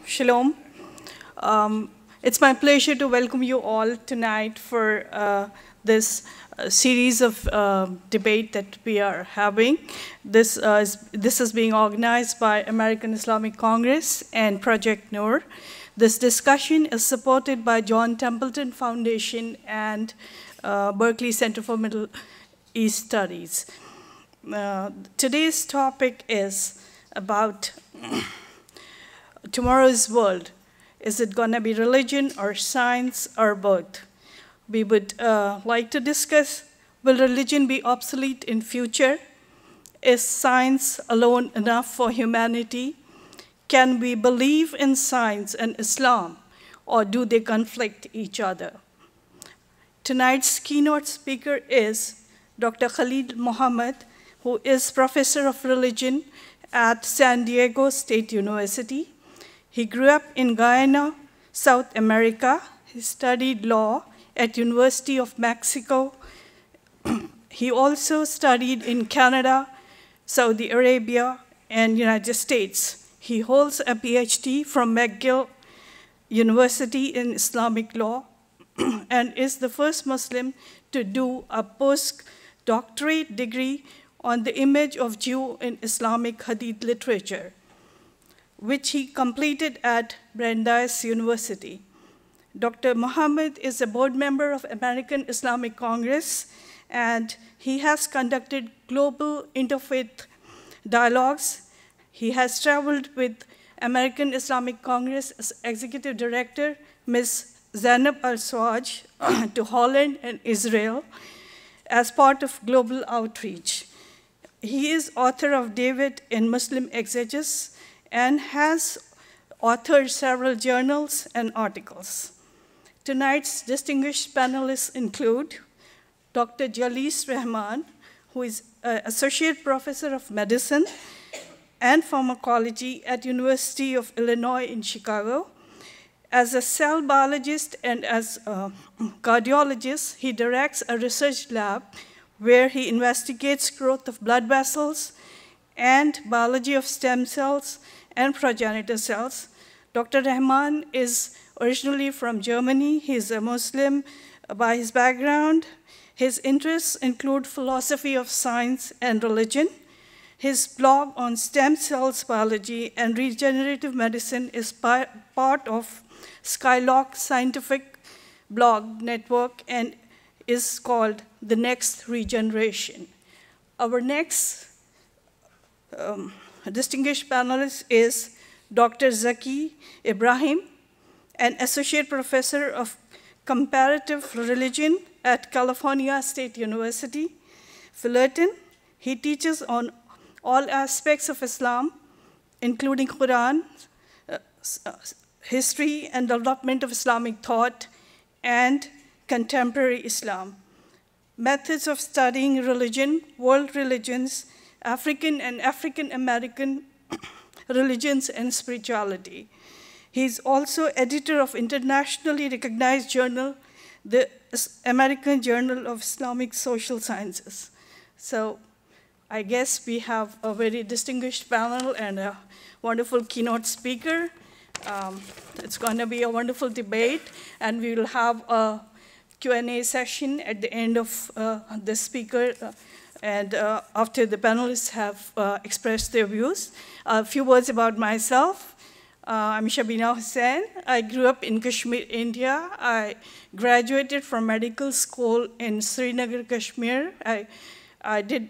Shalom. It's my pleasure to welcome you all tonight for this series of debate that we are having. This is being organized by American Islamic Congress and Project Noor. This discussion is supported by John Templeton Foundation and Berkeley Center for Middle East Studies. Today's topic is about tomorrow's world. Is it going to be religion or science or both? We would like to discuss, will religion be obsolete in future? Is science alone enough for humanity? Can we believe in science and Islam, or do they conflict each other? Tonight's keynote speaker is Dr. Khalid Mohammed, who is Professor of Religion at San Diego State University. He grew up in Guyana, South America. He studied law at University of Mexico. He also studied in Canada, Saudi Arabia, and United States. He holds a PhD from McGill University in Islamic law and is the first Muslim to do a postdoctorate degree on the image of Jew in Islamic Hadith literature, which he completed at Brandeis University. Dr. Mohammed is a board member of American Islamic Congress, and he has conducted global interfaith dialogues. He has traveled with American Islamic Congress as executive director, Ms. Zainab Al-Swaj, to Holland and Israel as part of global outreach. He is author of David in Muslim Exegesis, and has authored several journals and articles. Tonight's distinguished panelists include Dr. Jalis Rahman, who is Associate Professor of Medicine and Pharmacology at University of Illinois in Chicago. As a cell biologist and as a cardiologist, he directs a research lab where he investigates growth of blood vessels and biology of stem cells and progenitor cells. Dr. Rahman is originally from Germany. He's a Muslim by his background. His interests include philosophy of science and religion. His blog on stem cells biology and regenerative medicine is part of Skylark Scientific blog network and is called The Next Regeneration. Our next distinguished panelist is Dr. Zaki Ibrahim, an associate professor of comparative religion at California State University, Fullerton. He teaches on all aspects of Islam, including Quran, history and development of Islamic thought, and contemporary Islam, methods of studying religion, world religions, African and African-American religions and spirituality. He's also editor of internationally recognized journal, the American Journal of Islamic Social Sciences. So I guess we have a very distinguished panel and a wonderful keynote speaker. It's going to be a wonderful debate, and we will have a Q&A session at the end of the speaker and after the panelists have expressed their views. A few words about myself. I'm Shabina Hussain. I grew up in Kashmir, India. I graduated from medical school in Srinagar, Kashmir. I did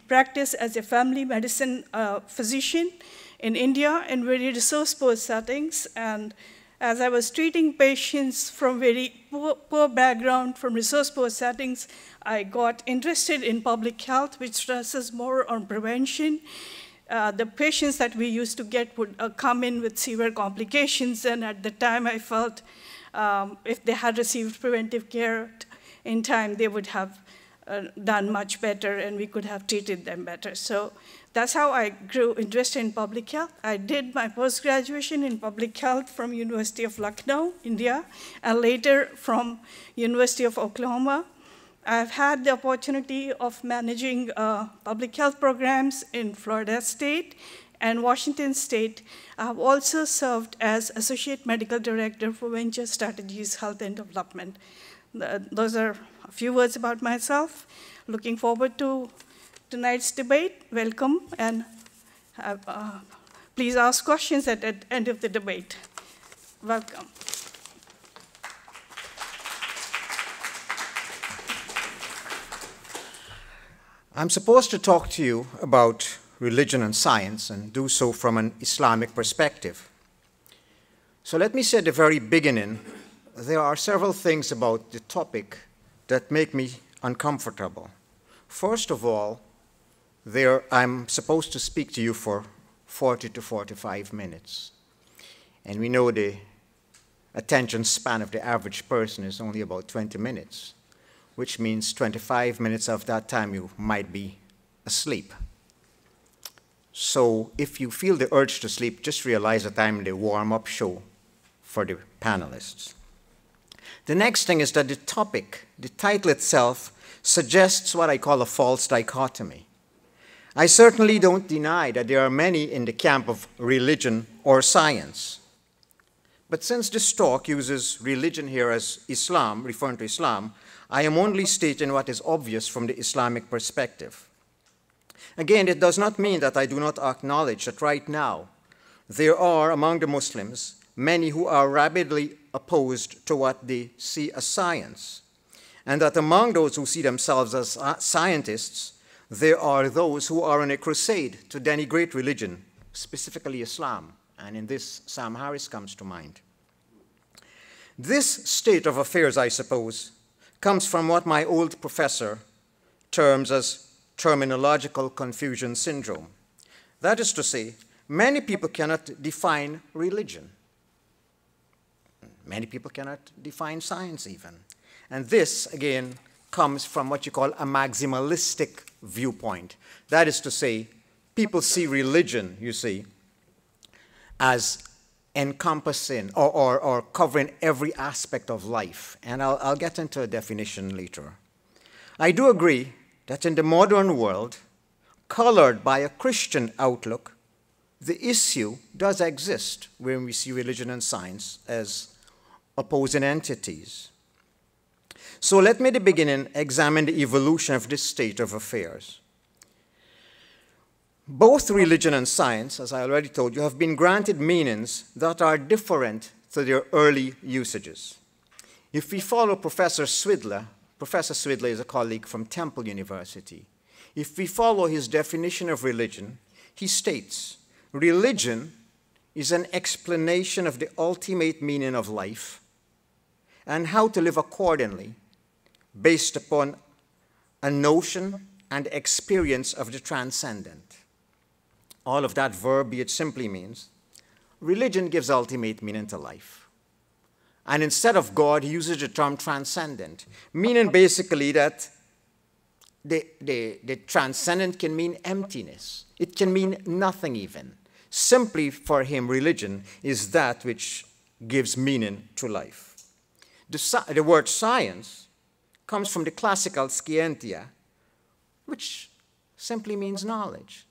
practice as a family medicine physician in India in very resource-poor settings. And as I was treating patients from very poor background, from resource-poor settings, I got interested in public health, which stresses more on prevention. The patients that we used to get would come in with severe complications, and at the time I felt if they had received preventive care in time, they would have done much better and we could have treated them better. So that's how I grew interested in public health. I did my post-graduation in public health from University of Lucknow, India, and later from University of Oklahoma. I've had the opportunity of managing public health programs in Florida State and Washington State. I have also served as Associate Medical Director for Venture Strategies, Health and Development. Those are a few words about myself. Looking forward to tonight's debate. Welcome, and please ask questions at the end of the debate. Welcome. I'm supposed to talk to you about religion and science and do so from an Islamic perspective. So let me say at the very beginning, there are several things about the topic that make me uncomfortable. First of all, I'm supposed to speak to you for 40 to 45 minutes. And we know the attention span of the average person is only about 20 minutes. Which means 25 minutes of that time you might be asleep. So if you feel the urge to sleep, just realize that I'm the warm-up show for the panelists. The next thing is that the topic, the title itself, suggests what I call a false dichotomy. I certainly don't deny that there are many in the camp of religion or science. But since this talk uses religion here as Islam, referring to Islam, I am only stating what is obvious from the Islamic perspective. Again, it does not mean that I do not acknowledge that right now there are among the Muslims many who are rabidly opposed to what they see as science, and that among those who see themselves as scientists, there are those who are on a crusade to denigrate religion, specifically Islam, and in this Sam Harris comes to mind. This state of affairs, I suppose, comes from what my old professor terms as terminological confusion syndrome. That is to say, many people cannot define religion. Many people cannot define science even. And this, again, comes from what you call a maximalistic viewpoint. That is to say, people see religion, you see, as encompassing or covering every aspect of life. And I'll get into a definition later. I do agree that in the modern world, colored by a Christian outlook, the issue does exist when we see religion and science as opposing entities. So let me at the beginning examine the evolution of this state of affairs. Both religion and science, as I already told you, have been granted meanings that are different to their early usages. If we follow Professor Swidler is a colleague from Temple University. If we follow his definition of religion, he states, religion is an explanation of the ultimate meaning of life and how to live accordingly based upon a notion and experience of the transcendent. All of that verbiage simply means religion gives ultimate meaning to life. And instead of God, he uses the term transcendent, meaning basically that the transcendent can mean emptiness. It can mean nothing even. Simply for him, religion is that which gives meaning to life. The word science comes from the classical scientia, which simply means knowledge.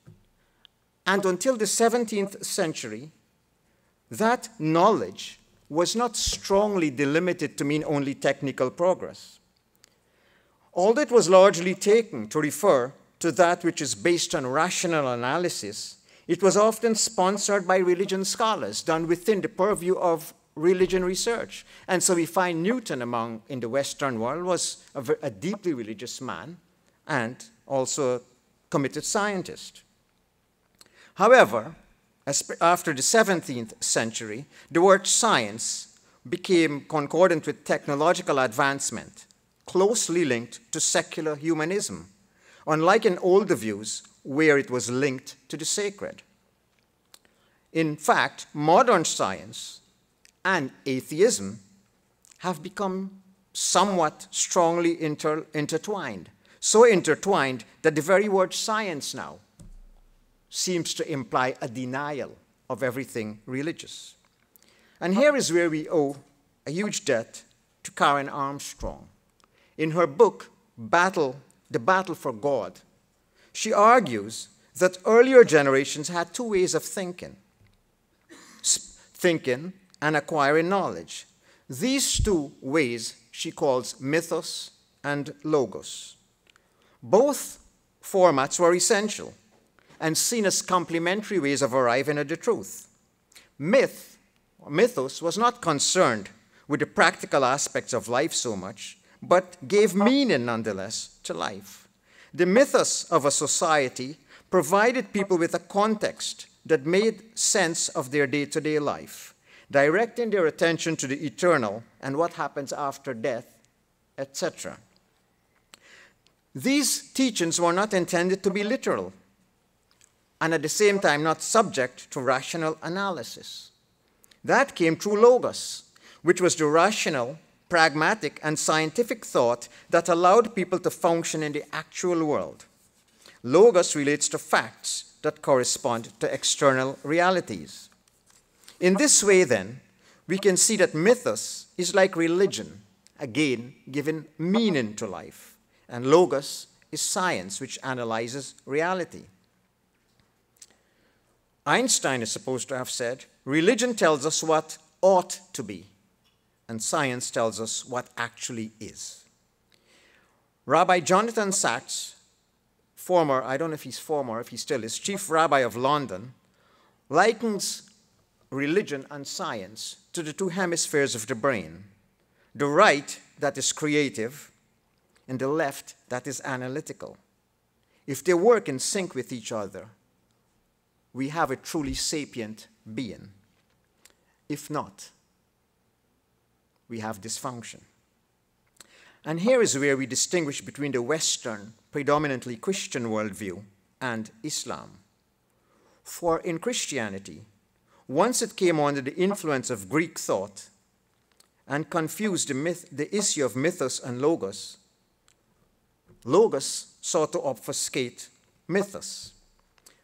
And until the 17th century, that knowledge was not strongly delimited to mean only technical progress. Although it was largely taken to refer to that which is based on rational analysis, it was often sponsored by religion scholars done within the purview of religion research. And so we find Newton in the Western world was a deeply religious man and also a committed scientist. However, after the 17th century, the word science became concordant with technological advancement, closely linked to secular humanism, unlike in older views where it was linked to the sacred. In fact, modern science and atheism have become somewhat strongly intertwined, so intertwined that the very word science now seems to imply a denial of everything religious. And here is where we owe a huge debt to Karen Armstrong. In her book, The Battle for God, she argues that earlier generations had two ways of thinking and acquiring knowledge. These two ways she calls mythos and logos. Both formats were essential and seen as complementary ways of arriving at the truth. Mythos was not concerned with the practical aspects of life so much, but gave meaning nonetheless to life. The mythos of a society provided people with a context that made sense of their day-to-day life, directing their attention to the eternal and what happens after death, etc. These teachings were not intended to be literal, and at the same time not subject to rational analysis. That came through logos, which was the rational, pragmatic, and scientific thought that allowed people to function in the actual world. Logos relates to facts that correspond to external realities. In this way, then, we can see that mythos is like religion, again, giving meaning to life, and logos is science, which analyzes reality. Einstein is supposed to have said, religion tells us what ought to be, and science tells us what actually is. Rabbi Jonathan Sacks, I don't know if he's former, if he still is, chief rabbi of London, likens religion and science to the two hemispheres of the brain, the right that is creative and the left that is analytical. If they work in sync with each other, we have a truly sapient being. If not, we have dysfunction. And here is where we distinguish between the Western, predominantly Christian worldview and Islam. For in Christianity, once it came under the influence of Greek thought and confused the issue of mythos and logos, logos sought to obfuscate mythos.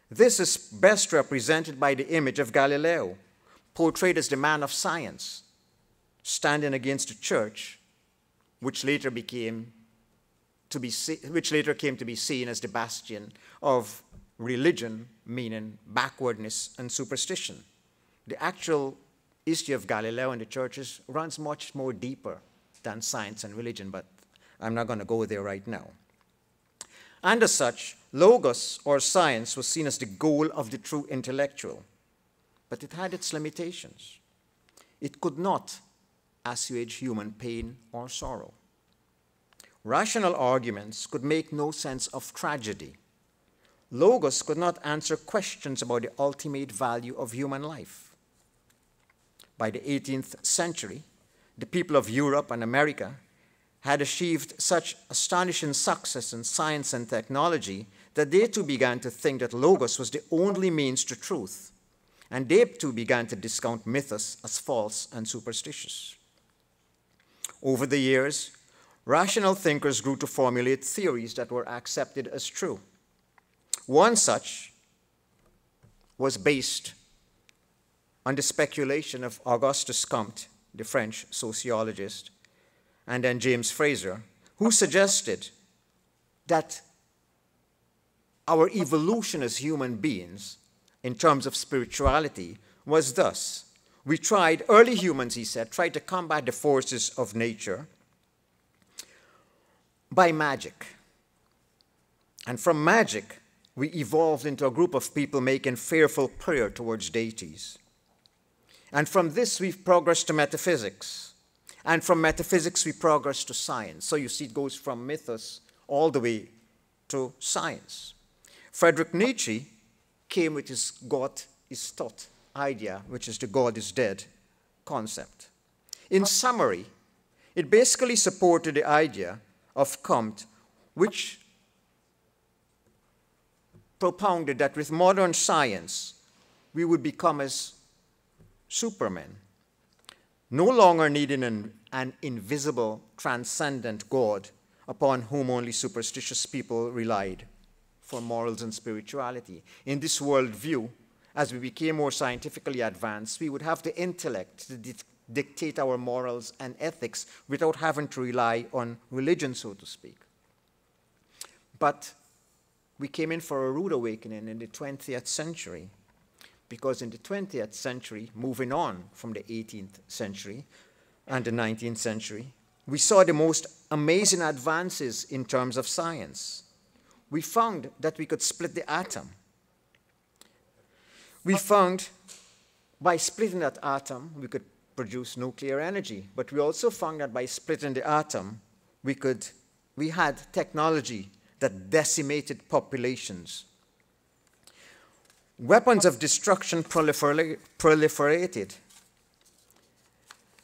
This is best represented by the image of Galileo, portrayed as the man of science, standing against the church, which later came to be seen as the bastion of religion, meaning backwardness and superstition. The actual issue of Galileo and the churches runs much more deeper than science and religion, but I'm not going to go there right now. And as such, logos, or science, was seen as the goal of the true intellectual, but it had its limitations. It could not assuage human pain or sorrow. Rational arguments could make no sense of tragedy. Logos could not answer questions about the ultimate value of human life. By the 18th century, the people of Europe and America had achieved such astonishing success in science and technology that they too began to think that logos was the only means to truth, and they too began to discount mythos as false and superstitious. Over the years, rational thinkers grew to formulate theories that were accepted as true. One such was based on the speculation of Auguste Comte, the French sociologist, and then James Fraser, who suggested that our evolution as human beings in terms of spirituality was thus. Early humans, he said, tried to combat the forces of nature by magic. And from magic, we evolved into a group of people making fearful prayer towards deities. And from this, we've progressed to metaphysics. And from metaphysics, we progress to science. So you see, it goes from mythos all the way to science. Friedrich Nietzsche came with his Gott ist tot idea, which is the God is dead concept. In summary, it basically supported the idea of Comte, which propounded that with modern science, we would become as supermen, no longer needing an invisible, transcendent God upon whom only superstitious people relied for morals and spirituality. In this worldview, as we became more scientifically advanced, we would have the intellect to dictate our morals and ethics without having to rely on religion, so to speak. But we came in for a rude awakening in the 20th century. Because in the 20th century, moving on from the 18th century and the 19th century, we saw the most amazing advances in terms of science. We found that we could split the atom. We found by splitting that atom, we could produce nuclear energy. But we also found that by splitting the atom, we had technology that decimated populations. Weapons of destruction proliferated.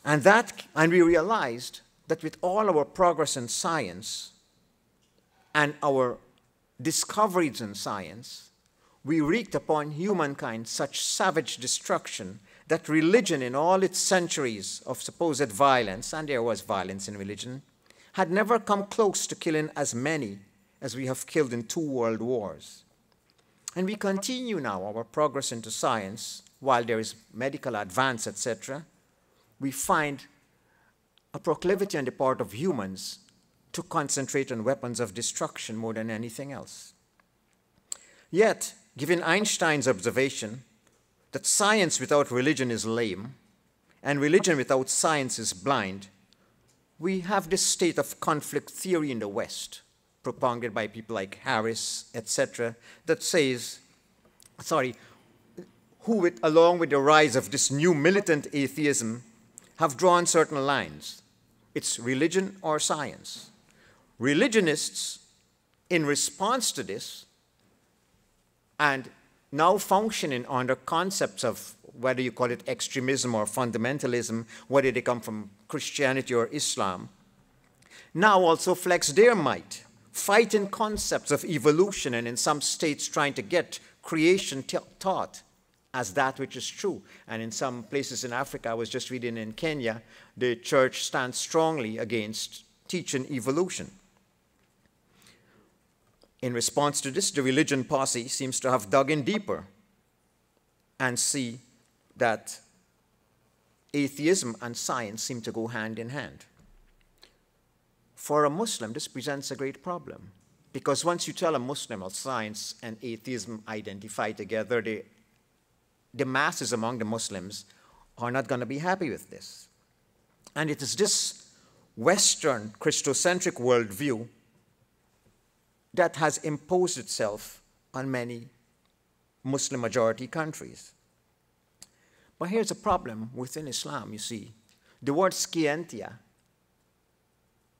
And we realized that with all our progress in science and our discoveries in science, we wreaked upon humankind such savage destruction that religion, in all its centuries of supposed violence, and there was violence in religion, had never come close to killing as many as we have killed in 2 world wars. And we continue now our progress into science, while there is medical advance, etc. We find a proclivity on the part of humans to concentrate on weapons of destruction more than anything else. Yet, given Einstein's observation that science without religion is lame, and religion without science is blind, we have this state of conflict theory in the West, propounded by people like Harris, etc., that says, who, along with the rise of this new militant atheism, have drawn certain lines. It's religion or science. Religionists, in response to this, and now functioning under concepts of whether you call it extremism or fundamentalism, whether they come from Christianity or Islam, now also flex their might, fighting concepts of evolution, and in some states trying to get creation taught as that which is true. And in some places in Africa, I was just reading in Kenya, the church stands strongly against teaching evolution. In response to this, the religion posse seems to have dug in deeper and see that atheism and science seem to go hand in hand. For a Muslim, this presents a great problem, because once you tell a Muslim of science and atheism identify together, the masses among the Muslims are not going to be happy with this. And it is this Western Christocentric worldview that has imposed itself on many Muslim-majority countries. But here's a problem within Islam, you see. The word scientia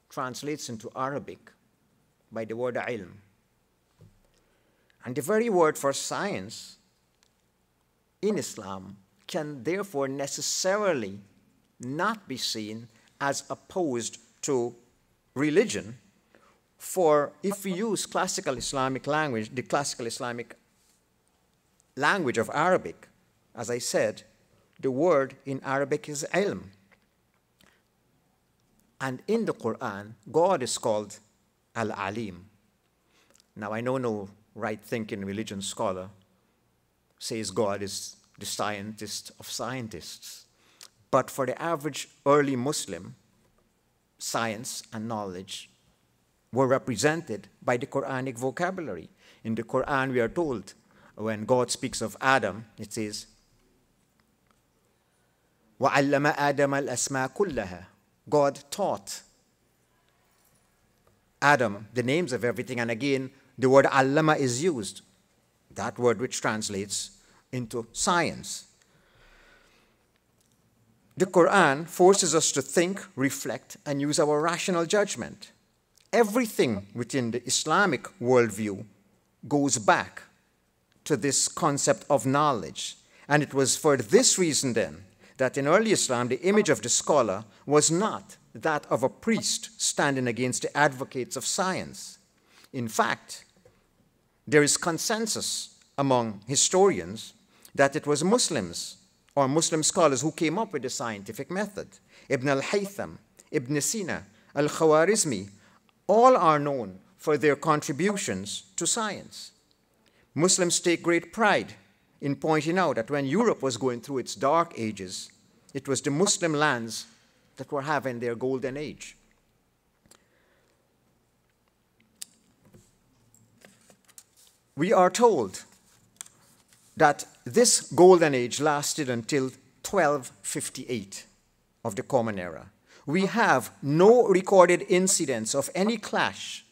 translates into Arabic by the word ilm. And the very word for science in Islam can therefore necessarily not be seen as opposed to religion. For if we use classical Islamic language, the classical Islamic language of Arabic, as I said, the word in Arabic is ilm. And in the Quran, God is called Al-Alim. Now, I know no right-thinking religion scholar says God is the scientist of scientists. But for the average early Muslim, science and knowledge were represented by the Quranic vocabulary. In the Quran, we are told, when God speaks of Adam, it says, وَعَلَّمَ آدَمَ الْأَسْمَاءَ كُلَّهَا. God taught Adam the names of everything, and again, the word allama is used, that word which translates into science. The Quran forces us to think, reflect, and use our rational judgment. Everything within the Islamic worldview goes back to this concept of knowledge. And it was for this reason then that in early Islam, the image of the scholar was not that of a priest standing against the advocates of science. In fact, there is consensus among historians that it was Muslims or Muslim scholars who came up with the scientific method. Ibn al-Haytham, Ibn Sina, al-Khwarizmi, all are known for their contributions to science. Muslims take great pride in pointing out that when Europe was going through its dark ages, it was the Muslim lands that were having their golden age. we are told that this golden age lasted until 1258 of the Common Era. We have no recorded incidents of any clash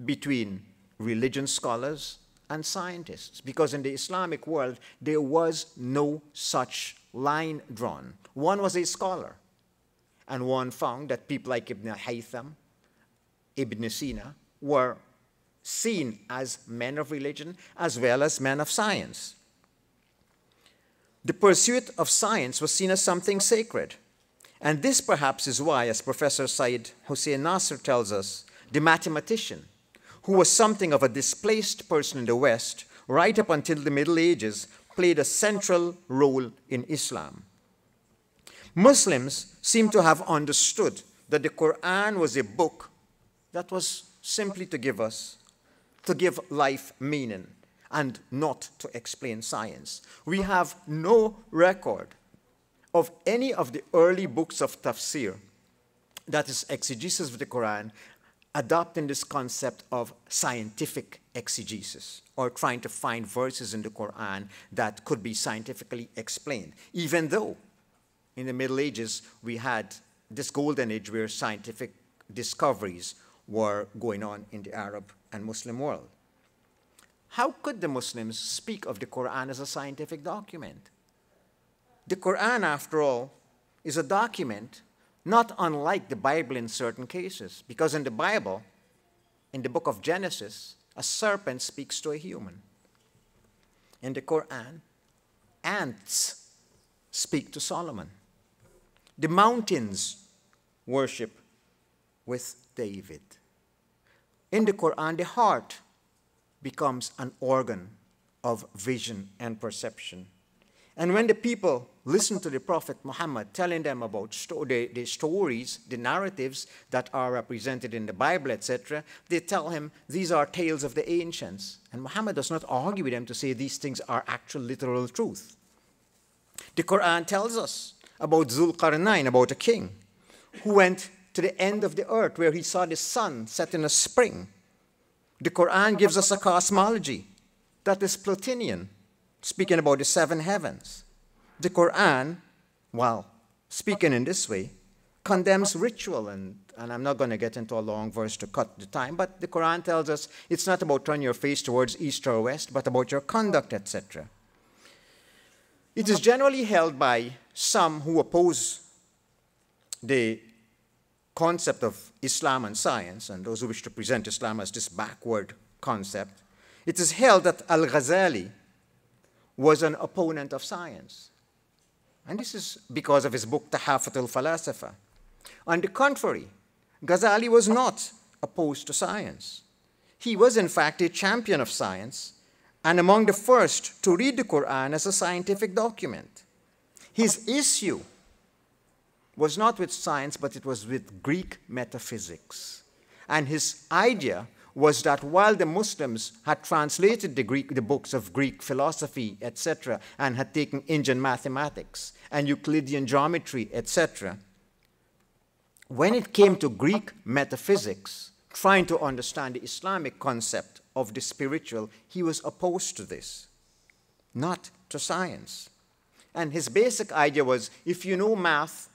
between religion scholars and scientists, because in the Islamic world there was no such line drawn. One was a scholar, and one found that people like Ibn Haytham, Ibn Sina, were seen as men of religion as well as men of science. The pursuit of science was seen as something sacred. And this perhaps is why, as Professor Said Hussein Nasr tells us, the mathematician, who was something of a displaced person in the West, right up until the Middle Ages, played a central role in Islam. Muslims seem to have understood that the Quran was a book that was simply to give life meaning and not to explain science. We have no record of any of the early books of tafsir, that is exegesis of the Quran, adopting this concept of scientific exegesis, or trying to find verses in the Quran that could be scientifically explained, even though in the Middle Ages we had this golden age where scientific discoveries were going on in the Arab and Muslim world. How could the Muslims speak of the Quran as a scientific document? The Quran, after all, is a document not unlike the Bible in certain cases, because in the Bible, in the book of Genesis, a serpent speaks to a human. In the Quran, ants speak to Solomon. The mountains worship with David. In the Quran, the heart becomes an organ of vision and perception. And when the people listen to the Prophet Muhammad telling them about the stories, the narratives that are represented in the Bible, etc., they tell him these are tales of the ancients. And Muhammad does not argue with them to say these things are actual literal truth. The Quran tells us about Zulqarnain, about a king who went to the end of the earth where he saw the sun set in a spring. The Quran gives us a cosmology that is Plotinian, speaking about the seven heavens. The Quran, while speaking in this way, condemns ritual, and I'm not going to get into a long verse to cut the time, but the Quran tells us it's not about turning your face towards east or west, but about your conduct, etc. It is generally held by some who oppose the concept of Islam and science, and those who wish to present Islam as this backward concept. It is held that Al-Ghazali was an opponent of science. And this is because of his book, Tahafut al-Falasifa. On the contrary, Ghazali was not opposed to science. He was, in fact, a champion of science and among the first to read the Quran as a scientific document. His issue was not with science, but it was with Greek metaphysics. And his idea was that while the Muslims had translated the books of Greek philosophy, etc., and had taken Indian mathematics and Euclidean geometry, etc., when it came to Greek metaphysics, trying to understand the Islamic concept of the spiritual, he was opposed to this, not to science. And his basic idea was, if you know math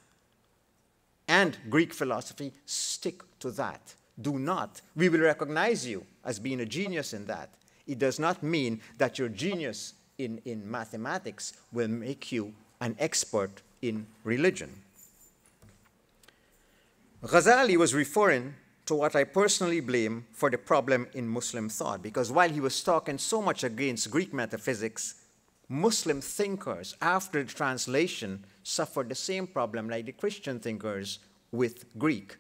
and Greek philosophy, stick to that. Do not. We will recognize you as being a genius in that. It does not mean that your genius in mathematics will make you an expert in religion. Ghazali was referring to what I personally blame for the problem in Muslim thought, because while he was talking so much against Greek metaphysics, Muslim thinkers, after the translation, suffered the same problem like the Christian thinkers with Greek.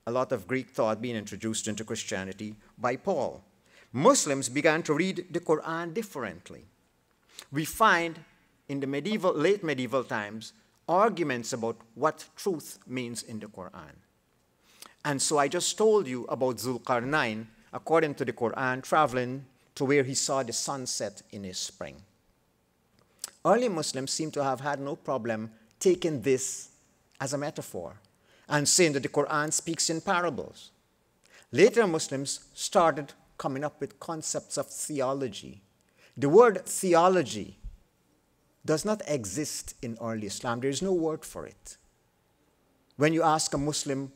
A lot of Greek thought being introduced into Christianity by Paul. Muslims began to read the Quran differently. We find in the late medieval times arguments about what truth means in the Quran. And so I just told you about Zulqarnain, according to the Quran, traveling to where he saw the sunset in a spring. Early Muslims seem to have had no problem taking this as a metaphor and saying that the Quran speaks in parables. Later Muslims started coming up with concepts of theology. The word theology does not exist in early Islam. There is no word for it. When you ask a Muslim,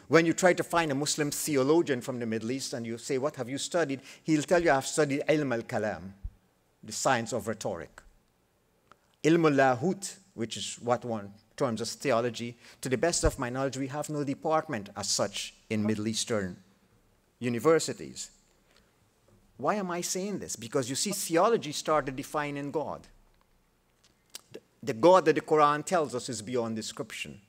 when you try to find a Muslim theologian from the Middle East and you say, what have you studied? He'll tell you, I've studied ilm al-kalam, the science of rhetoric. Ilm al-lahut, which is what one terms as theology. To the best of my knowledge, we have no department as such in Middle Eastern universities. Why am I saying this? Because you see, theology started defining God. The God that the Quran tells us is beyond description,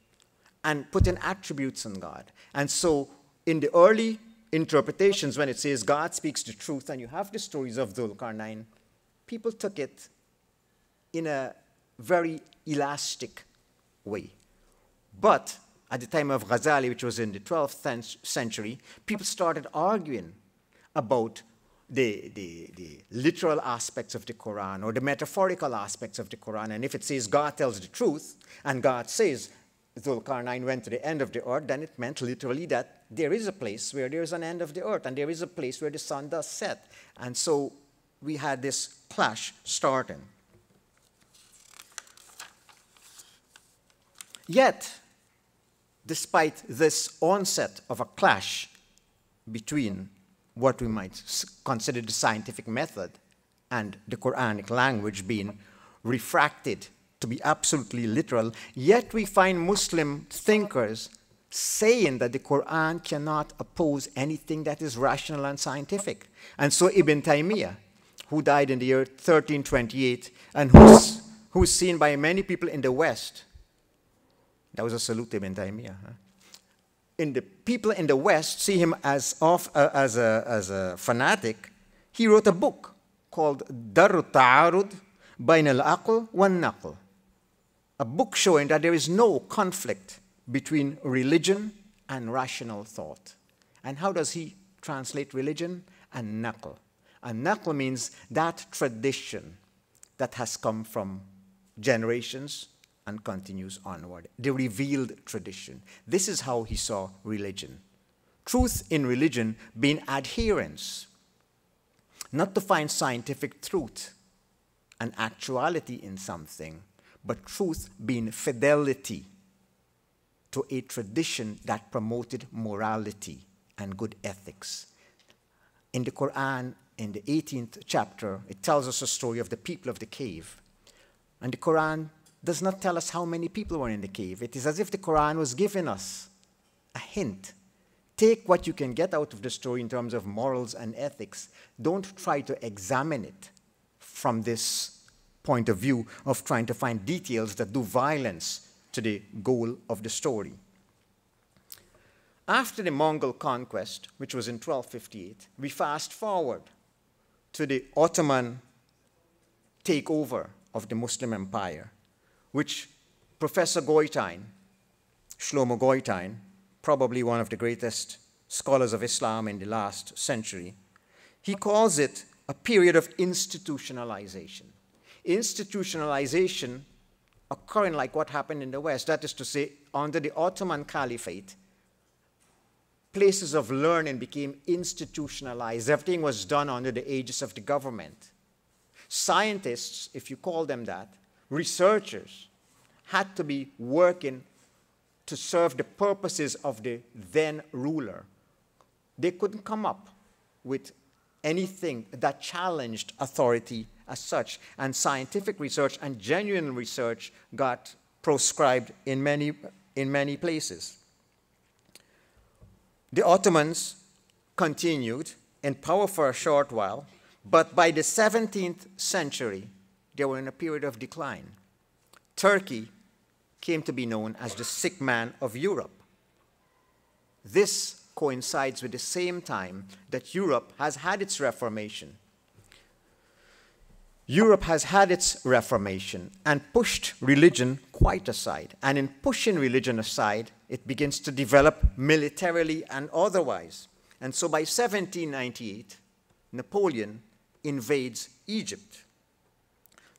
and putting attributes on God. And so in the early interpretations, when it says God speaks the truth, and you have the stories of Dhul Qarnayn, people took it in a very elastic way. But at the time of Ghazali, which was in the 12th century, people started arguing about the literal aspects of the Quran or the metaphorical aspects of the Quran. And if it says God tells the truth, and God says Dhul Qarnayn went to the end of the earth, then it meant literally that there is a place where there is an end of the earth, and there is a place where the sun does set. And so we had this clash starting. Yet, despite this onset of a clash between what we might consider the scientific method and the Quranic language being refracted to be absolutely literal, yet we find Muslim thinkers saying that the Quran cannot oppose anything that is rational and scientific. And so Ibn Taymiyyah, who died in the year 1328, and who's seen by many people in the West, that was a salute to Ibn Taymiyyah, huh? The people in the West see him as a fanatic. He wrote a book called Darru Ta'arud Bain al-Aql wan-Naql, a book showing that there is no conflict between religion and rational thought. And how does he translate religion? And Naql. And Naql means that tradition that has come from generations and continues onward, the revealed tradition. This is how he saw religion. Truth in religion being adherence, not to find scientific truth and actuality in something, but truth being fidelity to a tradition that promoted morality and good ethics. In the Quran, in the 18th chapter, it tells us a story of the people of the cave. And the Quran does not tell us how many people were in the cave. It is as if the Quran was giving us a hint. Take what you can get out of the story in terms of morals and ethics. Don't try to examine it from this point of view of trying to find details that do violence to the goal of the story. After the Mongol conquest, which was in 1258, we fast forward to the Ottoman takeover of the Muslim Empire, which Professor Goitein, Shlomo Goitein, probably one of the greatest scholars of Islam in the last century, he calls it a period of institutionalization. Institutionalization occurring like what happened in the West, that is to say, under the Ottoman Caliphate, places of learning became institutionalized. Everything was done under the aegis of the government. Scientists, if you call them that, researchers, had to be working to serve the purposes of the then ruler. They couldn't come up with anything that challenged authority as such, and scientific research and genuine research got proscribed in many places. The Ottomans continued in power for a short while, but by the 17th century, they were in a period of decline. Turkey came to be known as the sick man of Europe. This coincides with the same time that Europe has had its Reformation. Europe has had its Reformation and pushed religion quite aside. And in pushing religion aside, it begins to develop militarily and otherwise. And so by 1798, Napoleon invades Egypt.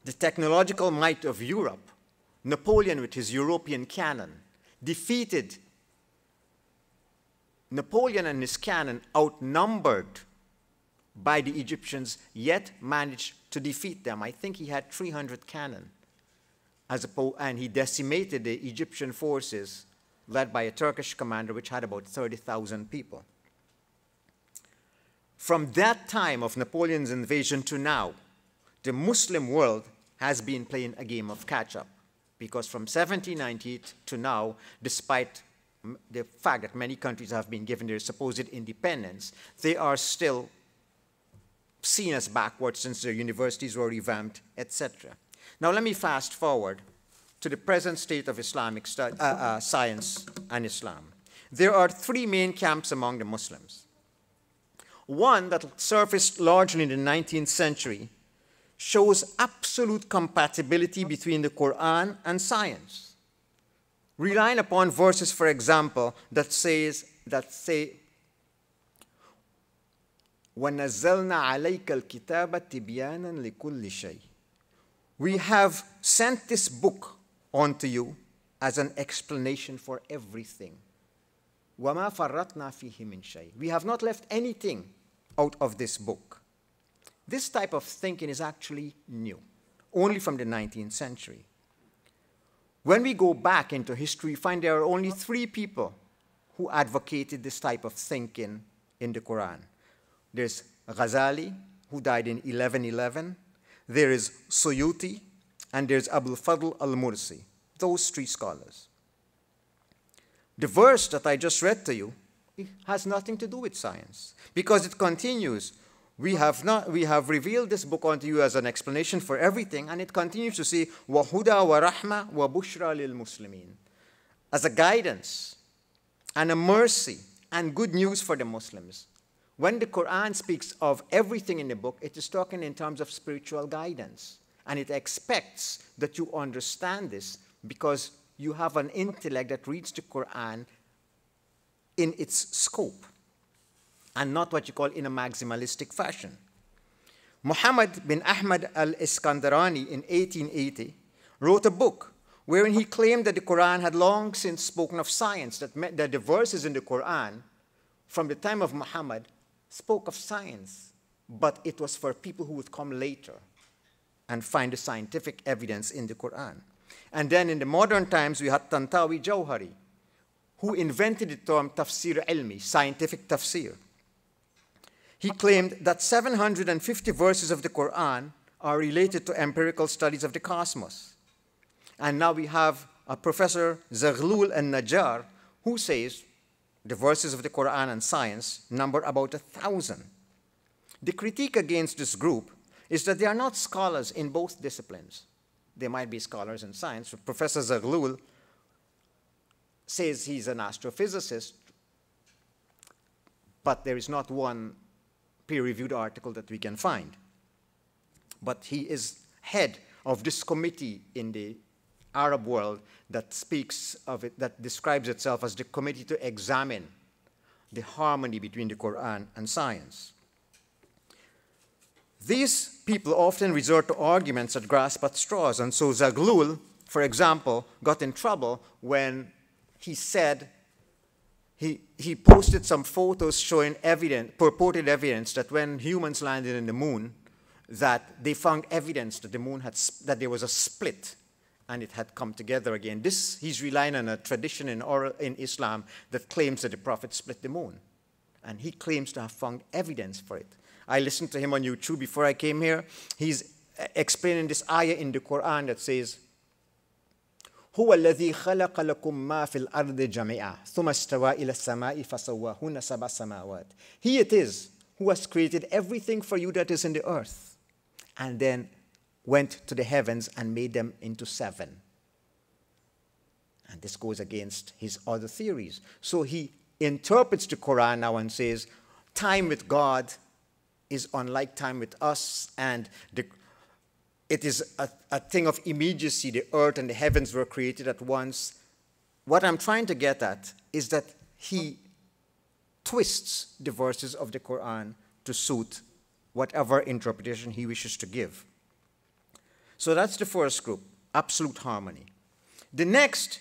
The technological might of Europe, Napoleon with his European cannon, defeated. Napoleon and his cannon outnumbered by the Egyptians, yet managed to defeat them. I think he had 300 cannon, and he decimated the Egyptian forces led by a Turkish commander which had about 30,000 people. From that time of Napoleon's invasion to now, the Muslim world has been playing a game of catch-up, because from 1798 to now, despite the fact that many countries have been given their supposed independence, they are still seen as backward since their universities were revamped, etc. Now let me fast forward to the present state of Islamic science and Islam. There are three main camps among the Muslims. One that surfaced largely in the 19th century shows absolute compatibility between the Quran and science, relying upon verses, for example, that say, وَنَزَّلْنَا عَلَيْكَ الْكِتَابَ تِبْيَانًا لِكُلِّ شَيْءٍ. We have sent this book onto you as an explanation for everything. وَمَا فَرَّطْنَا فِيهِ مِنْ شَيْءٍ. We have not left anything out of this book. This type of thinking is actually new, only from the 19th century. When we go back into history, we find there are only three people who advocated this type of thinking in the Quran. There's Ghazali, who died in 1111. There is Suyuti, and there's Abul Fadl al-Mursi. Those three scholars. The verse that I just read to you has nothing to do with science, because it continues. We have revealed this book unto you as an explanation for everything, and it continues to say, وَهُدَى وَرَحْمَةٌ وَبُشْرَى لِلْمُسْلِمِينَ, as a guidance and a mercy and good news for the Muslims. When the Quran speaks of everything in the book, it is talking in terms of spiritual guidance, and it expects that you understand this because you have an intellect that reads the Quran in its scope, and not what you call in a maximalistic fashion. Muhammad bin Ahmad al-Iskandarani in 1880 wrote a book wherein he claimed that the Quran had long since spoken of science, that the verses in the Quran from the time of Muhammad spoke of science, but it was for people who would come later and find the scientific evidence in the Quran. And then in the modern times, we had Tantawi Jawhari, who invented the term tafsir ilmi, scientific tafsir. He claimed that 750 verses of the Quran are related to empirical studies of the cosmos. And now we have a Professor Zaghlul al-Najjar, who says the verses of the Quran and science number about 1,000. The critique against this group is that they are not scholars in both disciplines. They might be scholars in science. Professor Zaghlul says he's an astrophysicist, but there is not one peer-reviewed article that we can find. But he is head of this committee in the Arab world that speaks of it, that describes itself as the committee to examine the harmony between the Quran and science. These people often resort to arguments that grasp at straws, and so Zaghlul, for example, got in trouble when he said he posted some photos showing purported evidence that when humans landed in the moon, that they found evidence that the moon that there was a split and it had come together again. He's relying on a tradition in Islam that claims that the Prophet split the moon. And he claims to have found evidence for it. I listened to him on YouTube before I came here. He's explaining this ayah in the Quran that says, هو الذي خلق لكم ما في الأرض جميعا ثم استوى إلى السماء فسواهن سبع سماوات. He it is who has created everything for you that is in the earth, and then went to the heavens and made them into 7. And this goes against his other theories. So he interprets the Quran now and says, time with God is unlike time with us, and it is a thing of immediacy. The earth and the heavens were created at once. What I'm trying to get at is that he twists the verses of the Quran to suit whatever interpretation he wishes to give. So that's the first group, absolute harmony. The next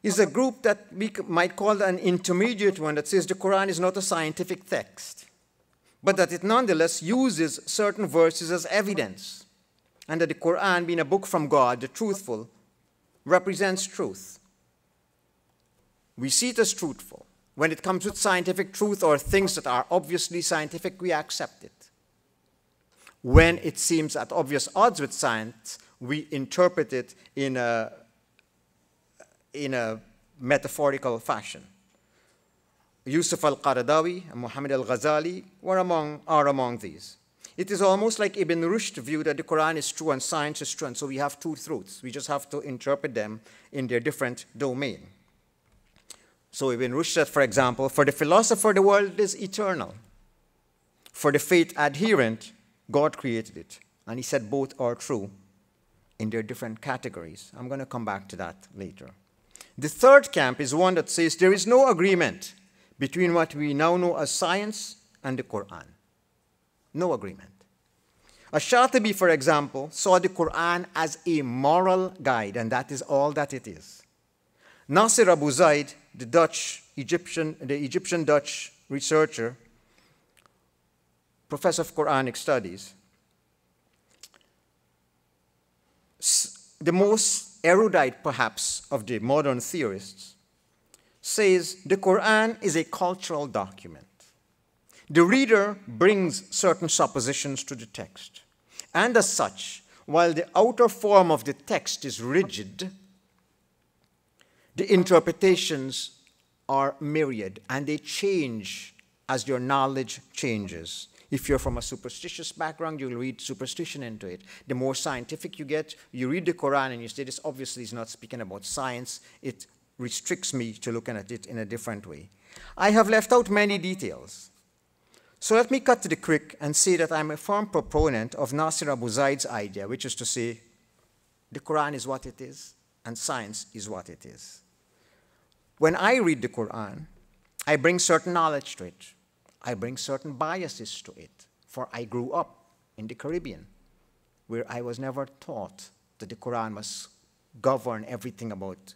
is a group that we might call an intermediate one that says the Quran is not a scientific text, but that it nonetheless uses certain verses as evidence, and that the Quran, being a book from God, the truthful, represents truth. We see it as truthful. When it comes with scientific truth or things that are obviously scientific, we accept it. When it seems at obvious odds with science, we interpret it in a metaphorical fashion. Yusuf al-Qaradawi and Muhammad al-Ghazali are among these. It is almost like Ibn Rushd view that the Quran is true and science is true, and so we have two truths. We just have to interpret them in their different domain. So Ibn Rushd said, for example, for the philosopher, the world is eternal. For the faith adherent, God created it. And he said both are true in their different categories. I'm going to come back to that later. The third camp is one that says there is no agreement between what we now know as science and the Quran. No agreement. Ash-Shatibi, for example, saw the Quran as a moral guide, and that is all that it is. Nasir Abu Zaid, the Egyptian-Dutch researcher, professor of Quranic studies, the most erudite, perhaps, of the modern theorists, says the Quran is a cultural document. The reader brings certain suppositions to the text. And as such, while the outer form of the text is rigid, the interpretations are myriad, and they change as your knowledge changes. If you're from a superstitious background, you'll read superstition into it. The more scientific you get, you read the Quran and you say, this obviously is not speaking about science. It restricts me to looking at it in a different way. I have left out many details. So let me cut to the quick and say that I'm a firm proponent of Nasir Abu Zaid's idea, which is to say, the Quran is what it is, and science is what it is. When I read the Quran, I bring certain knowledge to it. I bring certain biases to it, for I grew up in the Caribbean, where I was never taught that the Quran must govern everything about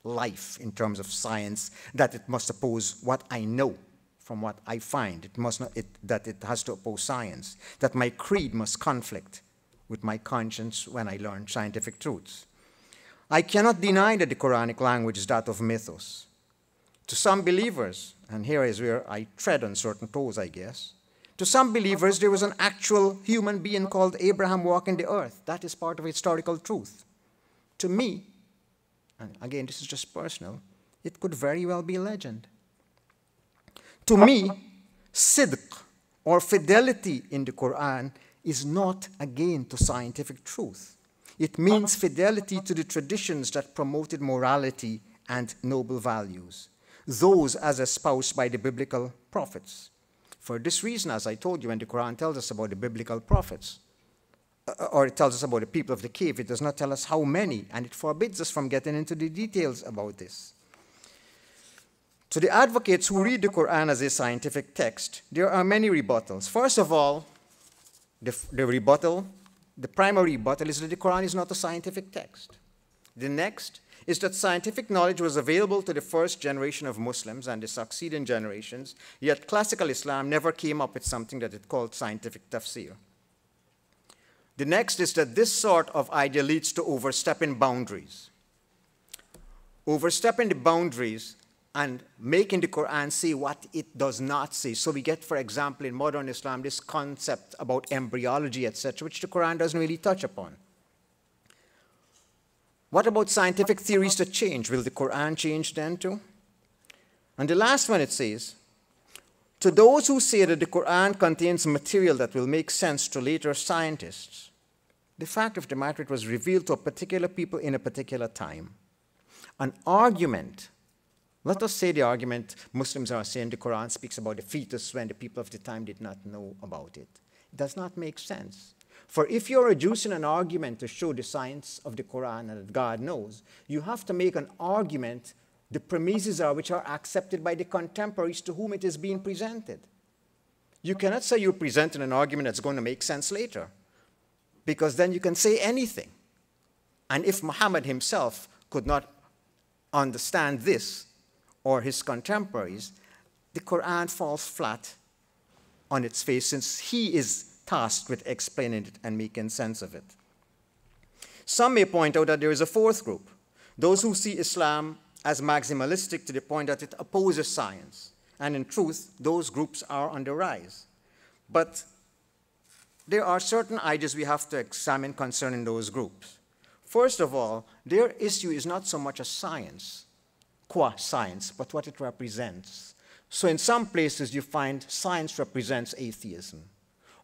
life in terms of science, that it must oppose what I know from what I find. That it has to oppose science, that my creed must conflict with my conscience when I learn scientific truths. I cannot deny that the Quranic language is that of mythos. To some believers, and here is where I tread on certain toes, I guess, to some believers there was an actual human being called Abraham walking the earth. That is part of historical truth. To me, and again this is just personal, it could very well be legend. To me, sidq, or fidelity in the Quran, is not, again, to scientific truth. It means fidelity to the traditions that promoted morality and noble values, those as espoused by the biblical prophets. For this reason, as I told you, when the Quran tells us about the biblical prophets, or it tells us about the people of the cave, it does not tell us how many, and it forbids us from getting into the details about this. To the advocates who read the Quran as a scientific text, there are many rebuttals. First of all, the primary rebuttal is that the Quran is not a scientific text. The next is that scientific knowledge was available to the first generation of Muslims and the succeeding generations, yet classical Islam never came up with something that it called scientific tafsir. The next is that this sort of idea leads to overstepping boundaries. Overstepping the boundaries and making the Quran say what it does not say. So we get, for example, in modern Islam, this concept about embryology, etc., which the Quran doesn't really touch upon. What about scientific theories that change? Will the Quran change then too? And the last one it says, to those who say that the Quran contains material that will make sense to later scientists, the fact of the matter, it was revealed to a particular people in a particular time. An argument, let us say the argument Muslims are saying the Quran speaks about the fetus when the people of the time did not know about it. It does not make sense. For if you're reducing an argument to show the science of the Quran and that God knows, you have to make an argument, the premises are which are accepted by the contemporaries to whom it is being presented. You cannot say you're presenting an argument that's going to make sense later, because then you can say anything. And if Muhammad himself could not understand this, or his contemporaries, the Quran falls flat on its face, since he is tasked with explaining it and making sense of it. Some may point out that there is a fourth group, those who see Islam as maximalistic to the point that it opposes science. And in truth, those groups are on the rise. But there are certain ideas we have to examine concerning those groups. First of all, their issue is not so much a science, qua science, but what it represents. So in some places you find science represents atheism,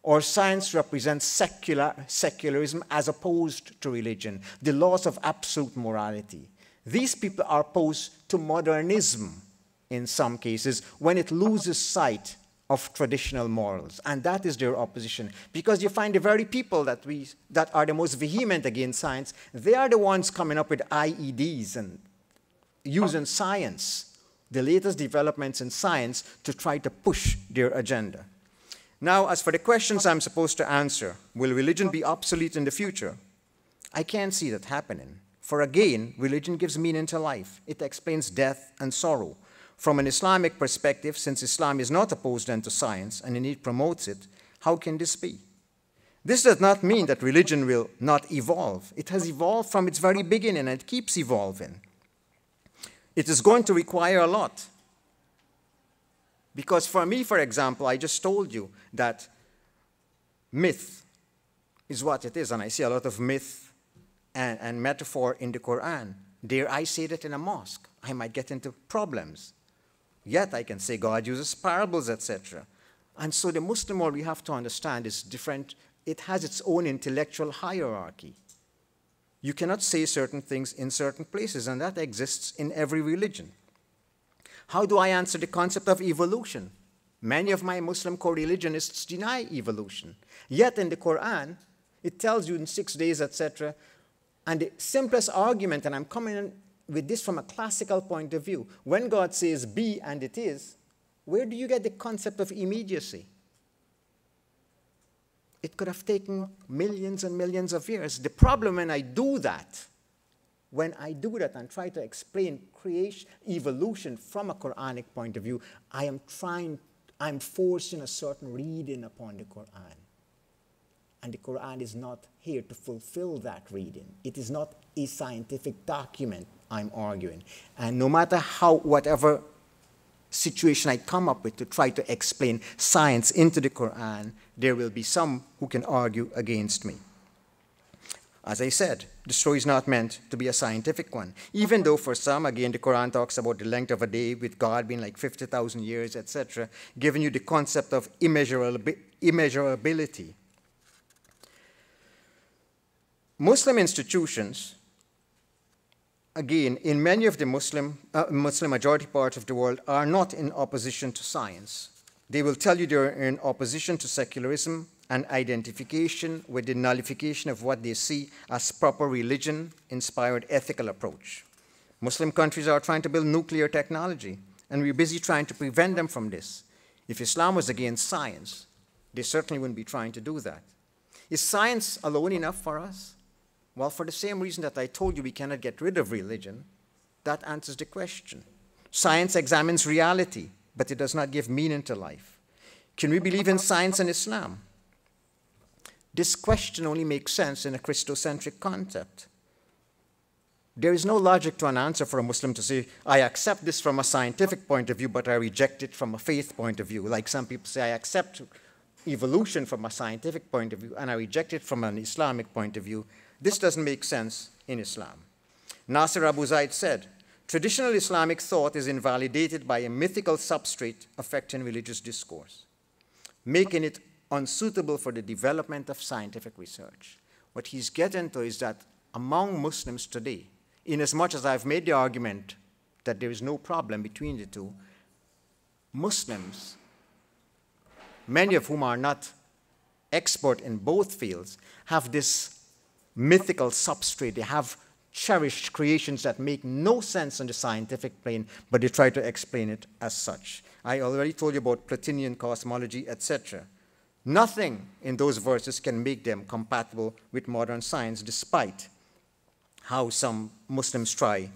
or science represents secularism as opposed to religion, the laws of absolute morality. These people are opposed to modernism in some cases when it loses sight of traditional morals, and that is their opposition. Because you find the very people that are the most vehement against science, they are the ones coming up with IEDs and using science, the latest developments in science, to try to push their agenda. Now, as for the questions I'm supposed to answer, will religion be obsolete in the future? I can't see that happening. For again, religion gives meaning to life. It explains death and sorrow. From an Islamic perspective, since Islam is not opposed then to science and indeed promotes it, how can this be? This does not mean that religion will not evolve. It has evolved from its very beginning and it keeps evolving. It is going to require a lot. Because for me, for example, I just told you that myth is what it is, and I see a lot of myth and metaphor in the Quran. Dare I say that in a mosque? I might get into problems. Yet I can say God uses parables, etc. And so the Muslim world we have to understand is different. It has its own intellectual hierarchy. You cannot say certain things in certain places, and that exists in every religion. How do I answer the concept of evolution? Many of my Muslim co-religionists deny evolution. Yet in the Quran, it tells you in 6 days, etc. And the simplest argument, and I'm coming in with this from a classical point of view, when God says be and it is, where do you get the concept of immediacy? It could have taken millions and millions of years. The problem when I do that and try to explain creation, evolution from a Quranic point of view, I'm forcing a certain reading upon the Quran. And the Quran is not here to fulfill that reading. It is not a scientific document, I'm arguing. And no matter whatever situation I come up with to try to explain science into the Quran, there will be some who can argue against me. As I said, the story is not meant to be a scientific one, even though for some, again, the Quran talks about the length of a day with God being like 50,000 years, etc., giving you the concept of immeasurability. Muslim institutions, again, in many of the Muslim majority parts of the world, are not in opposition to science. They will tell you they're in opposition to secularism and identification with the nullification of what they see as proper religion-inspired ethical approach. Muslim countries are trying to build nuclear technology, and we're busy trying to prevent them from this. If Islam was against science, they certainly wouldn't be trying to do that. Is science alone enough for us? Well, for the same reason that I told you we cannot get rid of religion, that answers the question. Science examines reality, but it does not give meaning to life. Can we believe in science and Islam? This question only makes sense in a Christocentric concept. There is no logic to an answer for a Muslim to say, I accept this from a scientific point of view, but I reject it from a faith point of view. Like some people say, I accept evolution from a scientific point of view, and I reject it from an Islamic point of view. This doesn't make sense in Islam. Nasir Abu Zaid said, traditional Islamic thought is invalidated by a mythical substrate affecting religious discourse, making it unsuitable for the development of scientific research. What he's getting to is that among Muslims today, inasmuch as I've made the argument that there is no problem between the two, Muslims, many of whom are not expert in both fields, have this mythical substrate. They have cherished creations that make no sense on the scientific plane, but they try to explain it as such. I already told you about Platonian cosmology, etc. Nothing in those verses can make them compatible with modern science, despite how some Muslims try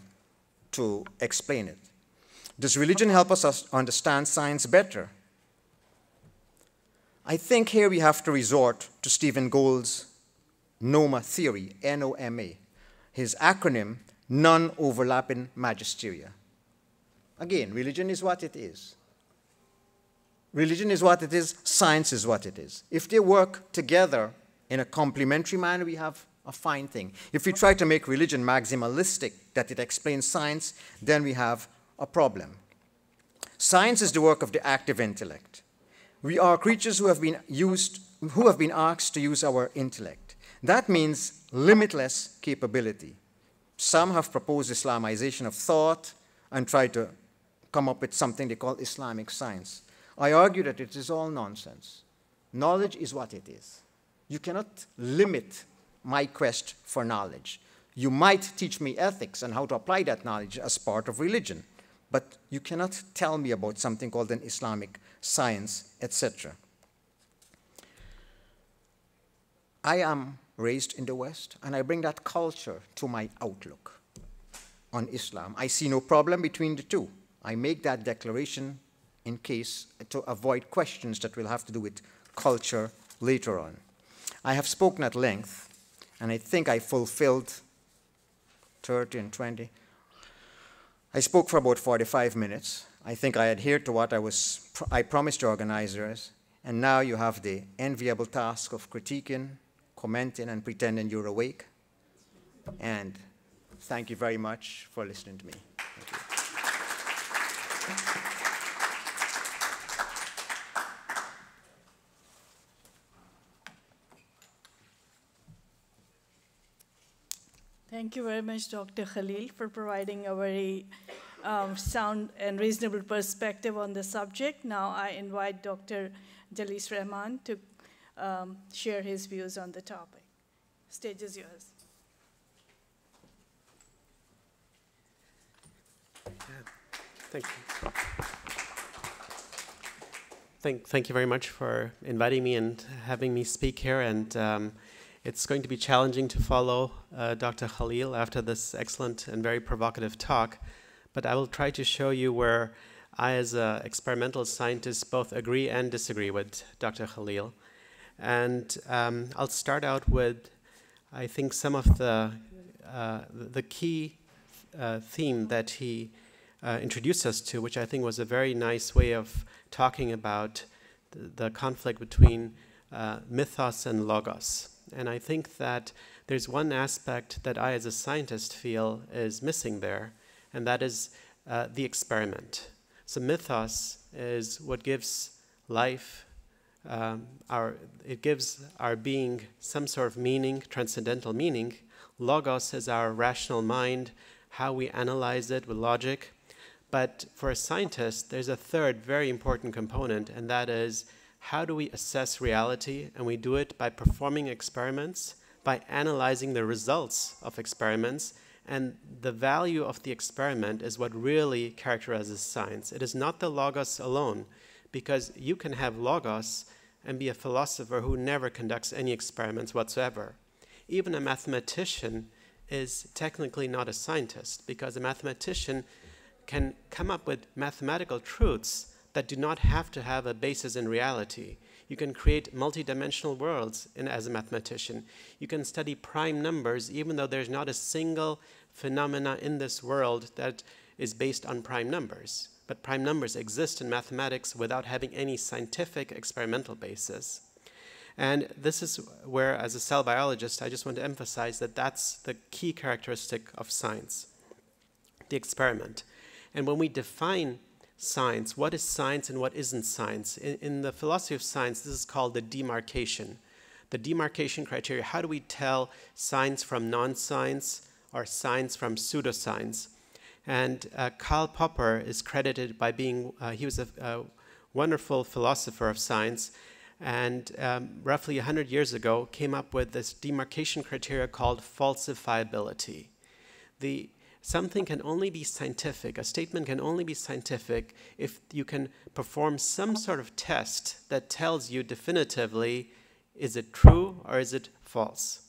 to explain it. Does religion help us understand science better? I think here we have to resort to Stephen Gould's NOMA theory, N-O-M-A, his acronym, Non-Overlapping Magisteria. Again, religion is what it is. Religion is what it is, science is what it is. If they work together in a complementary manner, we have a fine thing. If we try to make religion maximalistic, that it explains science, then we have a problem. Science is the work of the active intellect. We are creatures who have been asked to use our intellect. That means limitless capability. Some have proposed Islamization of thought and tried to come up with something they call Islamic science. I argue that it is all nonsense. Knowledge is what it is. You cannot limit my quest for knowledge. You might teach me ethics and how to apply that knowledge as part of religion, but you cannot tell me about something called an Islamic science, etc. I am raised in the West, and I bring that culture to my outlook on Islam. I see no problem between the two. I make that declaration in case to avoid questions that will have to do with culture later on. I have spoken at length, and I think I fulfilled 30 and 20. I spoke for about 45 minutes. I think I adhered to what I promised to organizers, and now you have the enviable task of critiquing, commenting, and pretending you're awake. And thank you very much for listening to me. Thank you. Thank you very much, Dr. Khalil, for providing a very sound and reasonable perspective on the subject. Now I invite Dr. Jalis Rahman to share his views on the topic. Stage is yours. Thank you. Thank you very much for inviting me and having me speak here. And it's going to be challenging to follow Dr. Khalil after this excellent and very provocative talk. But I will try to show you where I, as an experimental scientist, both agree and disagree with Dr. Khalil. And I'll start out with, I think, some of the key theme that he introduced us to, which I think was a very nice way of talking about the conflict between mythos and logos. And I think that there's one aspect that I, as a scientist, feel is missing there, and that is the experiment. So mythos is what gives life, it gives our being some sort of meaning, transcendental meaning. Logos is our rational mind, how we analyze it with logic. But for a scientist, there's a third very important component, and that is how do we assess reality? And we do it by performing experiments, by analyzing the results of experiments, and the value of the experiment is what really characterizes science. It is not the logos alone, because you can have logos and be a philosopher who never conducts any experiments whatsoever. Even a mathematician is technically not a scientist, because a mathematician can come up with mathematical truths that do not have to have a basis in reality. You can create multidimensional worlds as a mathematician. You can study prime numbers even though there's not a single phenomena in this world that is based on prime numbers. But prime numbers exist in mathematics without having any scientific experimental basis. And this is where, as a cell biologist, I just want to emphasize that that's the key characteristic of science, the experiment. And when we define science, what is science and what isn't science? In the philosophy of science, this is called the demarcation. The demarcation criteria, how do we tell science from non-science or science from pseudoscience? And Karl Popper is credited by being, he was a wonderful philosopher of science, and roughly 100 years ago came up with this demarcation criteria called falsifiability. Something can only be scientific, a statement can only be scientific if you can perform some sort of test that tells you definitively, is it true or is it false?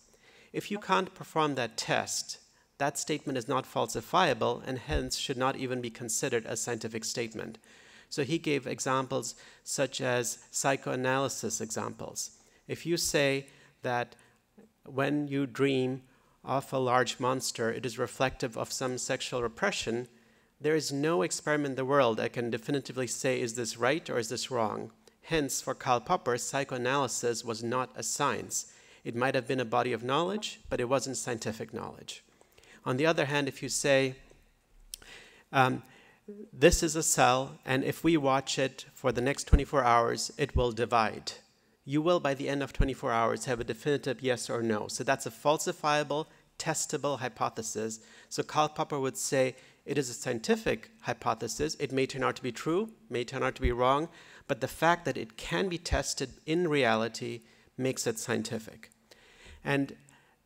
If you can't perform that test, that statement is not falsifiable and hence should not even be considered a scientific statement. So he gave examples such as psychoanalysis examples. If you say that when you dream of a large monster, it is reflective of some sexual repression, there is no experiment in the world that can definitively say, is this right or is this wrong? Hence, for Karl Popper, psychoanalysis was not a science. It might have been a body of knowledge, but it wasn't scientific knowledge. On the other hand, if you say, this is a cell, and if we watch it for the next 24 hours, it will divide. You will, by the end of 24 hours, have a definitive yes or no. So that's a falsifiable, testable hypothesis. So Karl Popper would say it is a scientific hypothesis. It may turn out to be true, may turn out to be wrong, but the fact that it can be tested in reality makes it scientific. And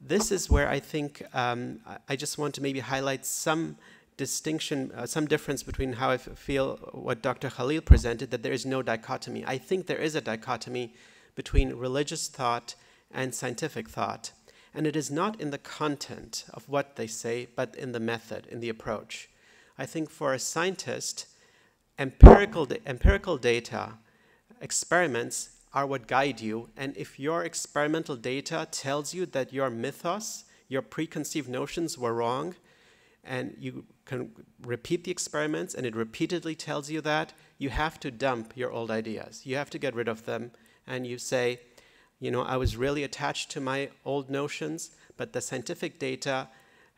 this is where I think I just want to maybe highlight some distinction, some difference between how I feel what Dr. Khalil presented, that there is no dichotomy. I think there is a dichotomy between religious thought and scientific thought. And it is not in the content of what they say, but in the method, in the approach. I think for a scientist, empirical data, experiments are what guide you. And if your experimental data tells you that your mythos, your preconceived notions were wrong, and you can repeat the experiments and it repeatedly tells you that, you have to dump your old ideas. You have to get rid of them. And you say, you know, I was really attached to my old notions, but the scientific data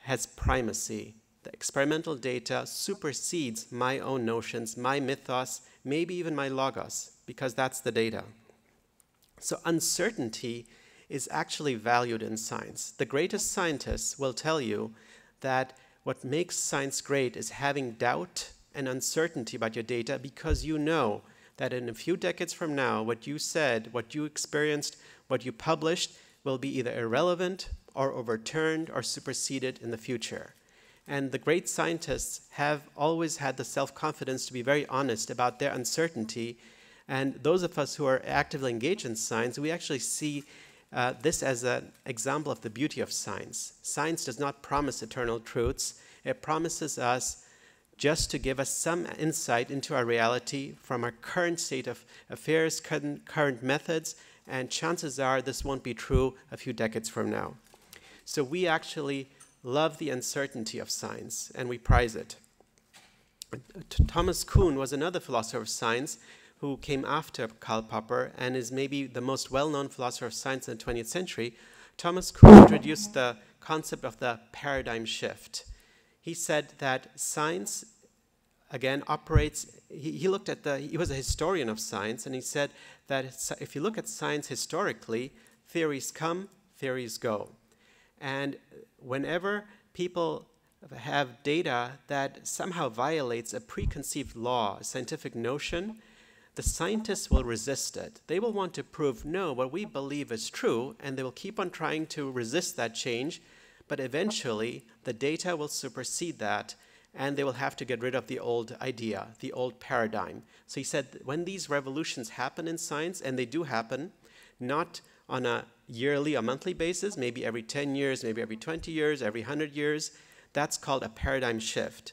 has primacy. The experimental data supersedes my own notions, my mythos, maybe even my logos, because that's the data. So uncertainty is actually valued in science. The greatest scientists will tell you that what makes science great is having doubt and uncertainty about your data, because you know that in a few decades from now, what you said, what you experienced, what you published will be either irrelevant or overturned or superseded in the future. And the great scientists have always had the self-confidence to be very honest about their uncertainty. And those of us who are actively engaged in science, we actually see this as an example of the beauty of science. Science does not promise eternal truths. It promises us just to give us some insight into our reality from our current state of affairs, current methods, and chances are this won't be true a few decades from now. So we actually love the uncertainty of science, and we prize it. Thomas Kuhn was another philosopher of science who came after Karl Popper and is maybe the most well-known philosopher of science in the 20th century. Thomas Kuhn introduced the concept of the paradigm shift. He said that science, again, operates, he was a historian of science, and he said that if you look at science historically, theories come, theories go. And whenever people have data that somehow violates a preconceived law, a scientific notion, the scientists will resist it. They will want to prove, no, what we believe is true, and they will keep on trying to resist that change, but eventually the data will supersede that, and they will have to get rid of the old idea, the old paradigm. So he said when these revolutions happen in science, and they do happen, not on a yearly or monthly basis, maybe every 10 years, maybe every 20 years, every 100 years, that's called a paradigm shift.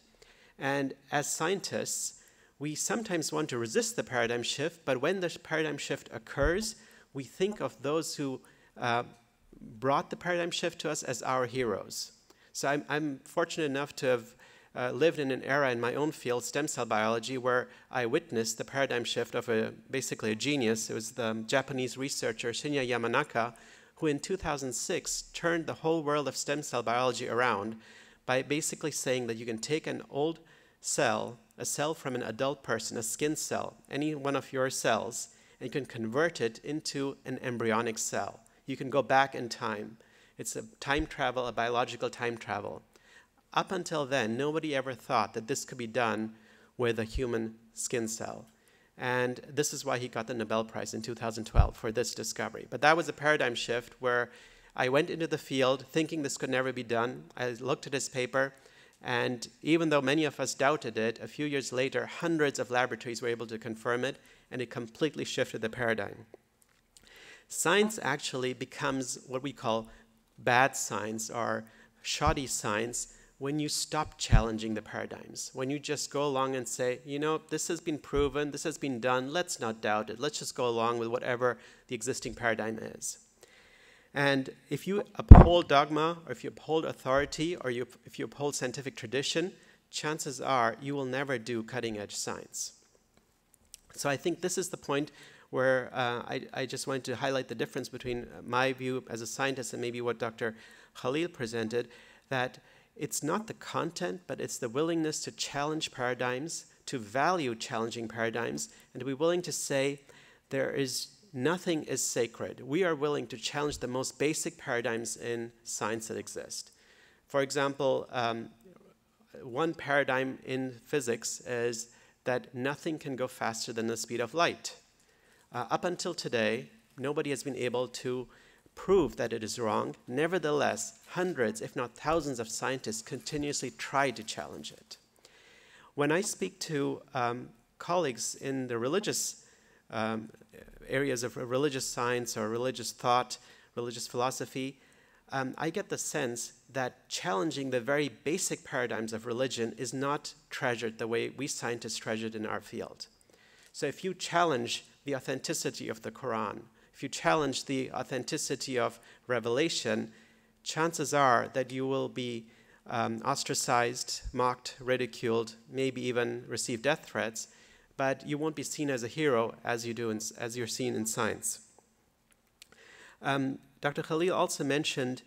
And as scientists, we sometimes want to resist the paradigm shift, but when the paradigm shift occurs, we think of those who brought the paradigm shift to us as our heroes. So I'm fortunate enough to have lived in an era in my own field, stem cell biology, where I witnessed the paradigm shift of basically a genius. It was the Japanese researcher Shinya Yamanaka, who in 2006 turned the whole world of stem cell biology around by basically saying that you can take an old cell, a cell from an adult person, a skin cell, any one of your cells, and you can convert it into an embryonic cell. You can go back in time. It's a time travel, a biological time travel. Up until then, nobody ever thought that this could be done with a human skin cell. And this is why he got the Nobel Prize in 2012 for this discovery. But that was a paradigm shift where I went into the field thinking this could never be done. I looked at his paper, and even though many of us doubted it, a few years later, hundreds of laboratories were able to confirm it, and it completely shifted the paradigm. Science actually becomes what we call bad science or shoddy science when you stop challenging the paradigms, when you just go along and say, you know, this has been proven, this has been done, let's not doubt it, let's just go along with whatever the existing paradigm is. And if you uphold dogma, or if you uphold authority, or if you uphold scientific tradition, chances are you will never do cutting-edge science. So I think this is the point where I just wanted to highlight the difference between my view as a scientist and maybe what Dr. Khalil presented, that it's not the content, but it's the willingness to challenge paradigms, to value challenging paradigms, and to be willing to say nothing is sacred. We are willing to challenge the most basic paradigms in science that exist. For example, one paradigm in physics is that nothing can go faster than the speed of light. Up until today, nobody has been able to prove that it is wrong. Nevertheless, hundreds, if not thousands of scientists continuously try to challenge it. When I speak to colleagues in the religious areas of religious science or religious thought, religious philosophy, I get the sense that challenging the very basic paradigms of religion is not treasured the way we scientists treasure it in our field. So if you challenge the authenticity of the Quran, if you challenge the authenticity of Revelation, chances are that you will be ostracized, mocked, ridiculed, maybe even receive death threats, but you won't be seen as a hero as you're seen in science. Dr. Khalil also mentioned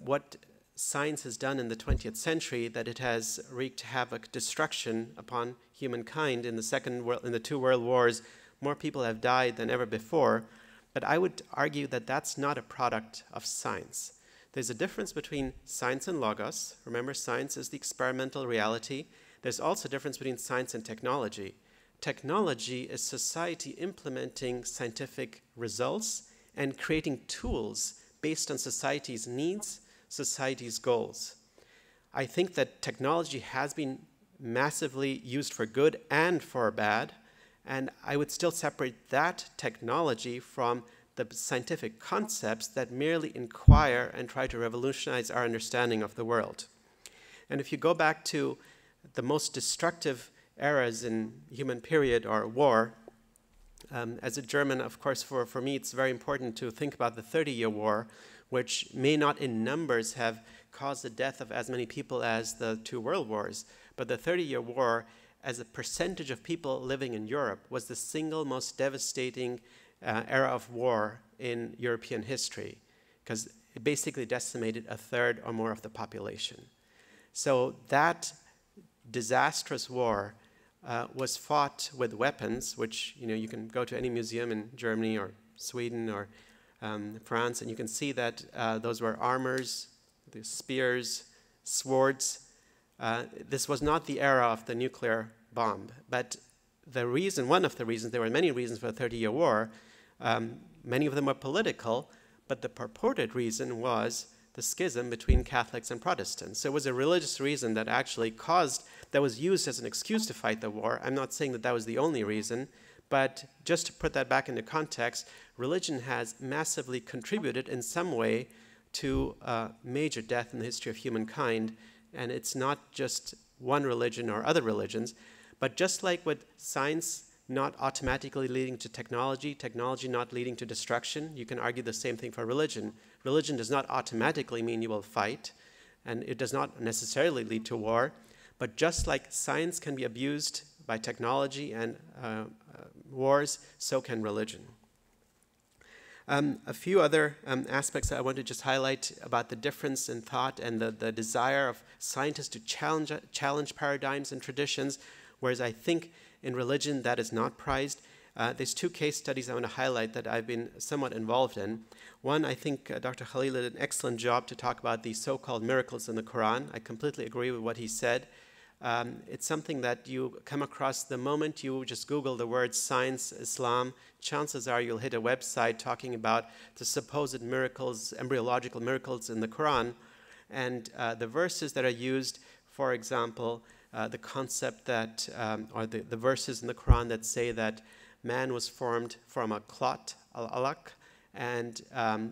what science has done in the 20th century, that it has wreaked havoc, destruction upon humankind. In the two world wars, more people have died than ever before. But I would argue that that's not a product of science. There's a difference between science and logos. Remember, science is the experimental reality. There's also a difference between science and technology. Technology is society implementing scientific results and creating tools based on society's needs, society's goals. I think that technology has been massively used for good and for bad, and I would still separate that technology from the scientific concepts that merely inquire and try to revolutionize our understanding of the world. And if you go back to the most destructive eras in human period, or war, as a German, of course, for me, it's very important to think about the 30-Year War, which may not in numbers have caused the death of as many people as the two world wars, but the 30-Year War, as a percentage of people living in Europe, was the single most devastating era of war in European history, because it basically decimated a third or more of the population. So that disastrous war was fought with weapons, which you can go to any museum in Germany or Sweden or France, and you can see that those were armors, the spears, swords. This was not the era of the nuclear bomb, but one of the reasons, there were many reasons for the 30-Year War. Many of them were political, but the purported reason was the schism between Catholics and Protestants. So it was a religious reason that actually that was used as an excuse to fight the war. I'm not saying that that was the only reason, but just to put that back into context, religion has massively contributed in some way to major death in the history of humankind, and it's not just one religion or other religions, but just like with science not automatically leading to technology, technology not leading to destruction, you can argue the same thing for religion. Religion does not automatically mean you will fight, and it does not necessarily lead to war, but just like science can be abused by technology and wars, so can religion. A few other aspects that I want to just highlight about the difference in thought and the desire of scientists to challenge paradigms and traditions, whereas I think in religion that is not prized. There's two case studies I want to highlight that I've been somewhat involved in. One, I think Dr. Khalil did an excellent job to talk about the so-called miracles in the Quran. I completely agree with what he said. It's something that you come across the moment you just Google the word science, Islam. Chances are you'll hit a website talking about the supposed miracles, embryological miracles in the Quran. And the verses that are used, for example, the concept that, or the verses in the Quran that say that man was formed from a clot, al-alaq, and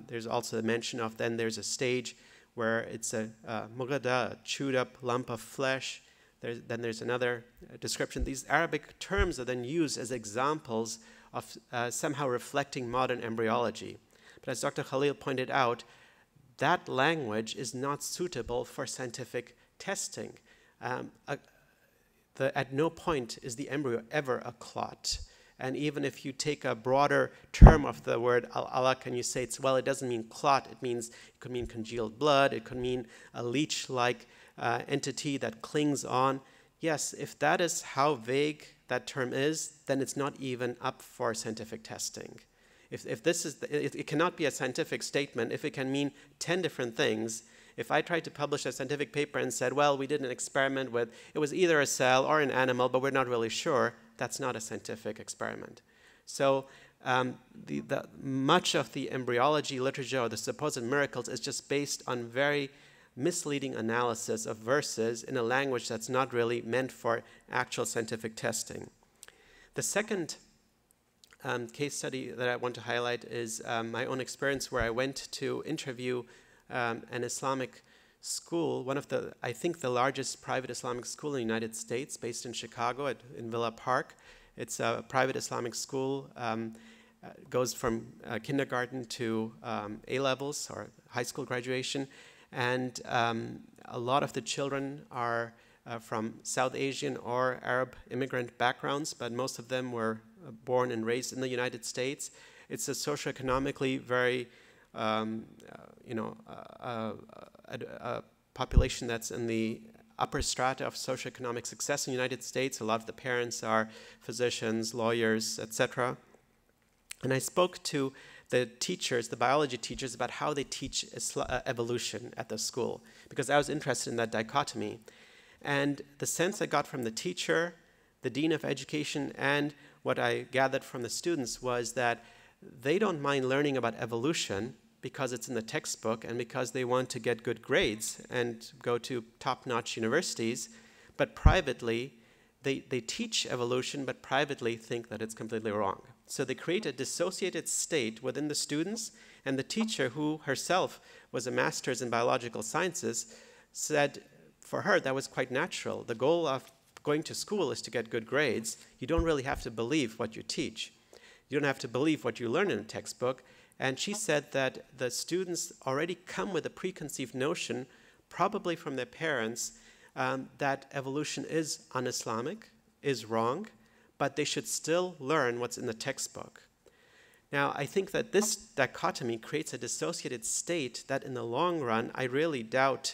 there's also the mention of then there's a stage where it's a mughada, a chewed up lump of flesh. Then there's another description. These Arabic terms are then used as examples of somehow reflecting modern embryology. But as Dr. Khalil pointed out, that language is not suitable for scientific testing. At no point is the embryo ever a clot. And even if you take a broader term of the word al-alaq and you say it doesn't mean clot, it could mean congealed blood, it could mean a leech-like entity that clings on. Yes, if that is how vague that term is, then it's not even up for scientific testing. If this is, it cannot be a scientific statement if it can mean 10 different things. If I tried to publish a scientific paper and said, well, we did an experiment with, it was either a cell or an animal, but we're not really sure, that's not a scientific experiment. So much of the embryology literature or the supposed miracles is just based on very misleading analysis of verses in a language that's not really meant for actual scientific testing. The second case study that I want to highlight is my own experience where I went to interview an Islamic school, one of the, I think, the largest private Islamic school in the United States, based in Chicago in Villa Park. It's a private Islamic school, goes from kindergarten to A-levels or high school graduation, and a lot of the children are from South Asian or Arab immigrant backgrounds, but most of them were born and raised in the United States. It's a socioeconomically very a population that's in the upper strata of socioeconomic success in the United States. A lot of the parents are physicians, lawyers, etc. And I spoke to the teachers, the biology teachers, about how they teach evolution at the school, because I was interested in that dichotomy. And the sense I got from the teacher, the dean of education, and what I gathered from the students was that they don't mind learning about evolution because it's in the textbook and because they want to get good grades and go to top-notch universities, but privately, they teach evolution, but privately think that it's completely wrong. So they create a dissociated state within the students, and the teacher, who herself was a master's in biological sciences, said for her that was quite natural. The goal of going to school is to get good grades. You don't really have to believe what you teach. You don't have to believe what you learn in a textbook. And she said that the students already come with a preconceived notion, probably from their parents, that evolution is un-Islamic, is wrong, but they should still learn what's in the textbook. Now, I think that this dichotomy creates a dissociated state that in the long run, I really doubt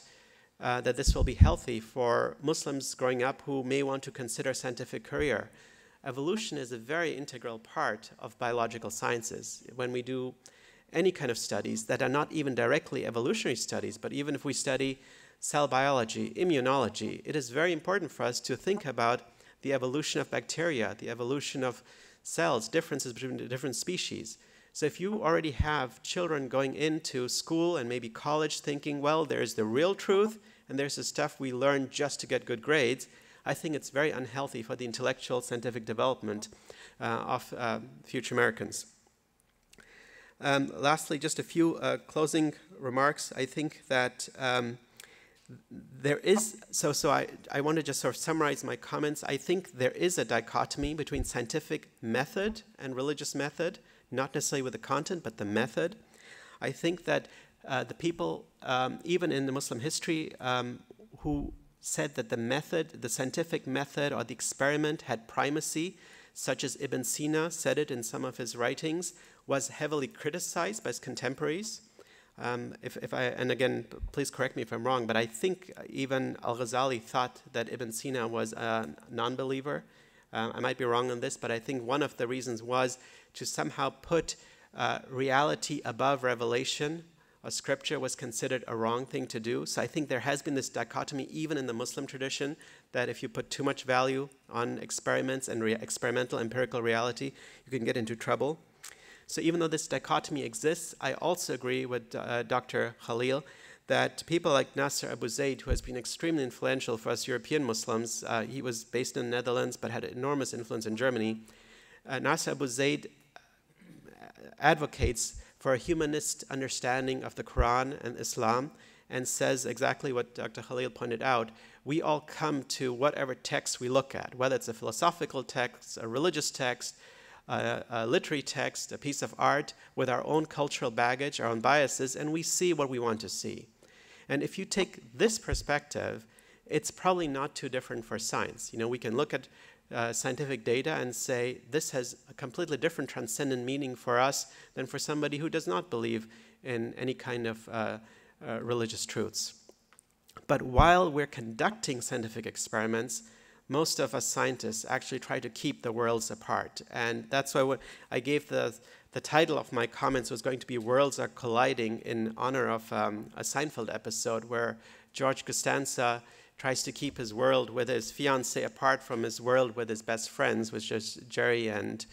that this will be healthy for Muslims growing up who may want to consider a scientific career. Evolution is a very integral part of biological sciences. When we do any kind of studies that are not even directly evolutionary studies, but even if we study cell biology, immunology, it is very important for us to think about the evolution of bacteria, the evolution of cells, differences between the different species. So if you already have children going into school and maybe college thinking, well, there's the real truth and there's the stuff we learn just to get good grades, I think it's very unhealthy for the intellectual scientific development of future Americans. Lastly, just a few closing remarks. I think that there is, I want to just sort of summarize my comments. I think there is a dichotomy between scientific method and religious method, not necessarily with the content, but the method. I think that the people, even in the Muslim history, who said that the method, the scientific method or the experiment had primacy, such as Ibn Sina said it in some of his writings, was heavily criticized by his contemporaries. And again, please correct me if I'm wrong, but I think even Al-Ghazali thought that Ibn Sina was a non-believer. I might be wrong on this, but I think one of the reasons was to somehow put reality above revelation. Or scripture was considered a wrong thing to do. So I think there has been this dichotomy even in the Muslim tradition that if you put too much value on experiments and experimental empirical reality, you can get into trouble. So even though this dichotomy exists, I also agree with Dr. Khalil that people like Nasser Abu Zaid, who has been extremely influential for us European Muslims, he was based in the Netherlands but had enormous influence in Germany. Nasser Abu Zaid advocates for a humanist understanding of the Quran and Islam, and says exactly what Dr. Khalil pointed out. We all come to whatever text we look at, whether it's a philosophical text, a religious text, a literary text, a piece of art, with our own cultural baggage, our own biases, and we see what we want to see. And if you take this perspective, it's probably not too different for science. You know, we can look at scientific data and say this has a completely different transcendent meaning for us than for somebody who does not believe in any kind of religious truths. But while we're conducting scientific experiments, most of us scientists actually try to keep the worlds apart. And that's why I gave the title of my comments was going to be Worlds Are Colliding, in honor of a Seinfeld episode where George Costanza tries to keep his world with his fiancée apart from his world with his best friends, which is Jerry, and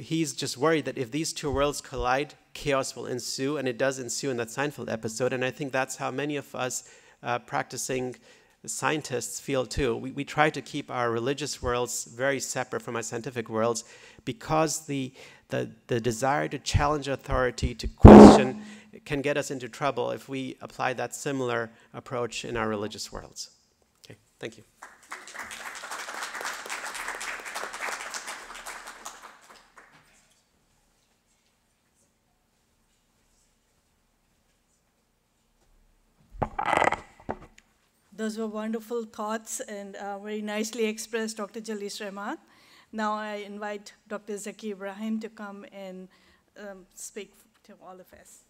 he's just worried that if these two worlds collide, chaos will ensue, and it does ensue in that Seinfeld episode. And I think that's how many of us practicing scientists feel too. We try to keep our religious worlds very separate from our scientific worlds because the desire to challenge authority, to question, can get us into trouble if we apply that similar approach in our religious worlds. Okay, thank you. Those were wonderful thoughts and very nicely expressed, Dr. Jalis Rahmat. Now I invite Dr. Zaki Ibrahim to come and speak to all of us.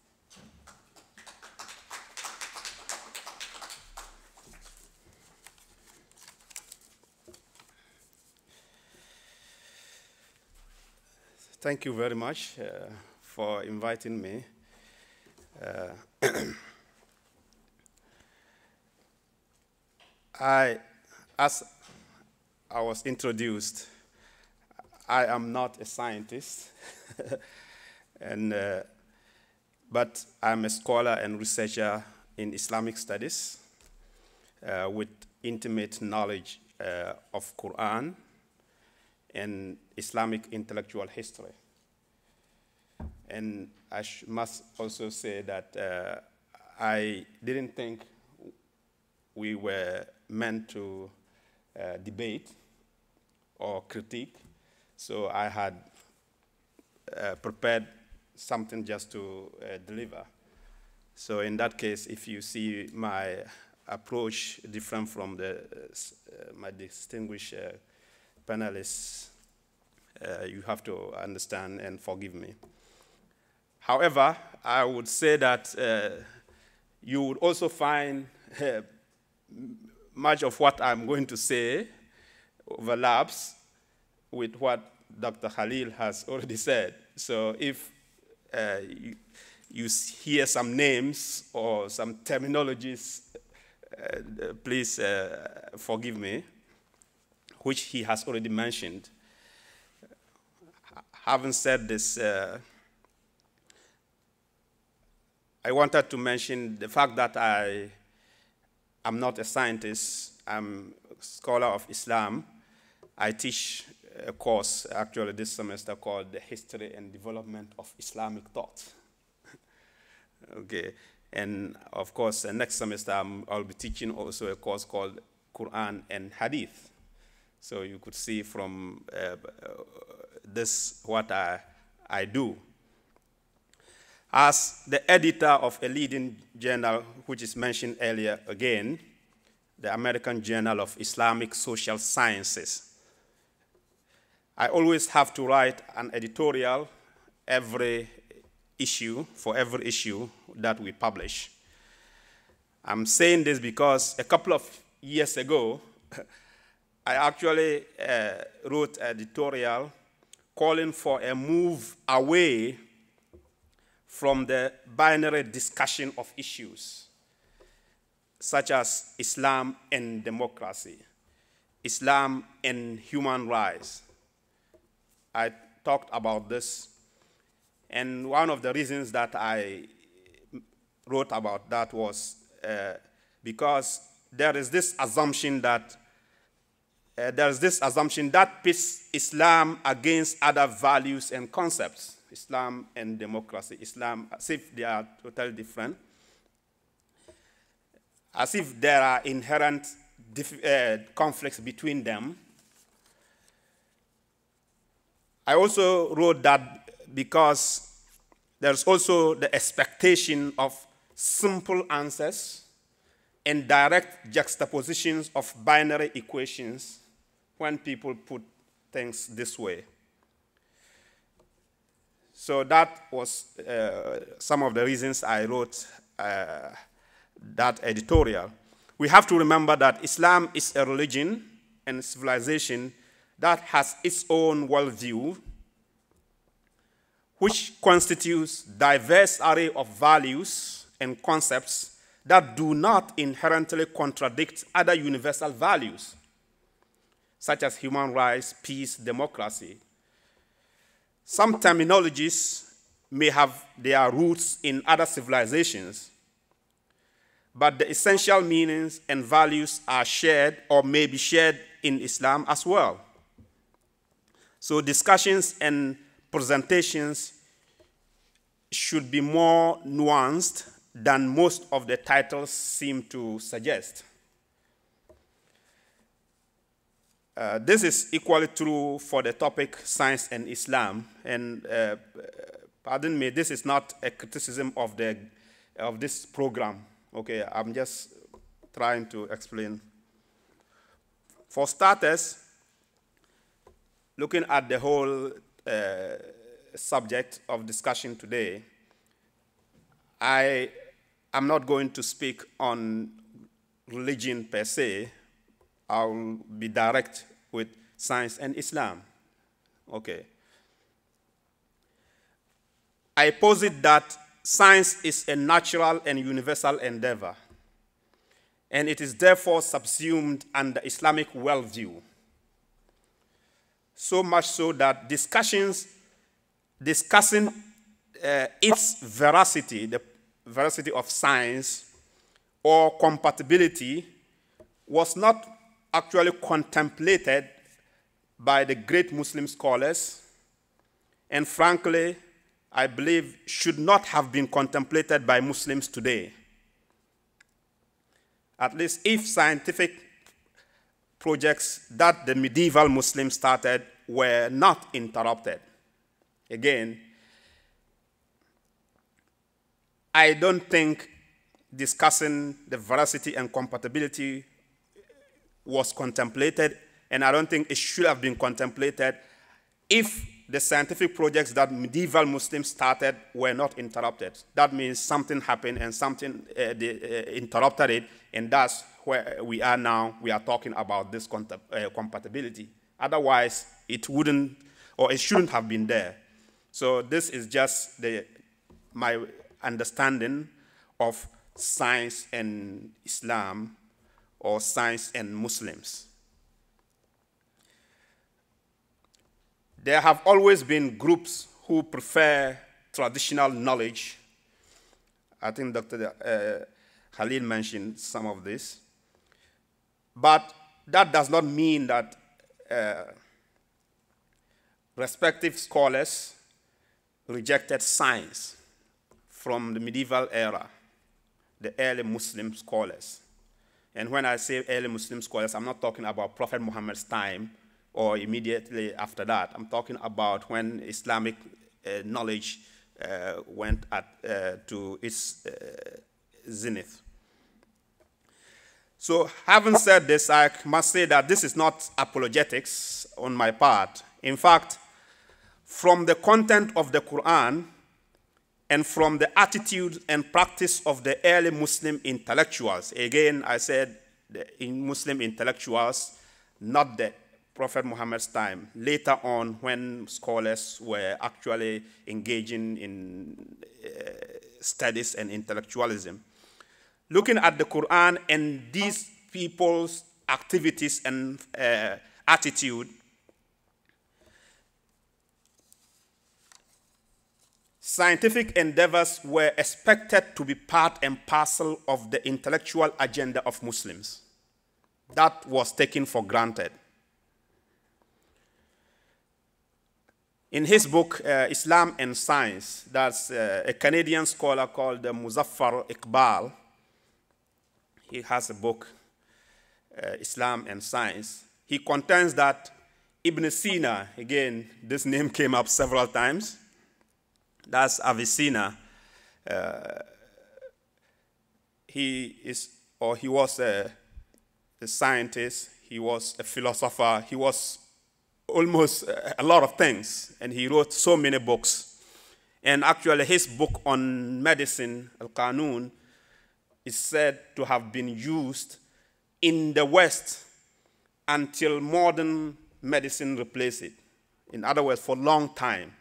Thank you very much for inviting me. As I was introduced, I am not a scientist, but I'm a scholar and researcher in Islamic studies with intimate knowledge of Quran and Islamic intellectual history. And I must also say that I didn't think we were meant to debate or critique, so I had prepared something just to deliver. So in that case, if you see my approach different from my distinguished panelists, you have to understand and forgive me. However, I would say that you would also find much of what I'm going to say overlaps with what Dr. Khalil has already said. So if you hear some names or some terminologies, please forgive me, which he has already mentioned. Having said this, I wanted to mention the fact that I'm not a scientist. I'm a scholar of Islam. I teach a course actually this semester called The History and Development of Islamic Thought. Okay, and of course, next semester I'll be teaching also a course called Quran and Hadith. So you could see from this what I do. As the editor of a leading journal, which is mentioned earlier again, the American Journal of Islamic Social Sciences, I always have to write an editorial every issue, for every issue that we publish. I'm saying this because a couple of years ago, I actually wrote an editorial calling for a move away from the binary discussion of issues, such as Islam and democracy, Islam and human rights. I talked about this, and one of the reasons that I wrote about that was because there is this assumption that pits Islam against other values and concepts, Islam and democracy, Islam, as if they are totally different. as if there are inherent conflicts between them. I also wrote that because there's also the expectation of simple answers and direct juxtapositions of binary equations when people put things this way. So that was some of the reasons I wrote that editorial. We have to remember that Islam is a religion and civilization that has its own worldview, which constitutes diverse array of values and concepts that do not inherently contradict other universal values, such as human rights, peace, democracy. Some terminologies may have their roots in other civilizations, but the essential meanings and values are shared or may be shared in Islam as well. So discussions and presentations should be more nuanced than most of the titles seem to suggest. This is equally true for the topic Science and Islam. And pardon me, this is not a criticism of this program. Okay, I'm just trying to explain. For starters, looking at the whole subject of discussion today, I am not going to speak on religion per se. I will be direct with science and Islam. Okay. I posit that science is a natural and universal endeavor, and it is therefore subsumed under Islamic worldview. So much so that discussions discussing its veracity, the veracity of science, or compatibility was not actually contemplated by the great Muslim scholars, and frankly, I believe should not have been contemplated by Muslims today. At least if scientific projects that the medieval Muslims started were not interrupted. Again, I don't think discussing the veracity and compatibility was contemplated, and I don't think it should have been contemplated if the scientific projects that medieval Muslims started were not interrupted. That means something happened and something interrupted it, and that's where we are now. We are talking about this compatibility. Otherwise, it wouldn't, or it shouldn't have been there. So this is just my understanding of science and Islam, or science and Muslims. There have always been groups who prefer traditional knowledge. I think Dr. Khalil mentioned some of this. But that does not mean that respective scholars rejected science from the medieval era, the early Muslim scholars. And when I say early Muslim scholars, I'm not talking about Prophet Muhammad's time or immediately after that. I'm talking about when Islamic knowledge went to its zenith. So having said this, I must say that this is not apologetics on my part. In fact, from the content of the Quran and from the attitude and practice of the early Muslim intellectuals, again, I said in Muslim intellectuals, not the Prophet Muhammad's time, later on when scholars were actually engaging in studies and intellectualism. Looking at the Quran and these people's activities and attitude, scientific endeavors were expected to be part and parcel of the intellectual agenda of Muslims. That was taken for granted. In his book, Islam and Science, that's a Canadian scholar called Muzaffar Iqbal. He has a book, Islam and Science. He contends that Ibn Sina, again, this name came up several times. That's Avicenna. He was a scientist, he was a philosopher, he was almost a lot of things, and he wrote so many books. And actually his book on medicine, Al-Qanun, is said to have been used in the West until modern medicine replaced it. In other words, for a long time.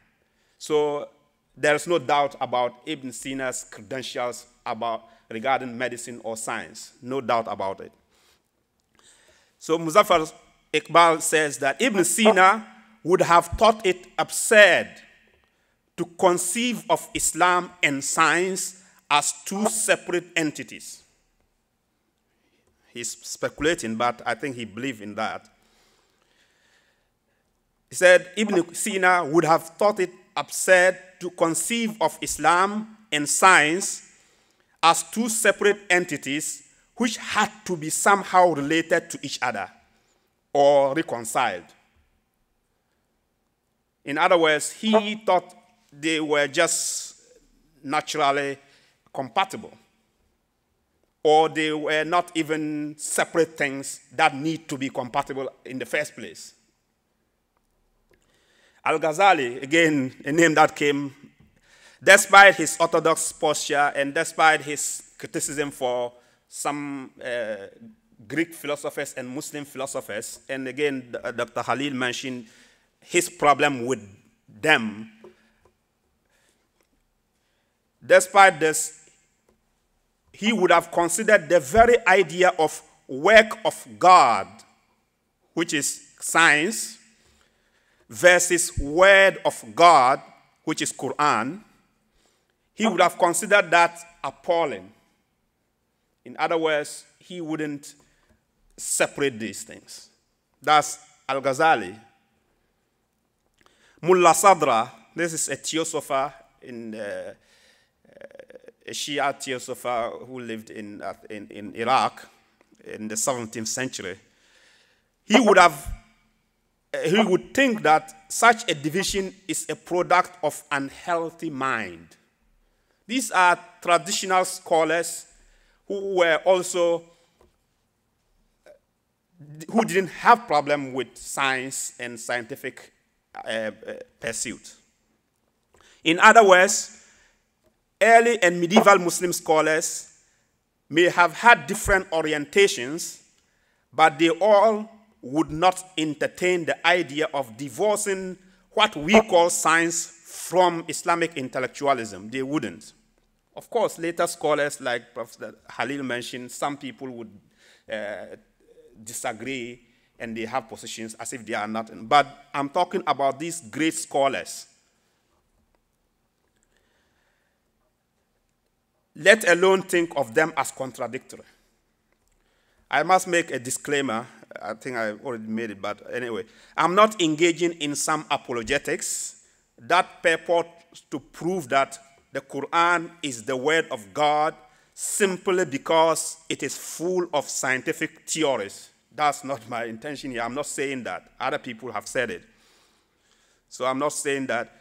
So there's no doubt about Ibn Sina's credentials regarding medicine or science. No doubt about it. So Muzaffar Iqbal says that Ibn Sina would have thought it absurd to conceive of Islam and science as two separate entities. He's speculating, but I think he believed in that. He said Ibn Sina would have thought it absurd to conceive of Islam and science as two separate entities which had to be somehow related to each other or reconciled. In other words, he thought they were just naturally compatible, or they were not even separate things that need to be compatible in the first place. Al-Ghazali, again, a name that came, despite his orthodox posture and despite his criticism for some Greek philosophers and Muslim philosophers, and again, Dr. Khalil mentioned his problem with them. Despite this, he would have considered the very idea of work of God, which is science, versus word of God, which is Quran, he would have considered that appalling. In other words, he wouldn't separate these things. That's Al-Ghazali. Mullah Sadra, this is a theosopher, a Shia theosopher who lived in Iraq in the 17th century. He would think that such a division is a product of unhealthy mind. These are traditional scholars who were also, who didn't have problem with science and scientific pursuit. In other words, early and medieval Muslim scholars may have had different orientations, but they all would not entertain the idea of divorcing what we call science from Islamic intellectualism. They wouldn't. Of course, later scholars like Professor Khalil mentioned, some people would disagree and they have positions as if they are not. But I'm talking about these great scholars. Let alone think of them as contradictory. I must make a disclaimer. I think I already made it, but anyway. I'm not engaging in some apologetics that purport to prove that the Quran is the word of God simply because it is full of scientific theories. That's not my intention here. I'm not saying that. Other people have said it. So I'm not saying that.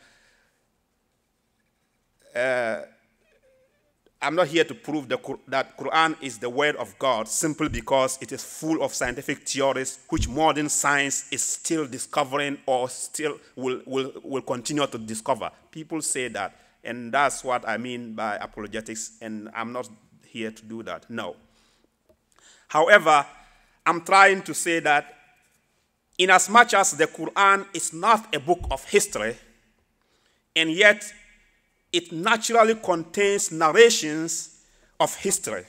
I'm not here to prove that Quran is the word of God simply because it is full of scientific theories which modern science is still discovering or still will continue to discover. People say that, and that's what I mean by apologetics, and I'm not here to do that, no. However, I'm trying to say that inasmuch as the Quran is not a book of history, and yet it naturally contains narrations of history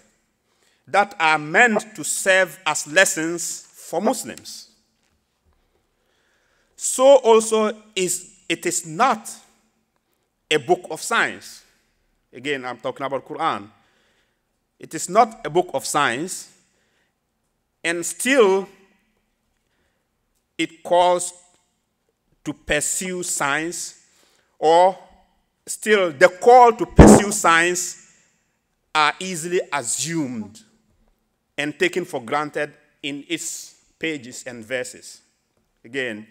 that are meant to serve as lessons for Muslims. So also it is not a book of science. Again, I'm talking about Quran. It is not a book of science, and still it calls to pursue science, or still the call to pursue science are easily assumed and taken for granted in its pages and verses. Again,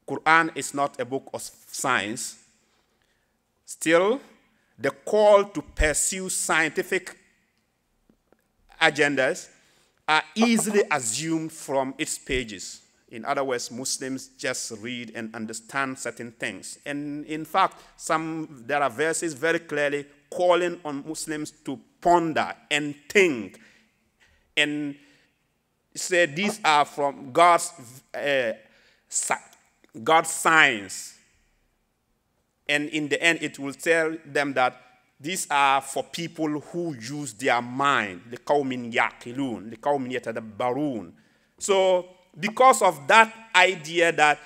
Quran is not a book of science. Still, the call to pursue scientific agendas are easily assumed from its pages. In other words, Muslims just read and understand certain things. And in fact, there are verses very clearly calling on Muslims to ponder and think and say these are from God's science. And in the end, it will tell them that these are for people who use their mind. لِقَوْمٍ يَعْقِلُونَ لِقَوْمٍ يَتَدَبَّرُونَ. So, because of that idea that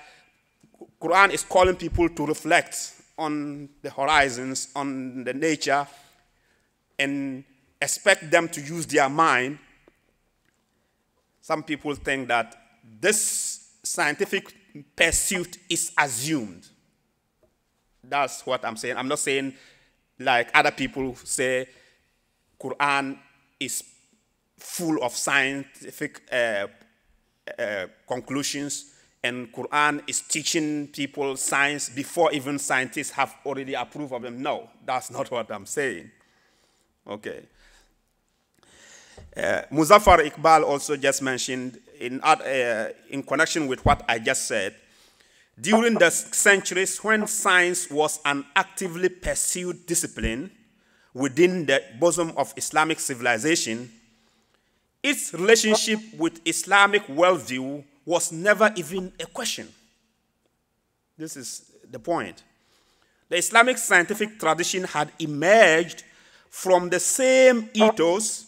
Quran is calling people to reflect on the horizons, on the nature, and expect them to use their mind, some people think that this scientific pursuit is assumed. That's what I'm saying. I'm not saying like other people say Quran is full of scientific conclusions and Quran is teaching people science before even scientists have already approved of them. No, that's not what I'm saying. Okay. Muzaffar Iqbal also just mentioned in connection with what I just said, during the centuries when science was an actively pursued discipline within the bosom of Islamic civilization, its relationship with Islamic worldview was never even a question. This is the point. The Islamic scientific tradition had emerged from the same ethos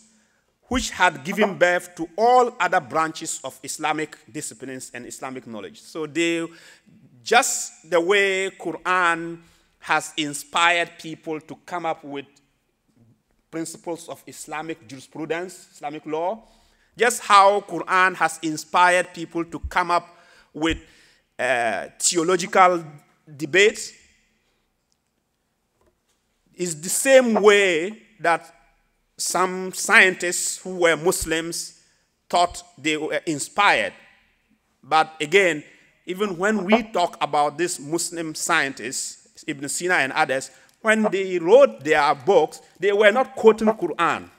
which had given birth to all other branches of Islamic disciplines and Islamic knowledge. So just the way Quran has inspired people to come up with principles of Islamic jurisprudence, Islamic law, just how Quran has inspired people to come up with theological debates, is the same way that some scientists who were Muslims thought they were inspired. But again, even when we talk about these Muslim scientists, Ibn Sina and others, when they wrote their books, they were not quoting Quran.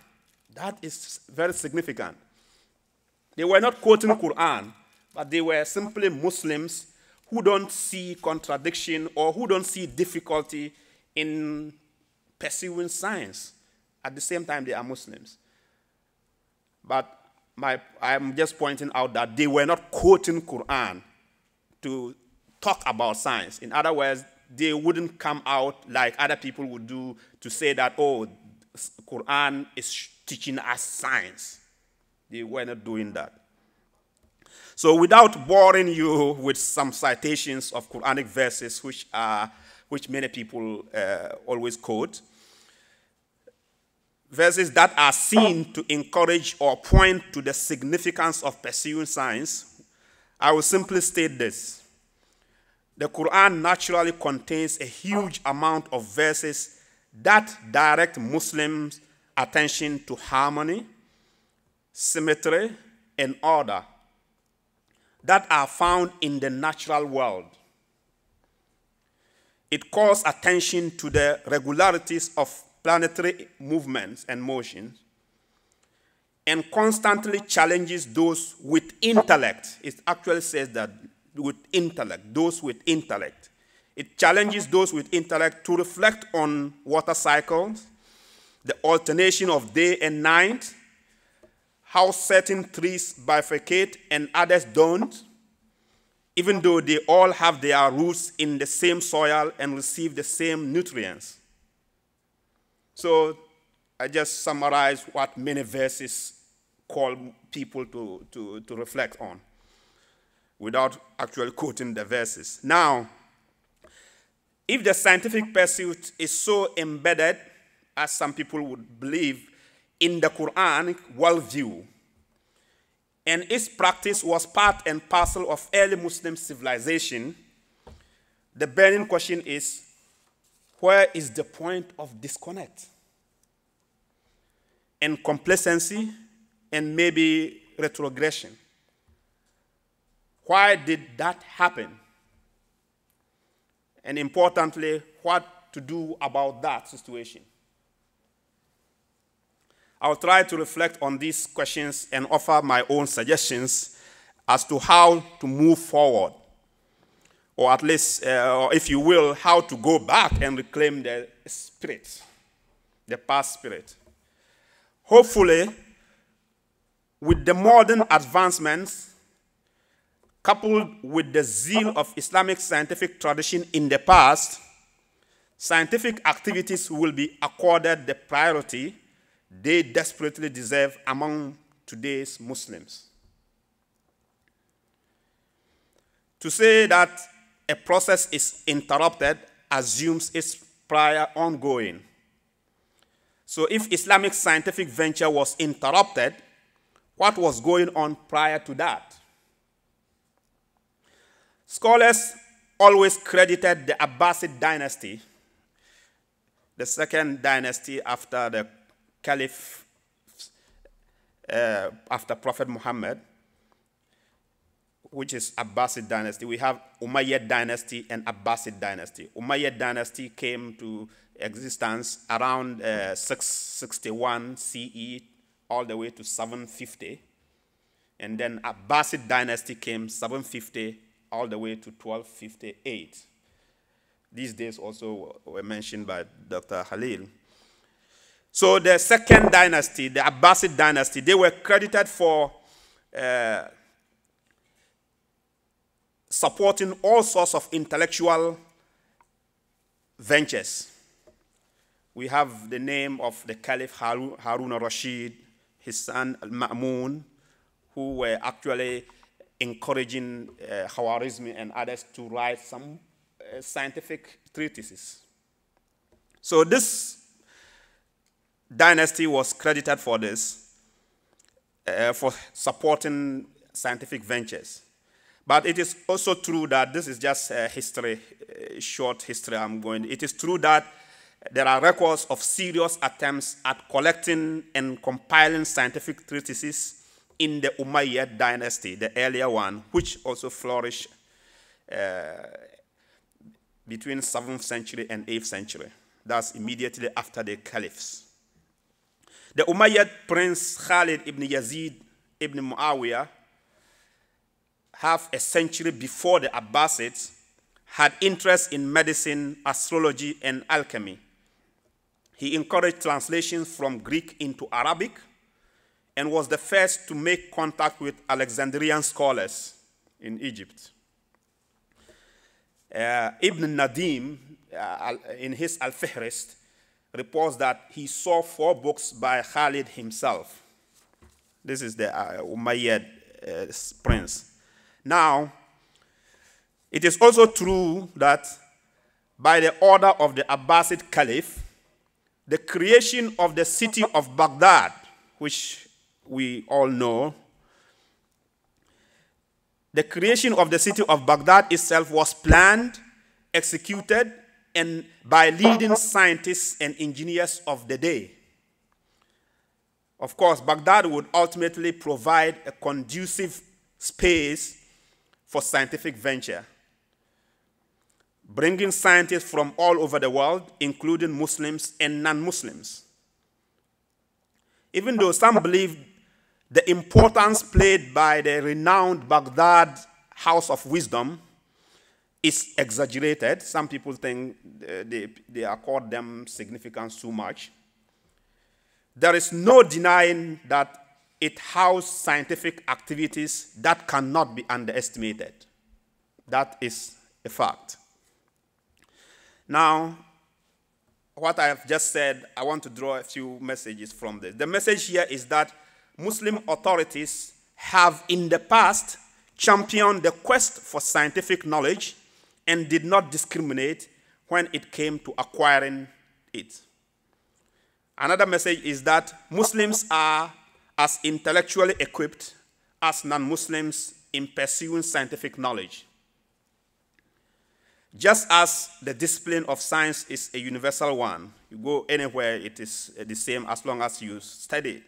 That is very significant. They were not quoting Quran, but they were simply Muslims who don't see contradiction or who don't see difficulty in pursuing science. At the same time, they are Muslims. But I'm just pointing out that they were not quoting Quran to talk about science. In other words, they wouldn't come out like other people would do to say that, oh, Quran is teaching us science. They were not doing that. So without boring you with some citations of Quranic verses which many people always quote, verses that are seen to encourage or point to the significance of pursuing science, I will simply state this. The Quran naturally contains a huge amount of verses that direct Muslims' attention to harmony, symmetry, and order that are found in the natural world. It calls attention to the regularities of planetary movements and motions, and constantly challenges those with intellect. It actually says that with intellect, those with intellect. It challenges those with intellect to reflect on water cycles, the alternation of day and night, how certain trees bifurcate and others don't, even though they all have their roots in the same soil and receive the same nutrients. So I just summarize what many verses call people to reflect on without actually quoting the verses. Now, if the scientific pursuit is so embedded, as some people would believe, in the Quranic worldview, and its practice was part and parcel of early Muslim civilization, the burning question is, where is the point of disconnect? and complacency and maybe retrogression. Why did that happen? And importantly, what to do about that situation? I'll try to reflect on these questions and offer my own suggestions as to how to move forward, or at least, or if you will, how to go back and reclaim the spirit, the past spirit. Hopefully, with the modern advancements, coupled with the zeal of Islamic scientific tradition in the past, scientific activities will be accorded the priority they desperately deserve among today's Muslims. To say that a process is interrupted assumes its prior ongoing. So if Islamic scientific venture was interrupted, what was going on prior to that? Scholars always credited the Abbasid dynasty, the second dynasty after the Caliph, after Prophet Muhammad, which is Abbasid dynasty. We have Umayyad dynasty and Abbasid dynasty. Umayyad dynasty came to existence around 661 CE all the way to 750. And then Abbasid dynasty came 750 all the way to 1258. These days also were mentioned by Dr. Khalil. So the second dynasty, the Abbasid dynasty, they were credited for supporting all sorts of intellectual ventures. We have the name of the Caliph Harun al-Rashid, his son al-Ma'mun, who were actually encouraging Khwarizmi and others to write some scientific treatises. So this dynasty was credited for this, for supporting scientific ventures. But it is also true that this is just history, short history I'm going. It is true that there are records of serious attempts at collecting and compiling scientific treatises in the Umayyad dynasty, the earlier one, which also flourished between 7th century and 8th century. That's immediately after the caliphs. The Umayyad prince Khalid ibn Yazid ibn Muawiyah, half a century before the Abbasids, had interest in medicine, astrology, and alchemy. He encouraged translations from Greek into Arabic and was the first to make contact with Alexandrian scholars in Egypt. Ibn Nadim, in his Al-Fihrist, reports that he saw 4 books by Khalid himself. This is the Umayyad prince. Now, it is also true that by the order of the Abbasid Caliph, the creation of the city of Baghdad, which we all know, the creation of the city of Baghdad itself was planned, executed, and by leading scientists and engineers of the day. Of course, Baghdad would ultimately provide a conducive space for scientific venture, bringing scientists from all over the world, including Muslims and non-Muslims. Even though some believe the importance played by the renowned Baghdad House of Wisdom is exaggerated, some people think they accord them significance too much, there is no denying that it housed scientific activities that cannot be underestimated. That is a fact. Now, what I have just said, I want to draw a few messages from this. The message here is that Muslim authorities have in the past championed the quest for scientific knowledge and did not discriminate when it came to acquiring it. Another message is that Muslims are as intellectually equipped as non-Muslims in pursuing scientific knowledge. Just as the discipline of science is a universal one, You go anywhere, it is the same as long as you study.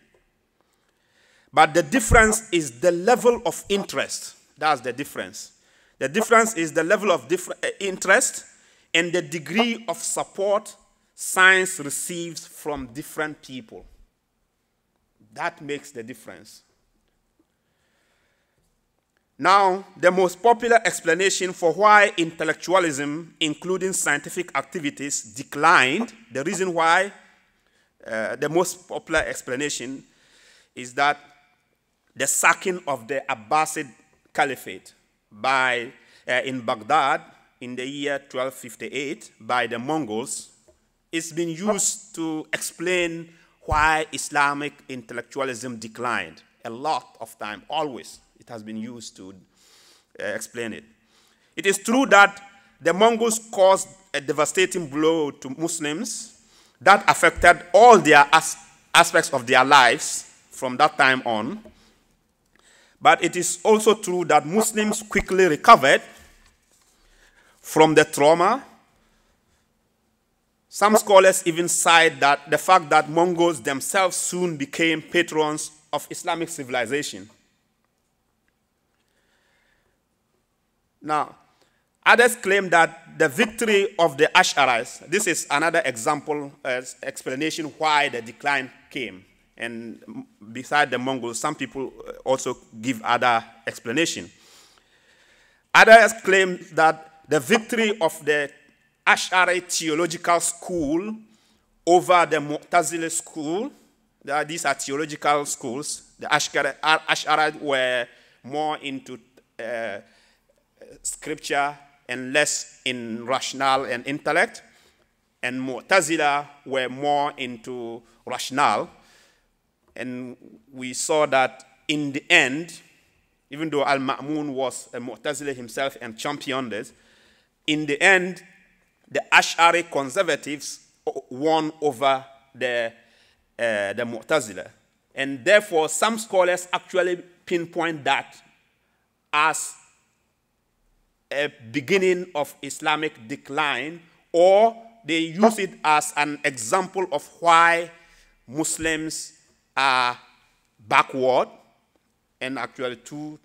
But the difference is the level of interest. That's the difference. The difference is the level of interest and the degree of support science receives from different people. That makes the difference. Now, the most popular explanation for why intellectualism, including scientific activities, declined, the reason why, the most popular explanation is that the sacking of the Abbasid Caliphate in Baghdad in the year 1258 by the Mongols is being used to explain why Islamic intellectualism declined. A lot of time, always, it has been used to explain it. It is true that the Mongols caused a devastating blow to Muslims that affected all their aspects of their lives from that time on. But it is also true that Muslims quickly recovered from the trauma. Some scholars even cite that the fact that Mongols themselves soon became patrons of Islamic civilization. Now, others claim that the victory of the Ash'arites, this is another example, explanation why the decline came. And beside the Mongols, some people also give other explanation. Others claim that the victory of the Ash'ari theological school over the Mu'tazili school, these are theological schools. The Ash'ari were more into scripture and less in rationale and intellect, and Mu'tazila were more into rationale. And we saw that in the end, even though Al-Ma'mun was a Mu'tazili himself and championed this, in the end, the Ash'ari conservatives won over the Mu'tazila. And therefore, some scholars actually pinpoint that as a beginning of Islamic decline, or they use it as an example of why Muslims are backward. And actually, 2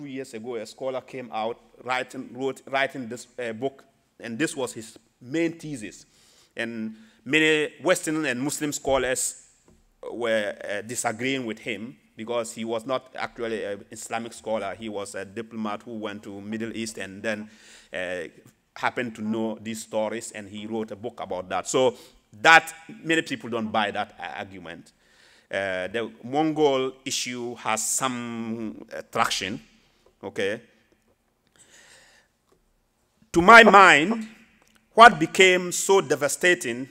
years ago, a scholar came out writing this book, and this was his main thesis. And many Western and Muslim scholars were disagreeing with him because he was not actually an Islamic scholar. He was a diplomat who went to Middle East and then happened to know these stories, and he wrote a book about that. So that many people don't buy that argument. The Mongol issue has some traction, okay? To my mind, what became so devastating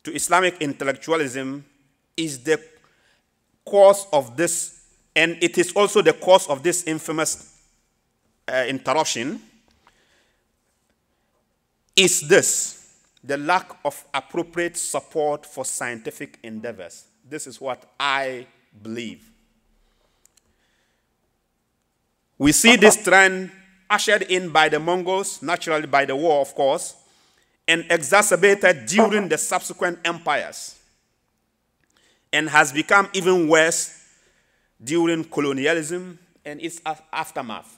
to Islamic intellectualism is the cause of this, and it is also the cause of this infamous interruption, is this: the lack of appropriate support for scientific endeavors. This is what I believe. We see this trend ushered in by the Mongols, naturally by the war, of course, and exacerbated during the subsequent empires, and has become even worse during colonialism and its aftermath.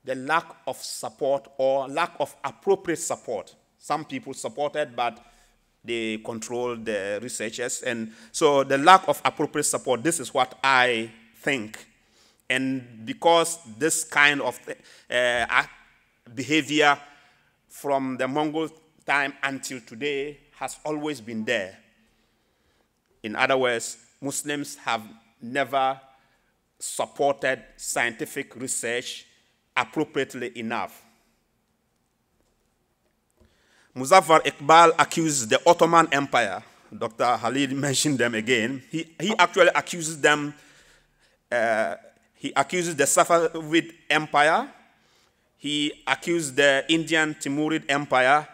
The lack of support or lack of appropriate support. Some people supported, but they controlled the researchers. And so the lack of appropriate support, this is what I think. And because this kind of behavior from the Mongol time until today has always been there. In other words, Muslims have never supported scientific research appropriately enough. Muzaffar Iqbal accused the Ottoman Empire. Dr. Khalid mentioned them again. He actually accuses them, he accuses the Safavid Empire, he accused the Indian Timurid Empire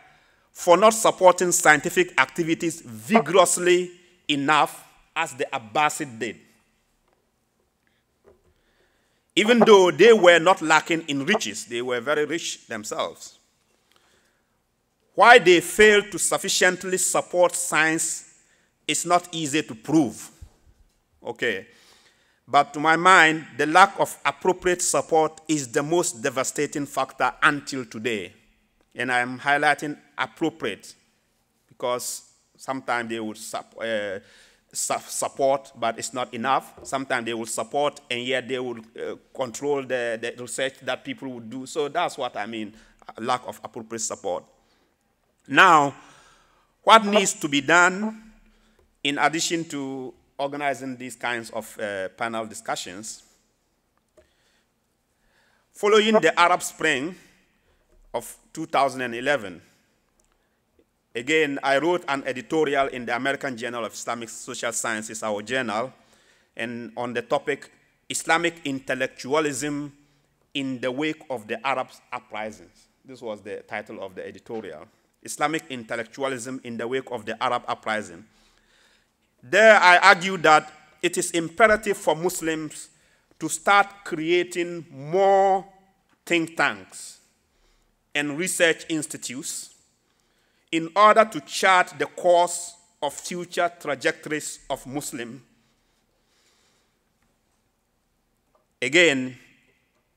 for not supporting scientific activities vigorously enough as the Abbasid did. Even though they were not lacking in riches, they were very rich themselves. why they fail to sufficiently support science is not easy to prove. Okay. But to my mind, the lack of appropriate support is the most devastating factor until today. And I'm highlighting appropriate because sometimes they would support, but it's not enough. Sometimes they will support, and yet they will control the research that people would do. So that's what I mean, lack of appropriate support. Now, what needs to be done in addition to organizing these kinds of panel discussions? Following the Arab Spring of 2011, again, I wrote an editorial in the American Journal of Islamic Social Sciences, our journal, and on the topic, Islamic Intellectualism in the Wake of the Arab Uprisings. This was the title of the editorial. Islamic Intellectualism in the Wake of the Arab Uprising. There I argue that it is imperative for Muslims to start creating more think tanks and research institutes in order to chart the course of future trajectories of Muslims. Again,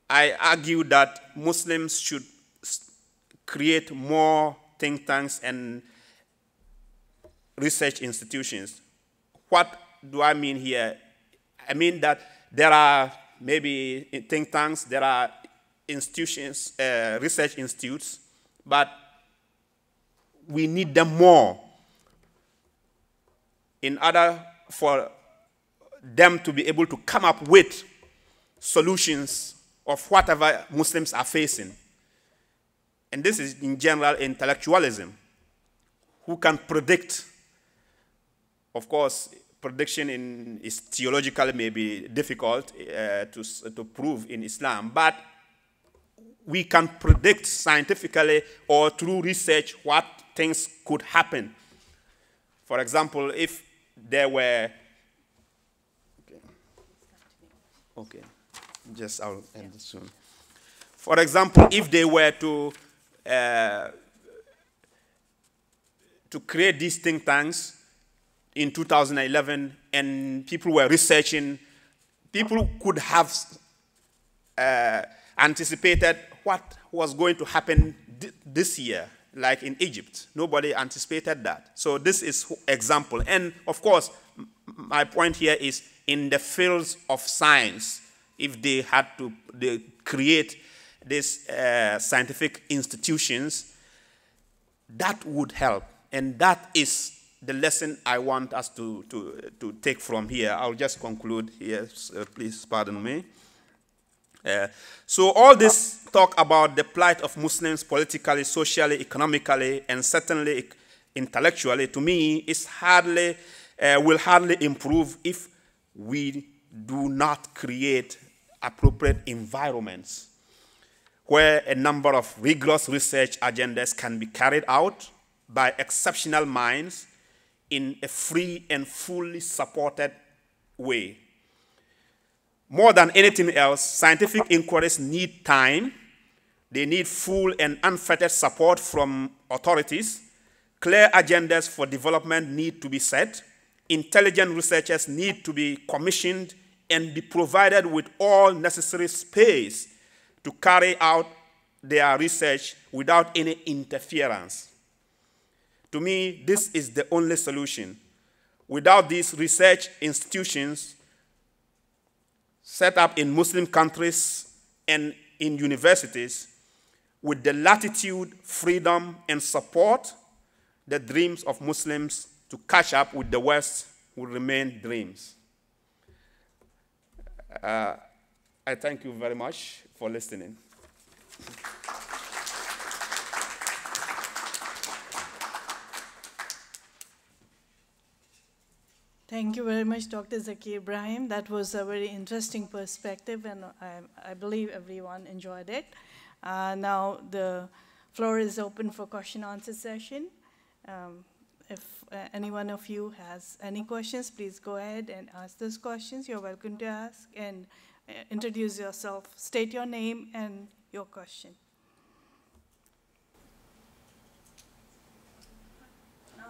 I argue that Muslims should create more think tanks and research institutions. What do I mean here? I mean that there are maybe think tanks, there are institutions, research institutes, but we need them more in order for them to be able to come up with solutions of whatever Muslims are facing. And this is in general intellectualism. Who can predict? Of course, prediction is theologically maybe difficult to prove in Islam, but we can predict scientifically or through research what things could happen. For example, if there were, okay, just I'll end this soon. For example, if they were to create these think tanks in 2011 and people were researching, people could have anticipated what was going to happen this year, like in Egypt. Nobody anticipated that. So this is example. And of course, my point here is in the fields of science, if they had to create these scientific institutions, that would help. And that is the lesson I want us to take from here. I'll just conclude here, please pardon me. So all this talk about the plight of Muslims politically, socially, economically, and certainly intellectually, to me, is will hardly improve if we do not create appropriate environments where a number of rigorous research agendas can be carried out by exceptional minds in a free and fully supported way. More than anything else, scientific inquiries need time. They need full and unfettered support from authorities. Clear agendas for development need to be set. Intelligent researchers need to be commissioned and be provided with all necessary space to carry out their research without any interference. To me, this is the only solution. Without these research institutions set up in Muslim countries and in universities, with the latitude, freedom, and support, the dreams of Muslims to catch up with the West will remain dreams. I thank you very much for listening. Thank you very much, Dr. Zakir Ibrahim. That was a very interesting perspective, and I believe everyone enjoyed it. Now the floor is open for question-answer session. If any one of you has any questions, please go ahead and ask those questions. You're welcome to ask, and introduce yourself. State your name and your question.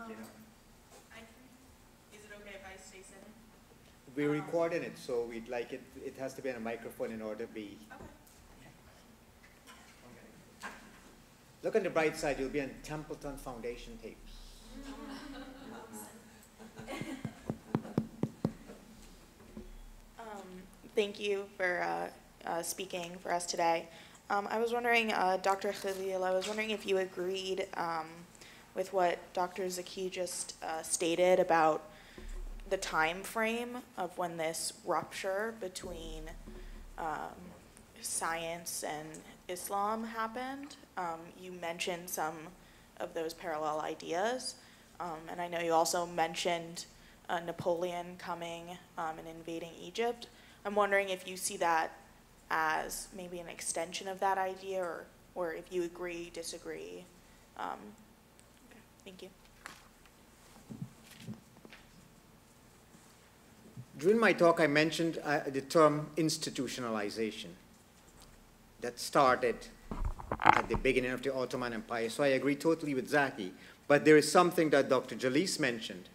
you know. Is it okay if I stay sitting? We're recording it, so we'd like it, it has to be on a microphone in order to be. Okay. Look on the bright side, you'll be on Templeton Foundation tapes. Thank you for speaking for us today. I was wondering, Dr. Khalil, I was wondering if you agreed with what Dr. Zaki just stated about the time frame of when this rupture between science and Islam happened. You mentioned some of those parallel ideas, and I know you also mentioned Napoleon coming and invading Egypt. I'm wondering if you see that as maybe an extension of that idea, or if you agree, disagree. Okay, thank you. During my talk, I mentioned the term institutionalization that started at the beginning of the Ottoman Empire. So I agree totally with Zaki. But there is something that Dr. Jalise mentioned,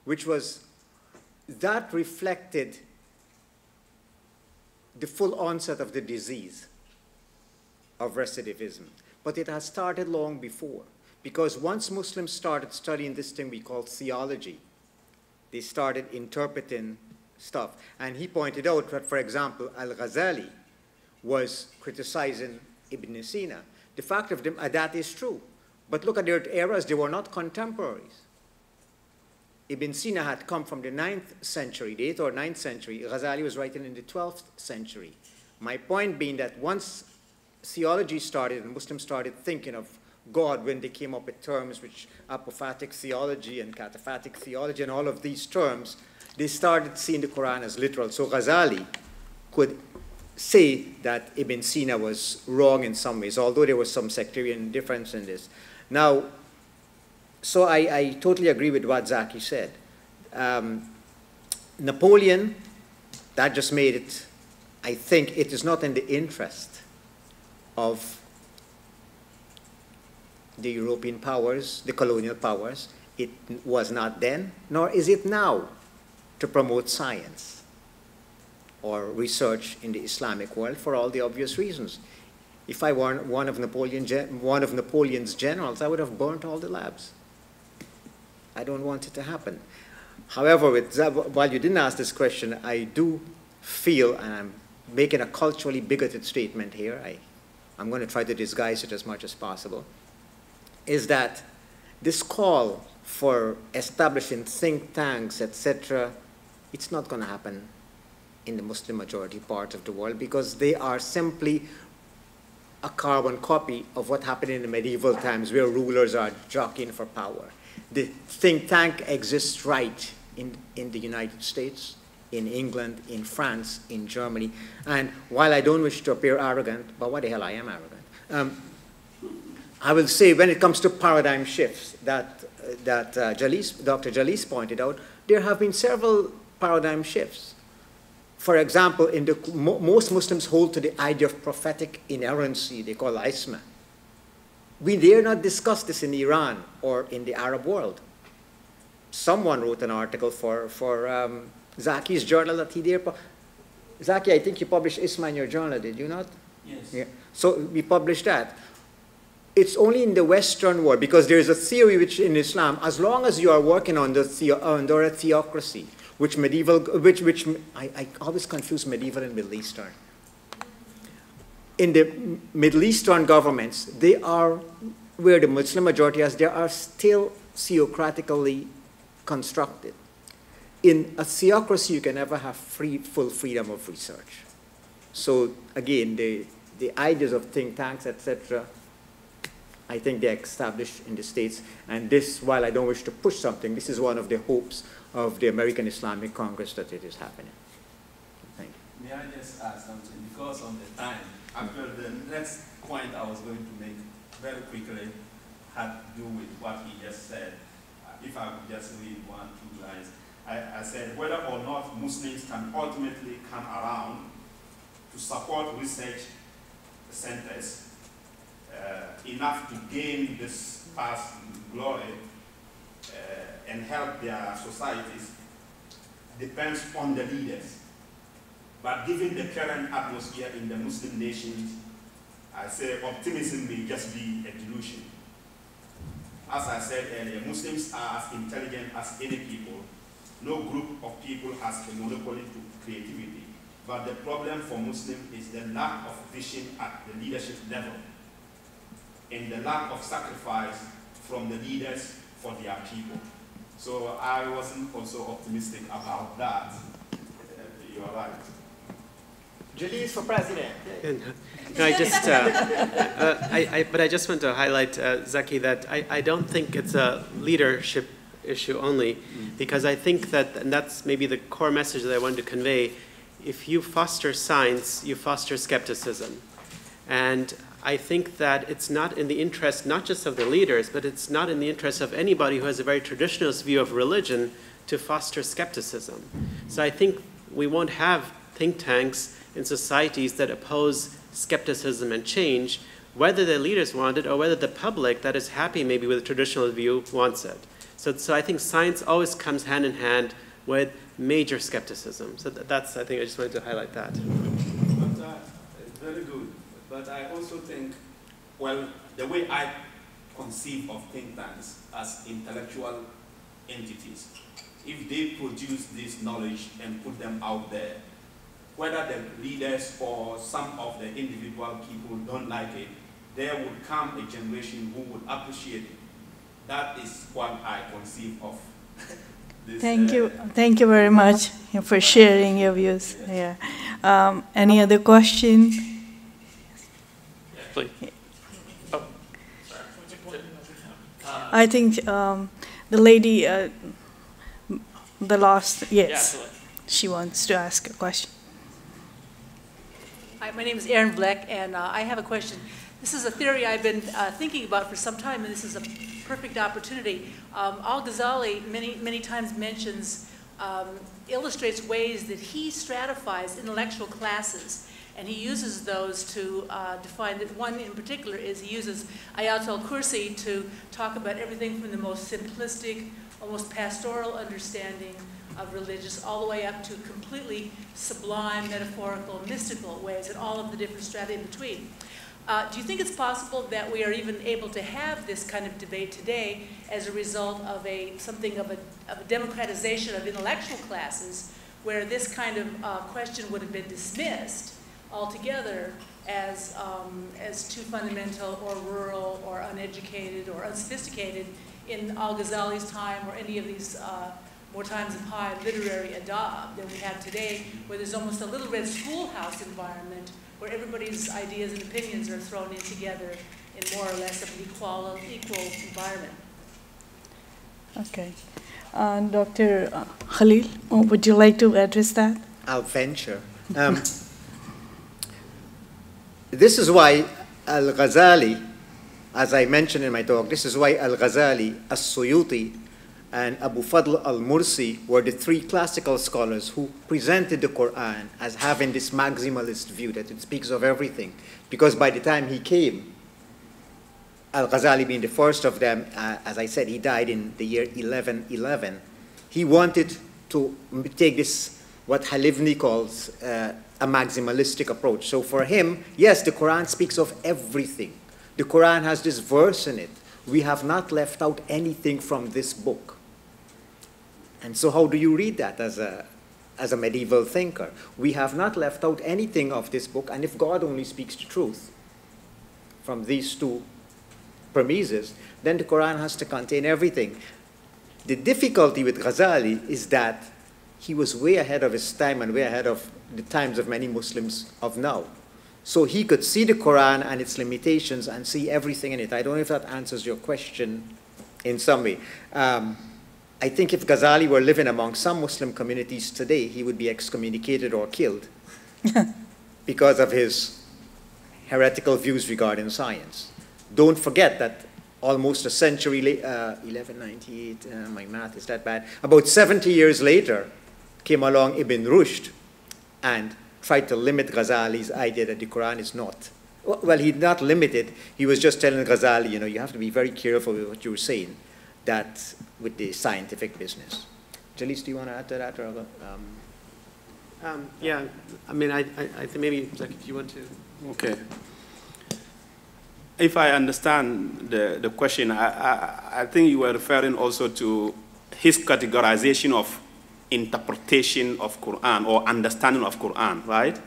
which was that reflected the full onset of the disease of recidivism. But it has started long before, because once Muslims started studying this thing we call theology, they started interpreting stuff. And he pointed out that, for example, Al-Ghazali was criticizing Ibn Sina. The fact of that is true. But look at their eras, they were not contemporaries. Ibn Sina had come from the 9th century, the 8th or 9th century. Ghazali was writing in the 12th century. My point being that once theology started and Muslims started thinking of God, when they came up with terms which apophatic theology and cataphatic theology and all of these terms, they started seeing the Quran as literal. So Ghazali could say that Ibn Sina was wrong in some ways, although there was some sectarian difference in this. Now, so I totally agree with what Zaki said. Napoleon, that just made it, I think it is not in the interest of the European powers, the colonial powers. It was not then, nor is it now, to promote science or research in the Islamic world for all the obvious reasons. If I were one of Napoleon's generals, I would have burnt all the labs. I don't want it to happen. However, while you didn't ask this question, I do feel, and I'm making a culturally bigoted statement here, I'm going to try to disguise it as much as possible, is that this call for establishing think tanks, etc., it's not going to happen in the Muslim majority part of the world, because they are simply a carbon copy of what happened in the medieval times, where rulers are jockeying for power. The think tank exists right in the United States, in England, in France, in Germany. And while I don't wish to appear arrogant, but what the hell, I am arrogant, I will say when it comes to paradigm shifts that Dr. Jalise pointed out, there have been several paradigm shifts. For example, most Muslims hold to the idea of prophetic inerrancy, they call Isma. We dare not discuss this in Iran or in the Arab world. Someone wrote an article for Zaki's journal that he dare. Zaki, I think you published Isma in your journal, did you not? Yes. Yeah. So we published that. It's only in the Western world, because there is a theory which in Islam, as long as you are working on under a theocracy, which I always confuse medieval and Middle Eastern. In the Middle Eastern governments, they are, where the Muslim majority is, they are still theocratically constructed. In a theocracy, you can never have full freedom of research. So again, the ideas of think tanks, etc., I think they're established in the States. And this, while I don't wish to push something, this is one of the hopes of the American Islamic Congress that it is happening. Thank you. May I just add something? Because of the time, after the next point I was going to make very quickly had to do with what he just said. If I could just read 1-2 lines. I said whether or not Muslims can ultimately come around to support research centers enough to gain this past glory and help their societies depends on the leaders. But given the current atmosphere in the Muslim nations, I say optimism may just be a delusion. As I said earlier, Muslims are as intelligent as any people. No group of people has a monopoly to creativity. But the problem for Muslims is the lack of vision at the leadership level and the lack of sacrifice from the leaders for their people. So I wasn't also optimistic about that. You're right. Julius for president. No, I just, but I just want to highlight, Zaki, that I don't think it's a leadership issue only, because I think that, and that's maybe the core message that I wanted to convey, if you foster science, you foster skepticism. And I think that it's not in the interest, not just of the leaders, but it's not in the interest of anybody who has a very traditionalist view of religion to foster skepticism. So I think we won't have think tanks in societies that oppose skepticism and change, whether the leaders want it or whether the public that is happy maybe with a traditional view wants it. So I think science always comes hand in hand with major skepticism. So that's, I think I just wanted to highlight that. But, very good. But I also think, well, the way I conceive of think tanks as intellectual entities, if they produce this knowledge and put them out there, whether the leaders or some of the individual people don't like it, there would come a generation who would appreciate it. That is what I conceive of. This, Thank you very much for sharing your views. Yeah. Any other question? Please. Oh. I think the lady, the last, yes, Yeah, she wants to ask a question. Hi, my name is Erin Bleck, and I have a question. This is a theory I've been thinking about for some time, and this is a perfect opportunity. Al-Ghazali many times mentions, illustrates ways that he stratifies intellectual classes, and he uses those to define that. One in particular is he uses Ayat al-Kursi to talk about everything from the most simplistic, almost pastoral understanding of religious, all the way up to completely sublime, metaphorical, mystical ways, and all of the different strata in between. Do you think it's possible that we are even able to have this kind of debate today as a result of something of a democratization of intellectual classes, where this kind of question would have been dismissed altogether as too fundamental or rural or uneducated or unsophisticated in Al-Ghazali's time or any of these more times of high literary adab that we have today, where there's almost a little red schoolhouse environment where everybody's ideas and opinions are thrown in together in more or less of an equal environment. Okay. Dr. Khalil, would you like to address that? I'll venture. This is why Al-Ghazali, as I mentioned in my talk, this is why Al-Ghazali, As-Suyuti, and Abu Fadl al-Mursi were the three classical scholars who presented the Quran as having this maximalist view, that it speaks of everything. Because by the time he came, Al-Ghazali being the first of them, as I said, he died in the year 1111, he wanted to take this, what Halivni calls a maximalistic approach. So for him, yes, the Quran speaks of everything. The Quran has this verse in it. We have not left out anything from this book. And so how do you read that as a medieval thinker? We have not left out anything of this book, and if God only speaks the truth from these two premises, then the Quran has to contain everything. The difficulty with Ghazali is that he was way ahead of his time and way ahead of the times of many Muslims of now. So he could see the Quran and its limitations and see everything in it. I don't know if that answers your question in some way. I think if Ghazali were living among some Muslim communities today, he would be excommunicated or killed because of his heretical views regarding science. Don't forget that almost a century later, 1198, my math is that bad, about 70 years later, came along Ibn Rushd and tried to limit Ghazali's idea that the Quran is not. Well, he did not limit it. He was just telling Ghazali, you know, you have to be very careful with what you're saying. that with the scientific business. Jalise, do you want to add to that? Or, yeah, I mean, I think maybe, Zach, if you want to. Okay. If I understand the question, I think you were referring also to his categorization of interpretation of Quran or understanding of Quran, right?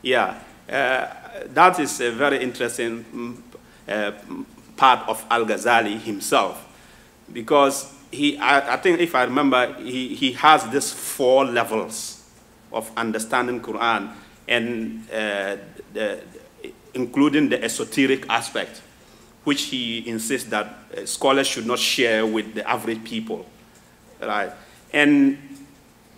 Yeah. That is a very interesting part of Al-Ghazali himself, because I think if I remember, he has these 4 levels of understanding Quran, and including the esoteric aspect, which he insists that scholars should not share with the average people, right? And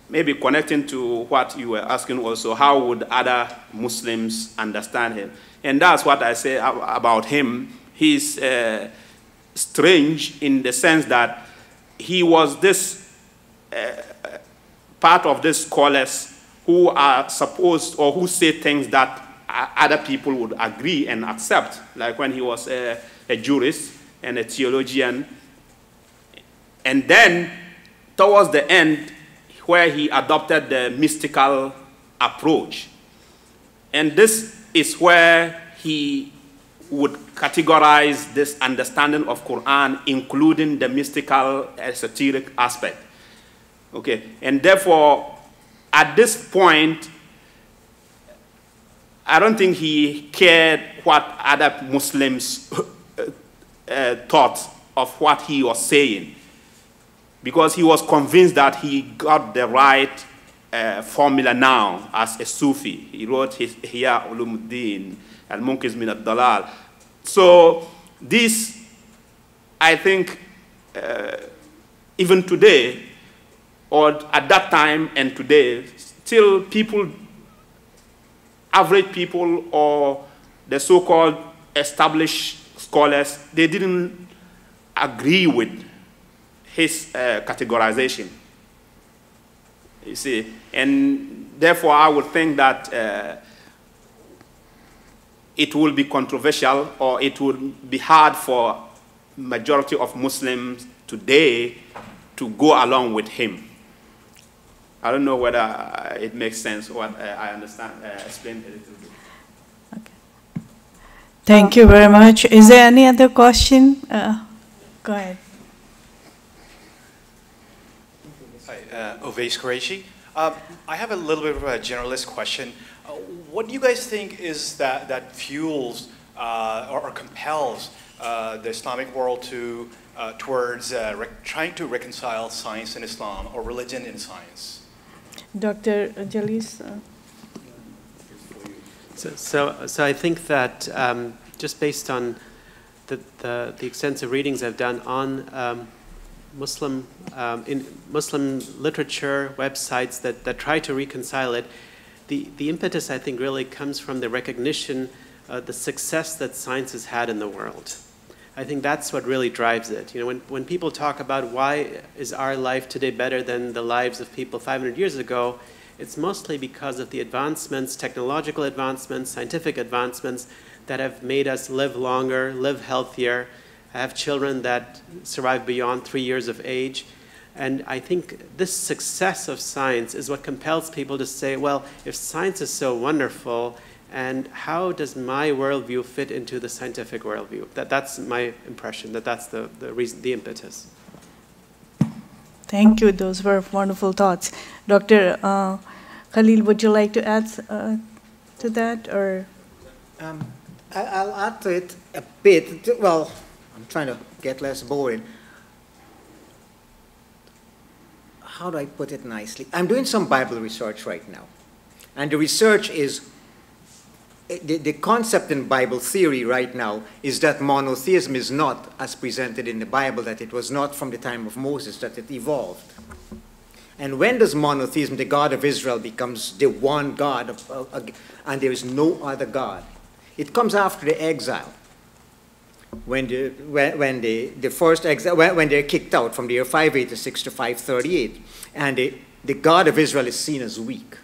maybe connecting to what you were asking also, how would other Muslims understand him? And that's what I say about him. He's strange in the sense that he was this part of the scholars who are supposed, or who say things that other people would agree and accept, like when he was a jurist and a theologian. And then, towards the end, where he adopted the mystical approach. And this is where he would categorize this understanding of Quran, including the mystical, esoteric aspect. Okay, and therefore, at this point, I don't think he cared what other Muslims thought of what he was saying, because he was convinced that he got the right formula now as a Sufi. He wrote his Ihya Ulumuddin, Al-Munqiz min al-Dalal. So this, I think, even today, or at that time and today, still people, average people or the so-called established scholars, they didn't agree with his categorization, you see. And therefore, I would think that it will be controversial, or it would be hard for majority of Muslims today to go along with him. I don't know whether it makes sense, what I understand, explain a little bit. Okay. Thank you very much. Is there any other question? Go ahead. Hi, Ovais Qureshi. I have a little bit of a generalist question. What do you guys think is that fuels or compels the Islamic world to towards trying to reconcile science and Islam, or religion and science? Dr. Jalise? So I think that just based on the extensive readings I've done on Muslim literature, websites that try to reconcile it, the impetus, I think, really comes from the recognition of the success that science has had in the world. I think that's what really drives it. You know, when people talk about why is our life today better than the lives of people 500 years ago, it's mostly because of the advancements, technological advancements, scientific advancements that have made us live longer, live healthier, have children that survive beyond 3 years of age. And I think this success of science is what compels people to say, well, if science is so wonderful, and how does my worldview fit into the scientific worldview? That's my impression, that's the reason, the impetus. Thank you. Those were wonderful thoughts. Dr. Khalil, would you like to add to that? Or? I'll add to it a bit. Well, I'm trying to get less boring. How do I put it nicely? I'm doing some Bible research right now. And the research is, the concept in Bible theory right now is that monotheism is not as presented in the Bible, that it was not from the time of Moses, that it evolved. And when does monotheism, the God of Israel, becomes the one God, and there is no other God? It comes after the exile. When the first exile, when they're kicked out from the year 586 to 538, and the God of Israel is seen as weak.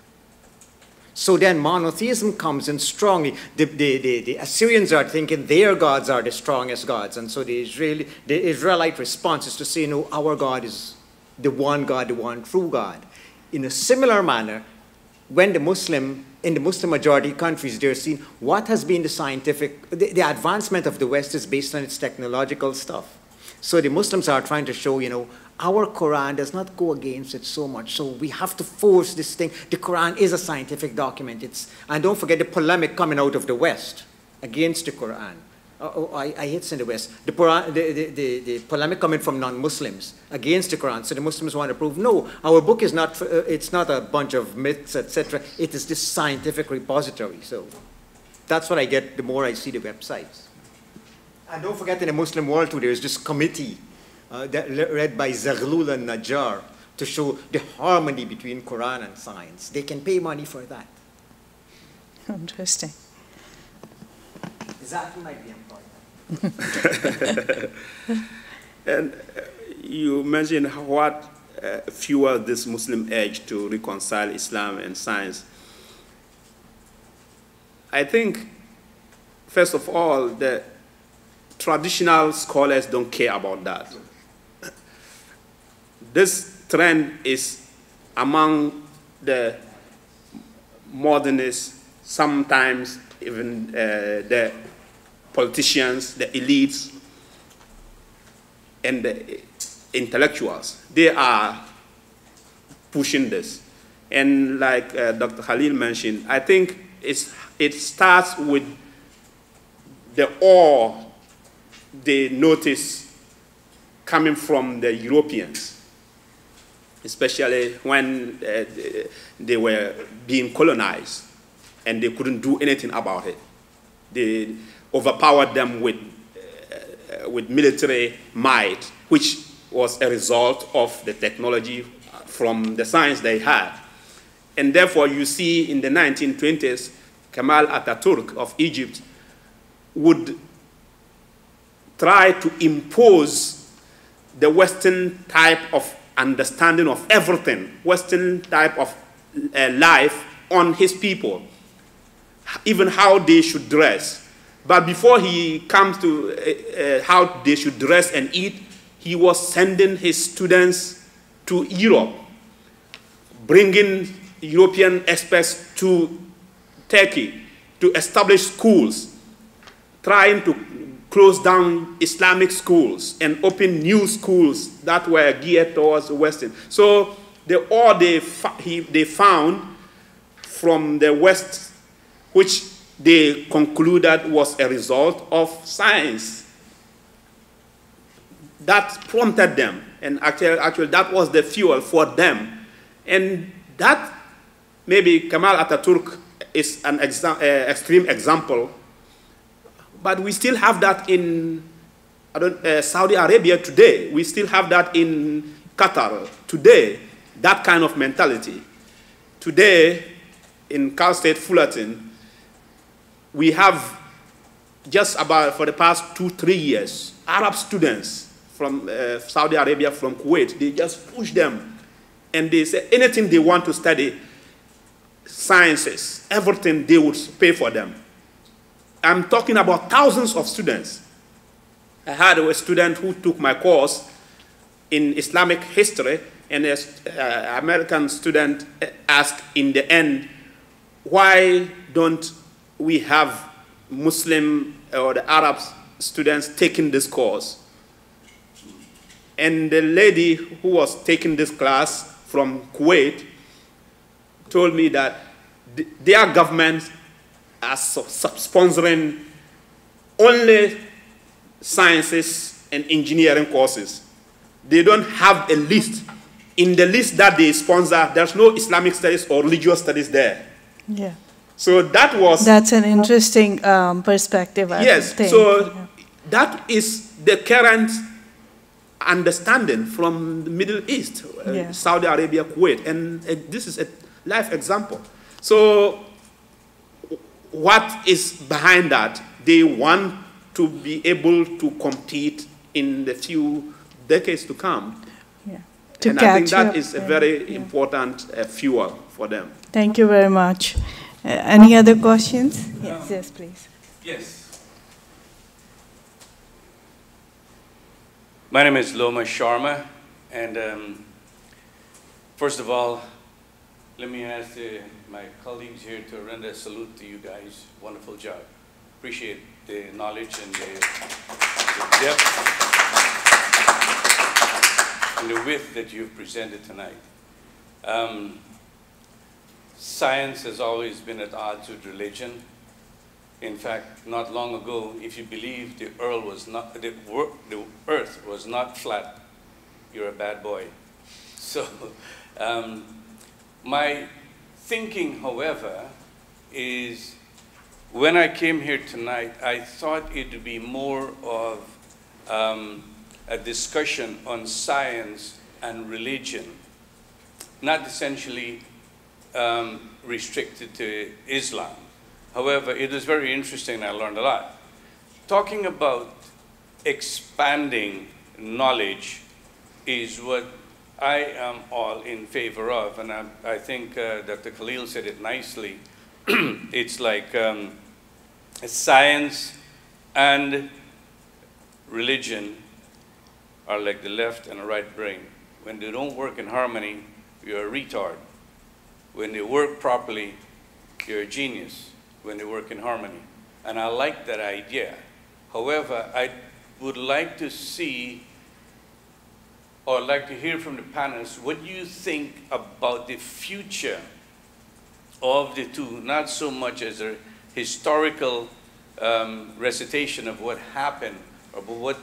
So then monotheism comes in strongly. The Assyrians are thinking their gods are the strongest gods. And so the Israelite response is to say, no, our God is the one true God. In a similar manner, when in the Muslim majority countries, they're seeing what has been the advancement of the West is based on its technological stuff. So the Muslims are trying to show, our Quran does not go against it so much. So we have to force this thing. The Quran is a scientific document. And don't forget the polemic coming out of the West against the Quran. I hate in the West. The polemic coming from non-Muslims against the Quran. So the Muslims want to prove, no, our book is not, it's not a bunch of myths, etc. It is this scientific repository. So that's what I get the more I see the websites. And don't forget in the Muslim world too, there's this committee led by Zaghlul and Najjar to show the harmony between Quran and science. They can pay money for that. Interesting. That might be important. And you mentioned what fueled this Muslim urge to reconcile Islam and science. I think, first of all, the traditional scholars don't care about that. This trend is among the modernists, sometimes even the politicians, the elites, and the intellectuals. They are pushing this. And like Dr. Khalil mentioned, I think it starts with the awe they notice coming from the Europeans, especially when they were being colonized and they couldn't do anything about it. They overpowered them with military might, which was a result of the technology from the science they had. And therefore, you see in the 1920s, Kemal Atatürk of Egypt would try to impose the Western type of understanding of everything, Western type of life on his people, even how they should dress. But before he comes to how they should dress and eat, he was sending his students to Europe, bringing European experts to Turkey to establish schools, trying to close down Islamic schools and open new schools that were geared towards the Western. So all they found from the West, which they concluded was a result of science, that prompted them, and actually that was the fuel for them. And that, maybe Kemal Atatürk is an extreme example, but we still have that in Saudi Arabia today. We still have that in Qatar today, that kind of mentality. Today, in Cal State Fullerton, we have just about, for the past 2-3 years, Arab students from Saudi Arabia, from Kuwait, they just push them. And they say anything they want to study, sciences, everything, they would pay for them. I'm talking about thousands of students. I had a student who took my course in Islamic history, and an American student asked in the end, why don't we have Muslim or the Arab students taking this course? And the lady who was taking this class from Kuwait told me that their government are sponsoring only sciences and engineering courses. They don't have a list. In the list that they sponsor, there's no Islamic studies or religious studies there. Yeah. So that's an interesting perspective, I think. So that is the current understanding from the Middle East, Saudi Arabia, Kuwait, and this is a life example. So what is behind that? They want to be able to compete in the few decades to come. Yeah. And I think that is a very important fuel for them. Thank you very much. Any other questions? Yes, please. Yes. My name is Loma Sharma, and first of all, let me ask my colleagues here to render a salute to you guys. Wonderful job. Appreciate the knowledge and the depth and the width that you've presented tonight. Science has always been at odds with religion. In fact, not long ago, if you believe the earth was not flat, you're a bad boy. So my thinking, however, is when I came here tonight, I thought it would be more of a discussion on science and religion, not essentially restricted to Islam. However, it was very interesting and I learned a lot. Talking about expanding knowledge is what I am all in favor of, and I think Dr. Khalil said it nicely. It's like science and religion are like the left and the right brain. When they don't work in harmony, you're a retard. When they work properly, you're a genius. When they work in harmony. And I like that idea. However, I would like to see or like to hear from the panelists what you think about the future of the two, not so much as a historical recitation of what happened, or but what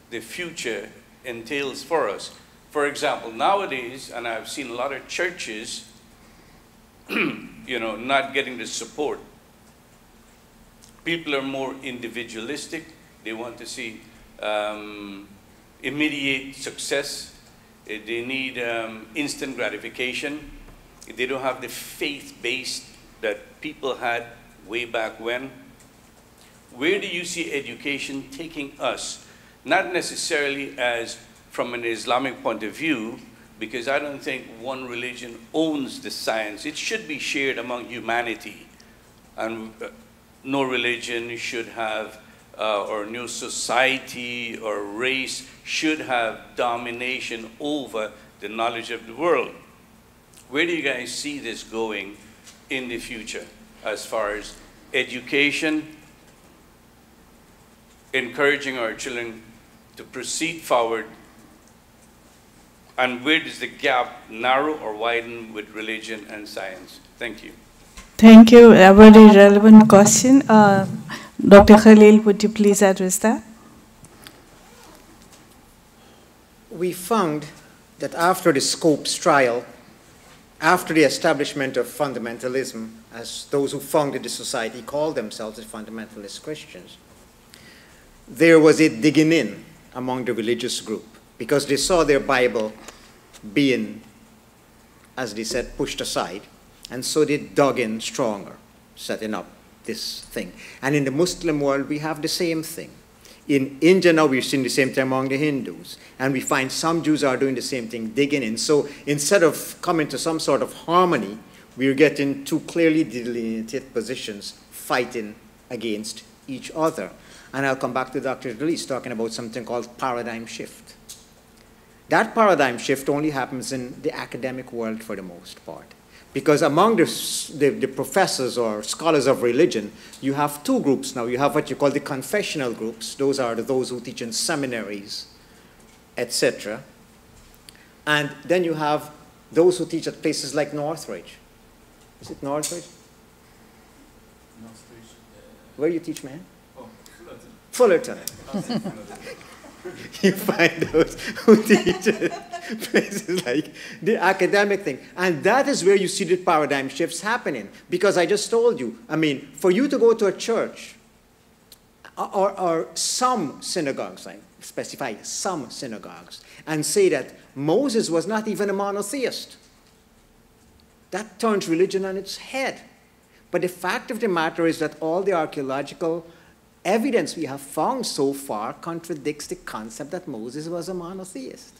the future entails for us. For example, nowadays, and I've seen a lot of churches, you know, not getting the support. People are more individualistic. They want to see immediate success. They need instant gratification. They don't have the faith-based that people had way back when. Where do you see education taking us? Not necessarily as from an Islamic point of view, because I don't think one religion owns the science. It should be shared among humanity. And no religion should have, or no society or race should have domination over the knowledge of the world. Where do you guys see this going in the future as far as education, encouraging our children to proceed forward, and where does the gap narrow or widen with religion and science? Thank you. Thank you. A very relevant question. Dr. Khalil, would you please address that? We found that after the Scopes trial, after the establishment of fundamentalism, as those who founded the society called themselves the fundamentalist Christians, there was a digging in among the religious group because they saw their Bible being, as they said, pushed aside. And so they dug in stronger, setting up this thing. And in the Muslim world, we have the same thing. In India now, we've seen the same thing among the Hindus. And we find some Jews are doing the same thing, digging in. So instead of coming to some sort of harmony, we're getting two clearly delineated positions fighting against each other. And I'll come back to Dr. Delise talking about something called paradigm shift. That paradigm shift only happens in the academic world for the most part. Because among the professors or scholars of religion, you have two groups now. You have what you call the confessional groups. Those are those who teach in seminaries, etc. And then you have those who teach at places like Northridge. Is it Northridge? Northridge. Where do you teach, man? Oh, Fullerton. You find those who teach places like the academic thing. And that is where you see the paradigm shifts happening. Because I just told you, I mean, for you to go to a church, or some synagogues, I specify some synagogues, and say that Moses was not even a monotheist, that turns religion on its head. But the fact of the matter is that all the archaeological evidence we have found so far contradicts the concept that Moses was a monotheist.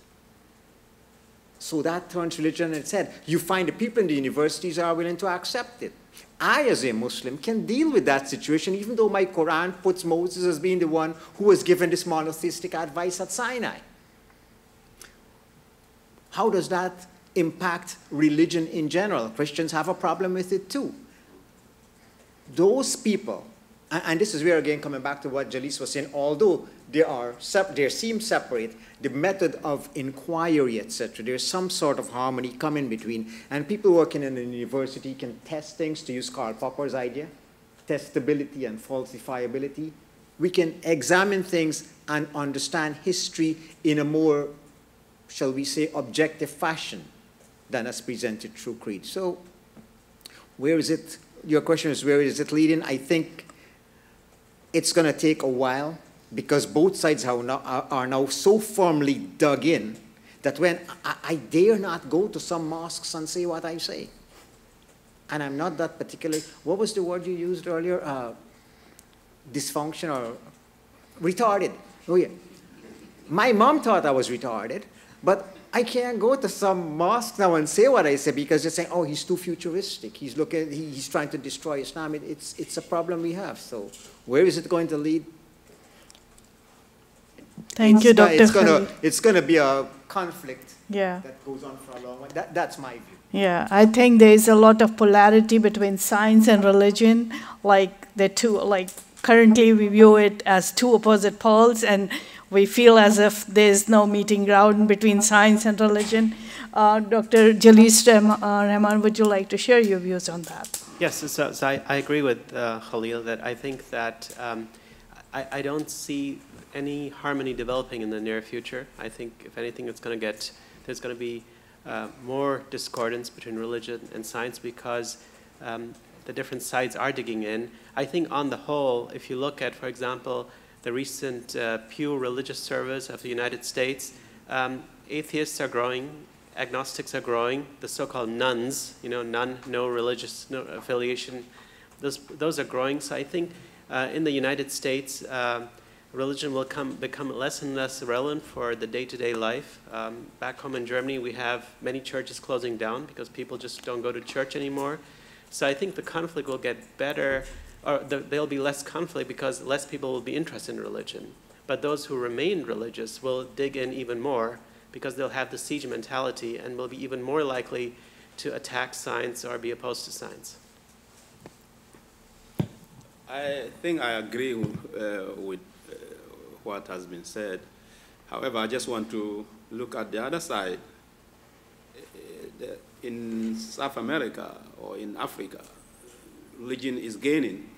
So that turns religion on its head. You find the people in the universities are willing to accept it. I, as a Muslim, can deal with that situation, even though my Quran puts Moses as being the one who was given this monotheistic advice at Sinai. How does that impact religion in general? Christians have a problem with it too. Those people, and this is where, again, coming back to what Jalise was saying, although they seem separate, the method of inquiry, etc., there's some sort of harmony come in between. And people working in a university can test things, to use Karl Popper's idea, testability and falsifiability. We can examine things and understand history in a more, shall we say, objective fashion than as presented through creed. So where is it? Your question is, where is it leading? I think it's going to take a while, because both sides are now so firmly dug in that when I dare not go to some mosques and say what I say. And I'm not that particular. What was the word you used earlier? Dysfunction or retarded. Oh, yeah. My mom thought I was retarded, but I can't go to some mosque now and say what I say, because they're saying, oh, he's too futuristic. He's trying to destroy Islam. It's a problem we have. So where is it going to lead? Thank you, Dr. It's going to be a conflict that goes on for a long time. That's my view. Yeah, I think there is a lot of polarity between science and religion. Like the two, like currently we view it as two opposite poles, and we feel as if there's no meeting ground between science and religion. Dr. Jalise Rahman, would you like to share your views on that? Yes, so I agree with Khalil that I think that I don't see any harmony developing in the near future. I think, if anything, there's going to be more discordance between religion and science, because the different sides are digging in. I think on the whole, if you look at, for example, the recent Pew Religious Survey of the United States, atheists are growing, agnostics are growing, the so-called nuns, no religious affiliation, those are growing. So I think in the United States, religion will become less and less relevant for the day-to-day life. Back home in Germany, we have many churches closing down because people just don't go to church anymore. So I think the conflict will get better, or there'll be less conflict because less people will be interested in religion. But those who remain religious will dig in even more, because they'll have the siege mentality and will be even more likely to attack science or be opposed to science. I think I agree with what has been said. However, I just want to look at the other side. In South America or in Africa, religion is gaining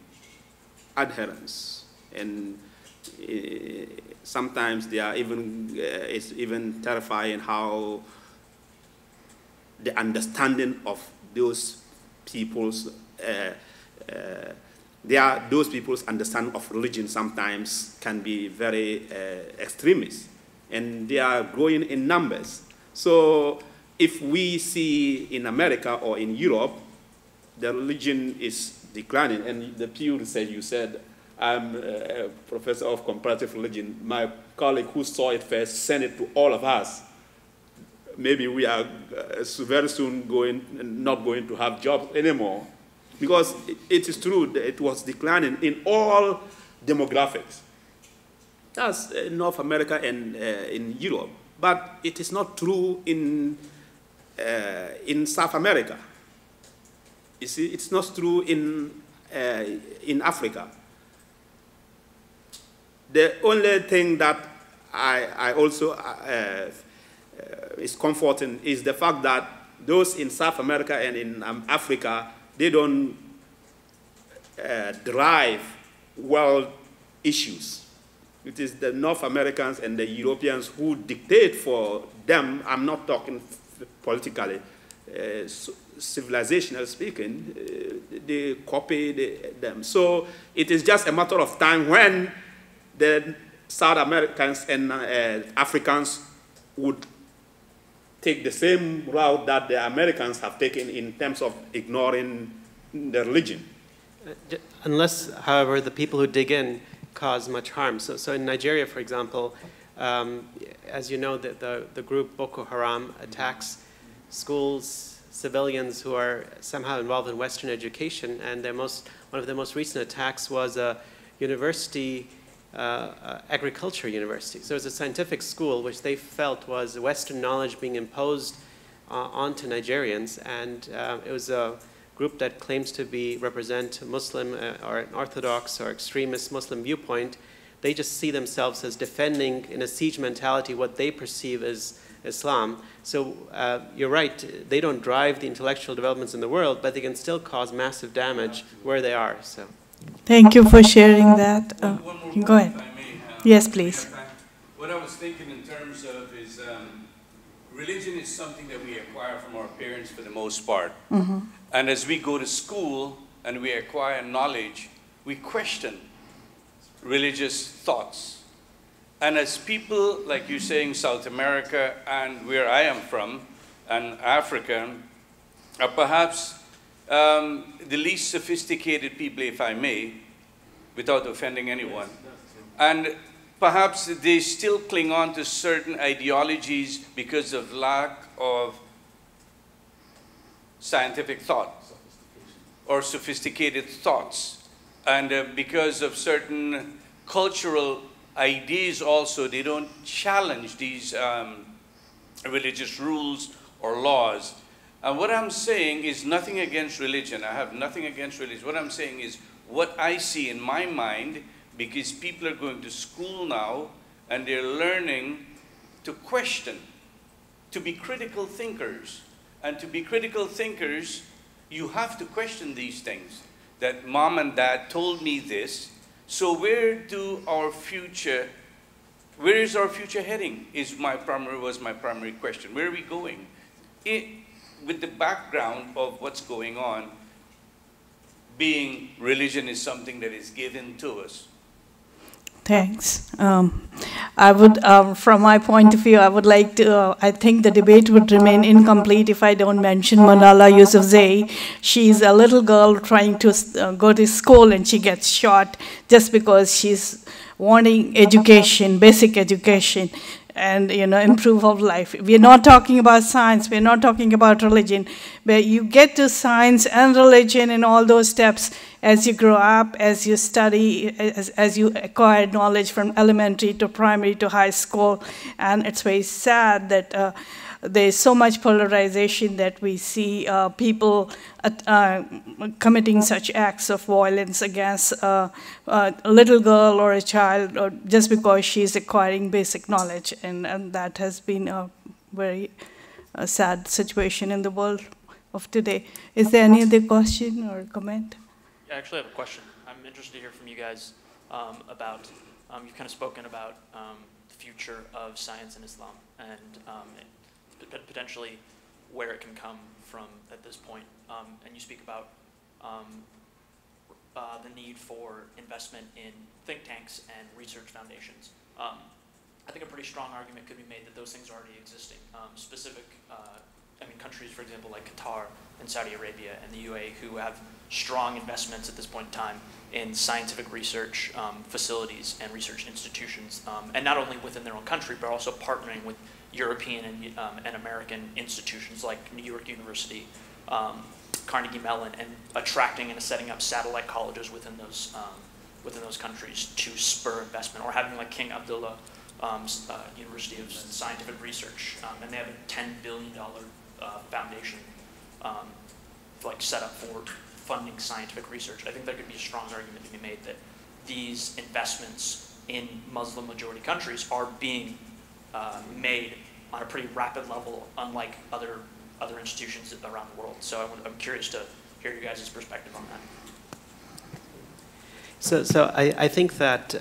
adherents, and sometimes they are it's even terrifying how the understanding of those people's those people's understanding of religion sometimes can be very extremist, and they are growing in numbers. So if we see in America or in Europe, the religion is declining, and the Pew research, you said, I'm a professor of comparative religion. My colleague who saw it first sent it to all of us. Maybe we are very soon not going to have jobs anymore, because it is true that it was declining in all demographics. That's North America and in Europe, but it is not true in South America. You see, it's not true in Africa. The only thing that I also is comforting is the fact that those in South America and in Africa, they don't drive world issues. It is the North Americans and the Europeans who dictate for them. I'm not talking politically, civilizational speaking, they copy them. So it is just a matter of time when the South Americans and Africans would take the same route that the Americans have taken in terms of ignoring the religion. Unless, however, the people who dig in cause much harm. So in Nigeria, for example, as you know, the group Boko Haram attacks schools, civilians who are somehow involved in Western education, and one of the most recent attacks was a university, agriculture university. So it was a scientific school which they felt was Western knowledge being imposed onto Nigerians, and it was a group that claims to represent Muslim or an Orthodox or extremist Muslim viewpoint. They just see themselves as defending, in a siege mentality, what they perceive as Islam. So you're right, they don't drive the intellectual developments in the world, but they can still cause massive damage where they are. So, thank you for sharing that. One more Go ahead. if I may, Yes, please. What I was thinking in terms of is religion is something that we acquire from our parents for the most part. Mm-hmm. And as we go to school and we acquire knowledge, we question religious thoughts. And as people, like you say, in South America and where I am from, and Africa, are perhaps the least sophisticated people, if I may, without offending anyone. And perhaps they still cling on to certain ideologies because of lack of scientific thought or sophisticated thoughts. And because of certain cultural ideas also, they don't challenge these religious rules or laws. And what I'm saying is nothing against religion. I have nothing against religion. What I'm saying is what I see in my mind, because people are going to school now and they're learning to question, to be critical thinkers. And to be critical thinkers, you have to question these things. That mom and dad told me this, so where is our future heading was my primary question. Where are we going? With the background of what's going on, being religion is something that is given to us. Thanks. I would, from my point of view, I would like to, I think the debate would remain incomplete if I don't mention Malala Yousafzai. She's a little girl trying to go to school and she gets shot just because she's wanting education, basic education, and improve of life. We're not talking about science, we're not talking about religion, but you get to science and religion and all those steps as you grow up, as you study, as you acquire knowledge from elementary to primary to high school. And it's very sad that there's so much polarization that we see people committing such acts of violence against a little girl or a child, or just because she's acquiring basic knowledge. And that has been a very sad situation in the world of today. Is there any other question or comment? I actually have a question. I'm interested to hear from you guys about, you've kind of spoken about the future of science in Islam and potentially where it can come from at this point. And you speak about the need for investment in think tanks and research foundations. I think a pretty strong argument could be made that those things are already existing. Countries, for example, like Qatar and Saudi Arabia and the UAE, who have strong investments at this point in time in scientific research facilities and research institutions, and not only within their own country, but also partnering with European and American institutions like New York University, Carnegie Mellon, and attracting and setting up satellite colleges within those countries to spur investment, or having like King Abdullah University of Scientific Research, and they have a $10 billion foundation set up for funding scientific research. I think there could be a strong argument to be made that these investments in Muslim majority countries are being made on a pretty rapid level, unlike other institutions around the world. So I'm curious to hear you guys' perspective on that. So I think that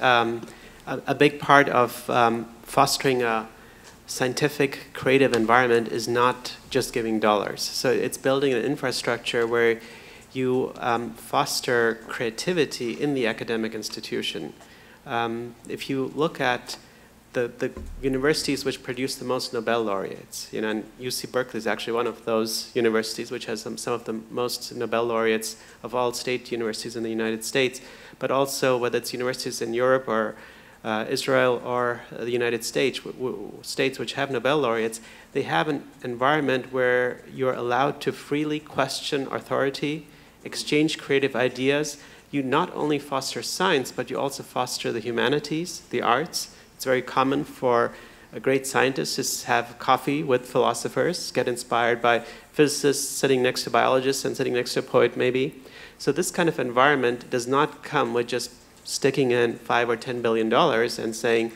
a big part of fostering a scientific, creative environment is not just giving dollars. So it's building an infrastructure where you foster creativity in the academic institution. If you look at the universities which produce the most Nobel laureates, and UC Berkeley is actually one of those universities which has some of the most Nobel laureates of all state universities in the United States, but also whether it's universities in Europe or Israel or the United States, states which have Nobel laureates, they have an environment where you're allowed to freely question authority, exchange creative ideas. You not only foster science, but you also foster the humanities, the arts. It's very common for great scientists to have coffee with philosophers, get inspired by physicists sitting next to biologists and sitting next to a poet maybe. So this kind of environment does not come with just sticking in $5 or $10 billion and saying,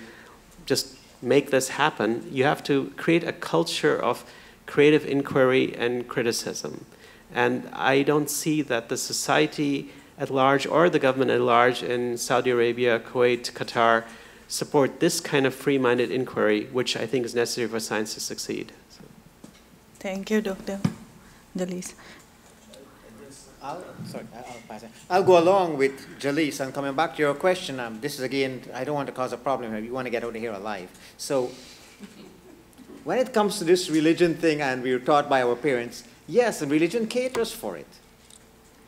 just make this happen. You have to create a culture of creative inquiry and criticism. And I don't see that the society at large or the government at large in Saudi Arabia, Kuwait, Qatar support this kind of free-minded inquiry, which I think is necessary for science to succeed. So. Thank you, Dr. Jalise. I'll go along with Jalise, and coming back to your question, this is again, I don't want to cause a problem here. We want to get out of here alive. So when it comes to this religion thing, and we were taught by our parents, yes, and religion caters for it.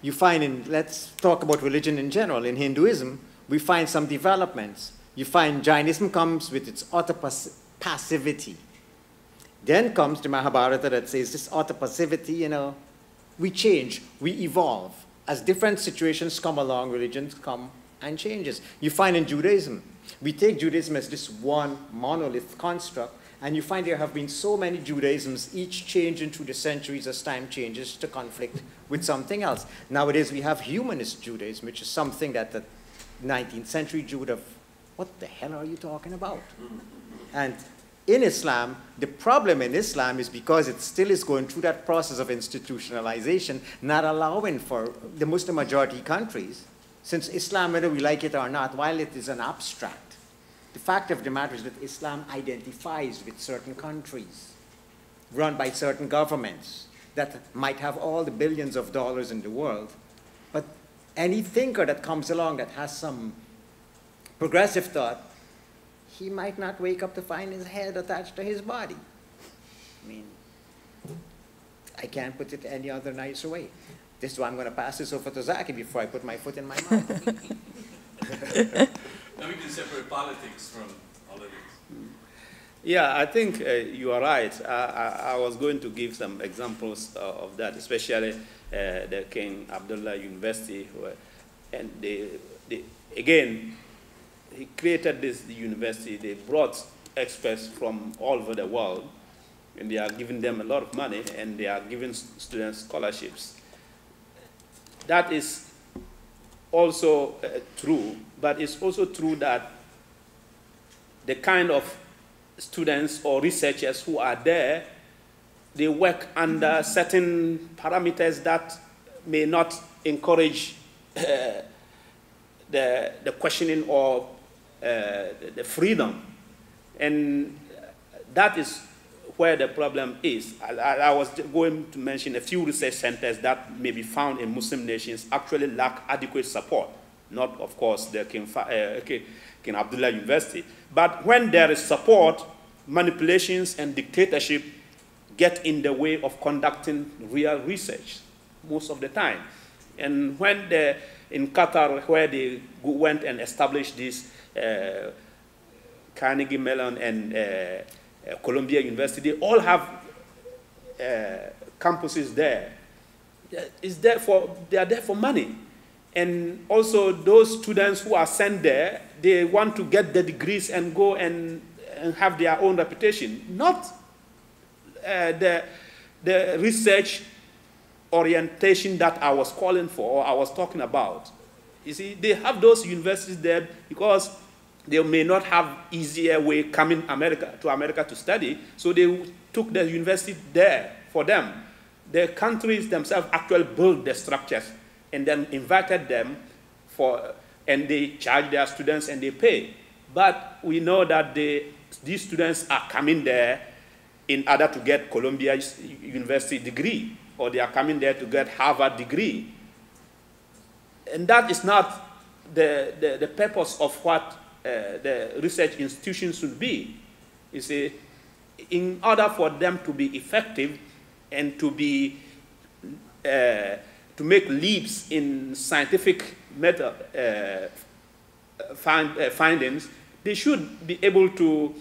You find let's talk about religion in general. In Hinduism, we find some developments. You find Jainism comes with its utter passivity. Then comes the Mahabharata that says this utter passivity, we change, we evolve. As different situations come along, religions come and changes. You find in Judaism, we take Judaism as this one monolith construct, and you find there have been so many Judaisms, each changing through the centuries as time changes to conflict with something else. Nowadays we have humanist Judaism, which is something that the 19th century Jew would have, what the hell are you talking about? And in Islam, the problem in Islam is because it still is going through that process of institutionalization, not allowing for the Muslim majority countries, since Islam, whether we like it or not, while it is an abstract, the fact of the matter is that Islam identifies with certain countries, run by certain governments, that might have all the billions of dollars in the world, but any thinker that comes along that has some progressive thought, he might not wake up to find his head attached to his body. I mean, I can't put it any other nicer way. This is why I'm going to pass this over to Zaki before I put my foot in my mouth. Now we can separate politics from all of this. Yeah, I think you are right. I was going to give some examples of that, especially the King Abdullah University. And again, he created this university. They brought experts from all over the world, and they are giving them a lot of money, and they are giving students scholarships. That is also true, but it's also true that the kind of students or researchers who are there, they work under certain parameters that may not encourage the questioning or the freedom. And that is where the problem is. I was going to mention a few research centers that may be found in Muslim nations actually lack adequate support. Not, of course, the King Abdullah University. But when there is support, manipulations and dictatorship get in the way of conducting real research most of the time. And when in Qatar, where they went and established this Carnegie Mellon and Columbia University, they all have campuses there. They are there for money. And also those students who are sent there, they want to get the degrees and go and have their own reputation, not the research orientation that I was calling for or I was talking about. You see, they have those universities there because they may not have easier way coming to America to study, so they took the university there for them. The countries themselves actually built the structures and then invited them and they charge their students and they pay. But we know that these students are coming there in order to get Columbia University degree, or they are coming there to get Harvard degree. And that is not the purpose of what the research institutions should be. You see, in order for them to be effective and to make leaps in scientific findings, They should be able to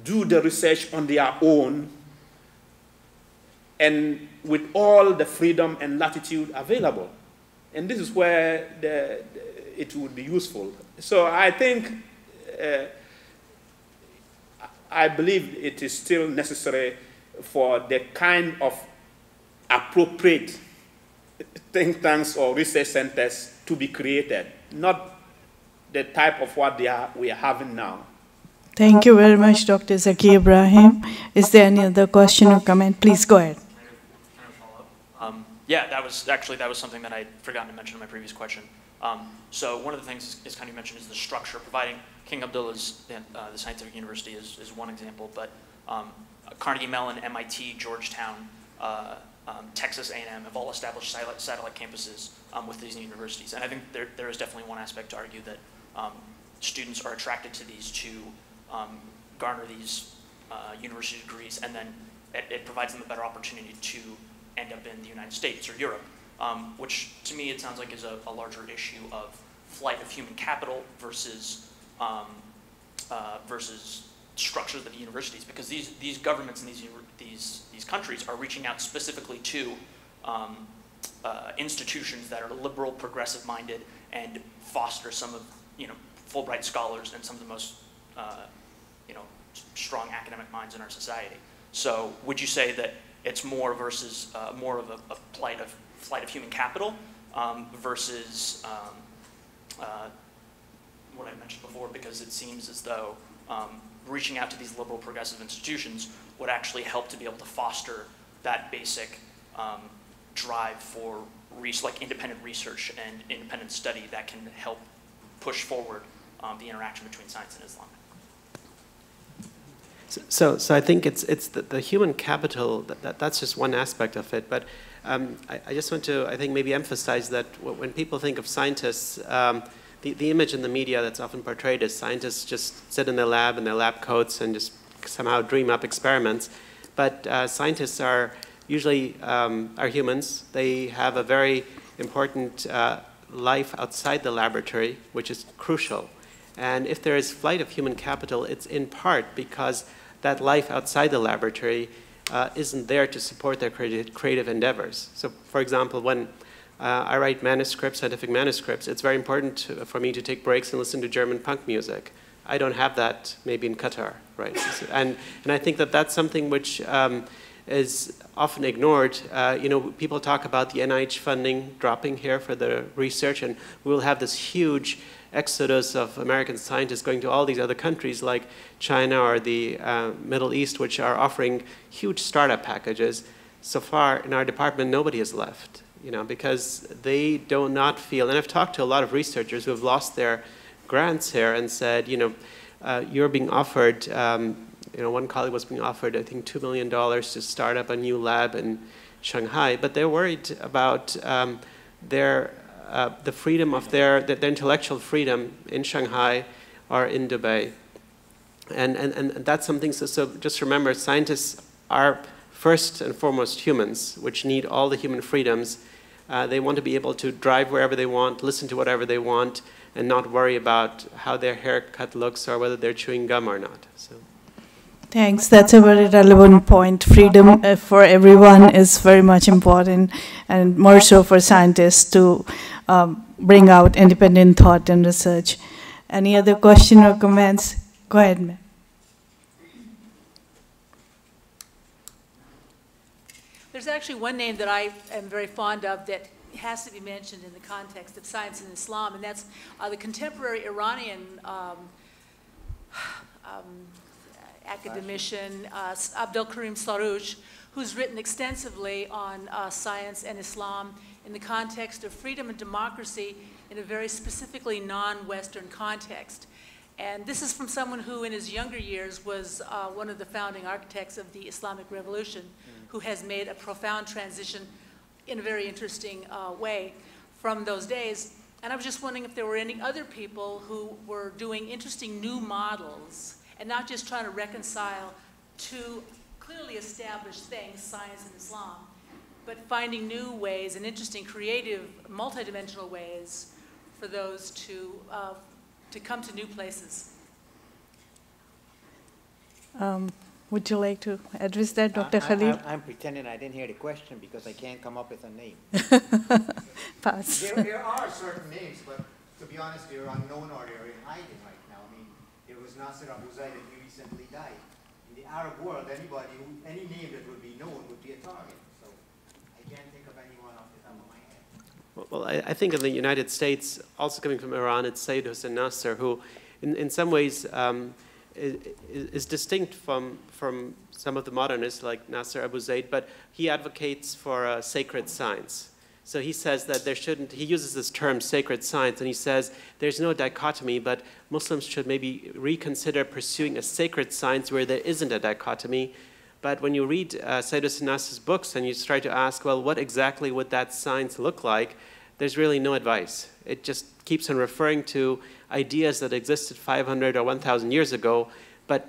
do the research on their own and with all the freedom and latitude available. And this is where it would be useful. So I think, I believe it is still necessary for the kind of appropriate think tanks or research centers to be created, not the type of what we are having now. Thank you very much, Dr. Zaki Ibrahim. Is there any other question or comment? Please go ahead. Yeah, that was something that I'd forgotten to mention in my previous question. So one of the things Iskandar mentioned is the structure. Providing King Abdullah's the scientific university is one example, but Carnegie Mellon, MIT, Georgetown, Texas A&M have all established satellite campuses with these universities. And I think there is definitely one aspect to argue that students are attracted to these to garner these university degrees, and then it provides them a better opportunity to end up in the United States or Europe, which to me it sounds like is a larger issue of flight of human capital versus versus structures of the universities, because these governments and these countries are reaching out specifically to institutions that are liberal, progressive-minded, and foster some of Fulbright scholars and some of the most strong academic minds in our society. So would you say that it's more versus more of a flight of human capital versus what I mentioned before? Because it seems as though reaching out to these liberal progressive institutions would actually help to be able to foster that basic drive for independent research and independent study that can help push forward the interaction between science and Islam. So I think it's the human capital, that's just one aspect of it. But I just want to, I think, maybe emphasize that when people think of scientists, the image in the media that's often portrayed is scientists just sit in their lab in their lab coats and just somehow dream up experiments. But scientists are usually are humans. They have a very important life outside the laboratory, which is crucial. And if there is flight of human capital, it's in part because that life outside the laboratory isn't there to support their creative endeavors. So, for example, when I write manuscripts, scientific manuscripts, it's very important for me to take breaks and listen to German punk music. I don't have that maybe in Qatar, right? And I think that that's something which is often ignored. People talk about the NIH funding dropping here for the research, and we'll have this huge exodus of American scientists going to all these other countries like China or the Middle East, which are offering huge startup packages. So far in our department, nobody has left, because they do not feel, and I've talked to a lot of researchers who have lost their grants here and said, you're being offered, one colleague was being offered, I think, $2 million to start up a new lab in Shanghai, but they're worried about the freedom of their intellectual freedom in Shanghai or in Dubai. And that's something, so just remember, scientists are first and foremost humans, which need all the human freedoms. They want to be able to drive wherever they want, listen to whatever they want, and not worry about how their haircut looks or whether they're chewing gum or not. So. Thanks. That's a very relevant point. Freedom for everyone is very much important, and more so for scientists to bring out independent thought and research. Any other question or comments? Go ahead, ma'am. There's actually one name that I am very fond of that has to be mentioned in the context of science and Islam, and that's the contemporary Iranian academician Abdulkarim Saroush, who's written extensively on science and Islam in the context of freedom and democracy in a very specifically non-Western context. And this is from someone who in his younger years was one of the founding architects of the Islamic Revolution, who has made a profound transition in a very interesting way from those days. And I was just wondering if there were any other people who were doing interesting new models and not just trying to reconcile two clearly established things, science and Islam, but finding new ways and interesting, creative, multidimensional ways for those to to come to new places? Would you like to address that, Dr. Khalil? I'm pretending I didn't hear the question because I can't come up with a name. Pass. There are certain names, but to be honest, they're unknown or they're in hiding right now. I mean, there was Nasser Abu Zaid and he recently died. In the Arab world, any name that would be known would be a target. So I can't think of anyone off the top of my head. Well, I think in the United States, also coming from Iran, it's Sayyid Hossein Nasr, who in some ways is distinct from some of the modernists like Nasser Abu Zaid, but he advocates for sacred science. So he says that there shouldn't, he uses this term sacred science, and he says there's no dichotomy, but Muslims should maybe reconsider pursuing a sacred science where there isn't a dichotomy. But when you read Sayyid Hossein Nasr's books and you try to ask, well, what exactly would that science look like, there's really no advice. It just keeps on referring to ideas that existed 500 or 1,000 years ago, but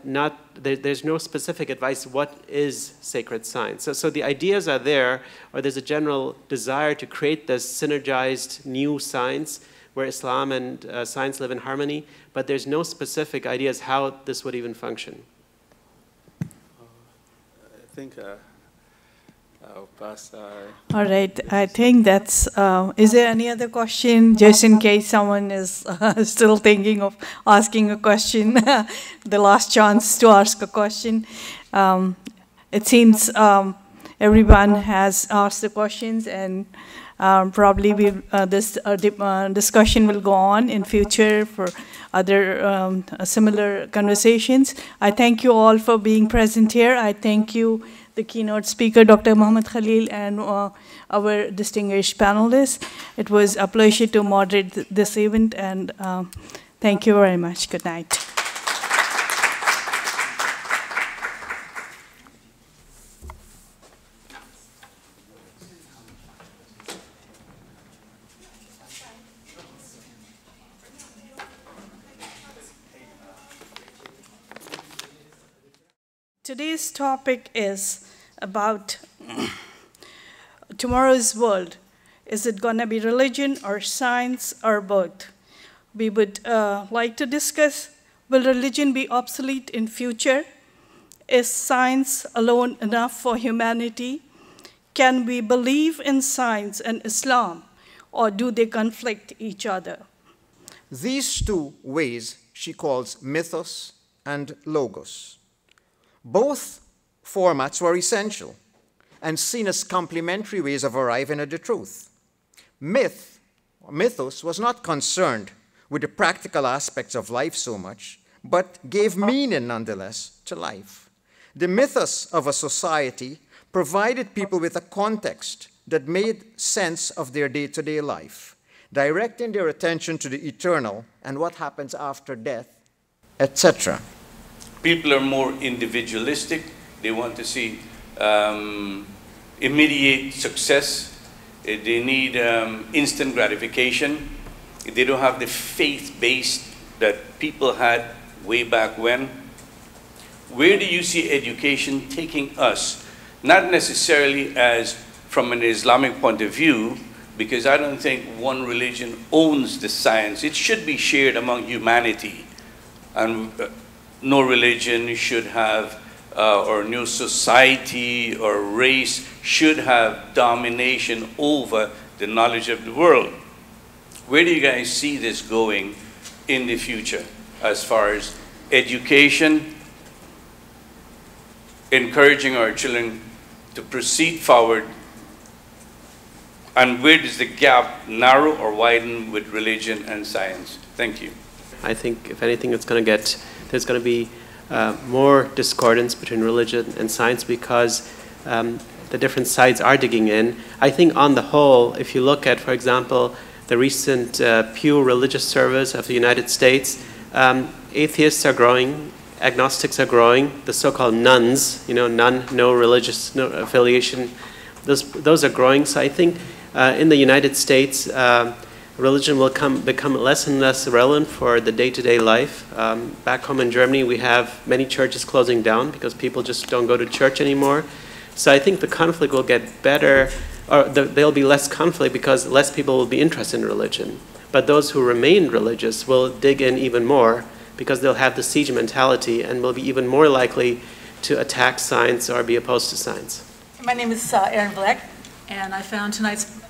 there's no specific advice what is sacred science. So the ideas are there, or there's a general desire to create this synergized new science where Islam and science live in harmony, but there's no specific ideas how this would even function. I think I'll pass. All right, I think that's, is there any other question, just in case someone is still thinking of asking a question, the last chance to ask a question. It seems everyone has asked the questions, and probably this discussion will go on in future for other similar conversations. I thank you all for being present here. I thank you, the keynote speaker, Dr. Muhammad Khalil, and our distinguished panelists. It was a pleasure to moderate this event, and thank you very much. Good night. Today's topic is about tomorrow's world. Is it going to be religion or science or both? We would like to discuss, will religion be obsolete in future? Is science alone enough for humanity? Can we believe in science and Islam, or do they conflict each other? These two ways she calls mythos and logos. Both formats were essential and seen as complementary ways of arriving at the truth. Mythos was not concerned with the practical aspects of life so much, but gave meaning nonetheless to life. The mythos of a society provided people with a context that made sense of their day-to-day life, directing their attention to the eternal and what happens after death, etc. People are more individualistic. They want to see immediate success. They need instant gratification. They don't have the faith-based that people had way back when. Where do you see education taking us? Not necessarily as from an Islamic point of view, because I don't think one religion owns the science. It should be shared among humanity. And no religion should have, or no society or race should have domination over the knowledge of the world. Where do you guys see this going in the future as far as education, encouraging our children to proceed forward, and where does the gap narrow or widen with religion and science? Thank you. I think if anything, there's going to be more discordance between religion and science because the different sides are digging in. I think on the whole, if you look at, for example, the recent Pew Religious Survey of the United States, atheists are growing, agnostics are growing, the so-called nones, none, no religious no affiliation, those are growing. So I think in the United States, religion will become less and less relevant for the day-to-day life. Back home in Germany, we have many churches closing down because people just don't go to church anymore. So I think the conflict will get better, or there'll be less conflict because less people will be interested in religion. But those who remain religious will dig in even more because they'll have the siege mentality and will be even more likely to attack science or be opposed to science. My name is Erin Bleck, and I found tonight's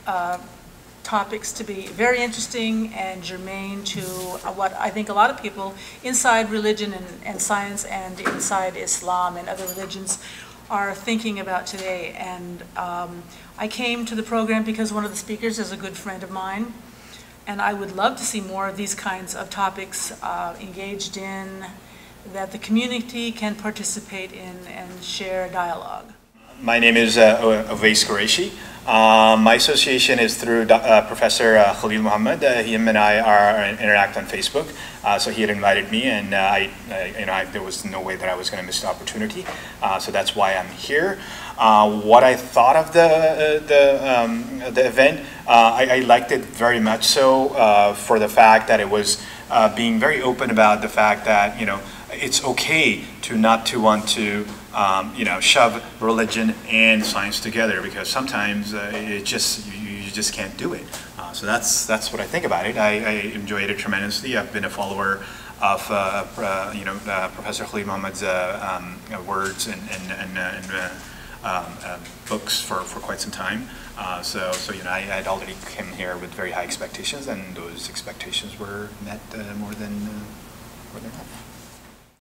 topics to be very interesting and germane to what I think a lot of people inside religion and science and inside Islam and other religions are thinking about today. And I came to the program because one of the speakers is a good friend of mine, and I would love to see more of these kinds of topics engaged in, that the community can participate in and share dialogue. My name is Ovais Qureshi. My association is through Professor Khalil Muhammad. Him and I interact on Facebook. So he had invited me, and there was no way that I was going to miss the opportunity. So that's why I'm here. What I thought of the event, I liked it very much so for the fact that it was being very open about the fact that it's okay to not to want to shove religion and science together, because sometimes you just can't do it. So that's what I think about it. I enjoyed it tremendously. I've been a follower of Professor Khalil Muhammad's words and books for quite some time. So I had already come here with very high expectations, and those expectations were met more than half.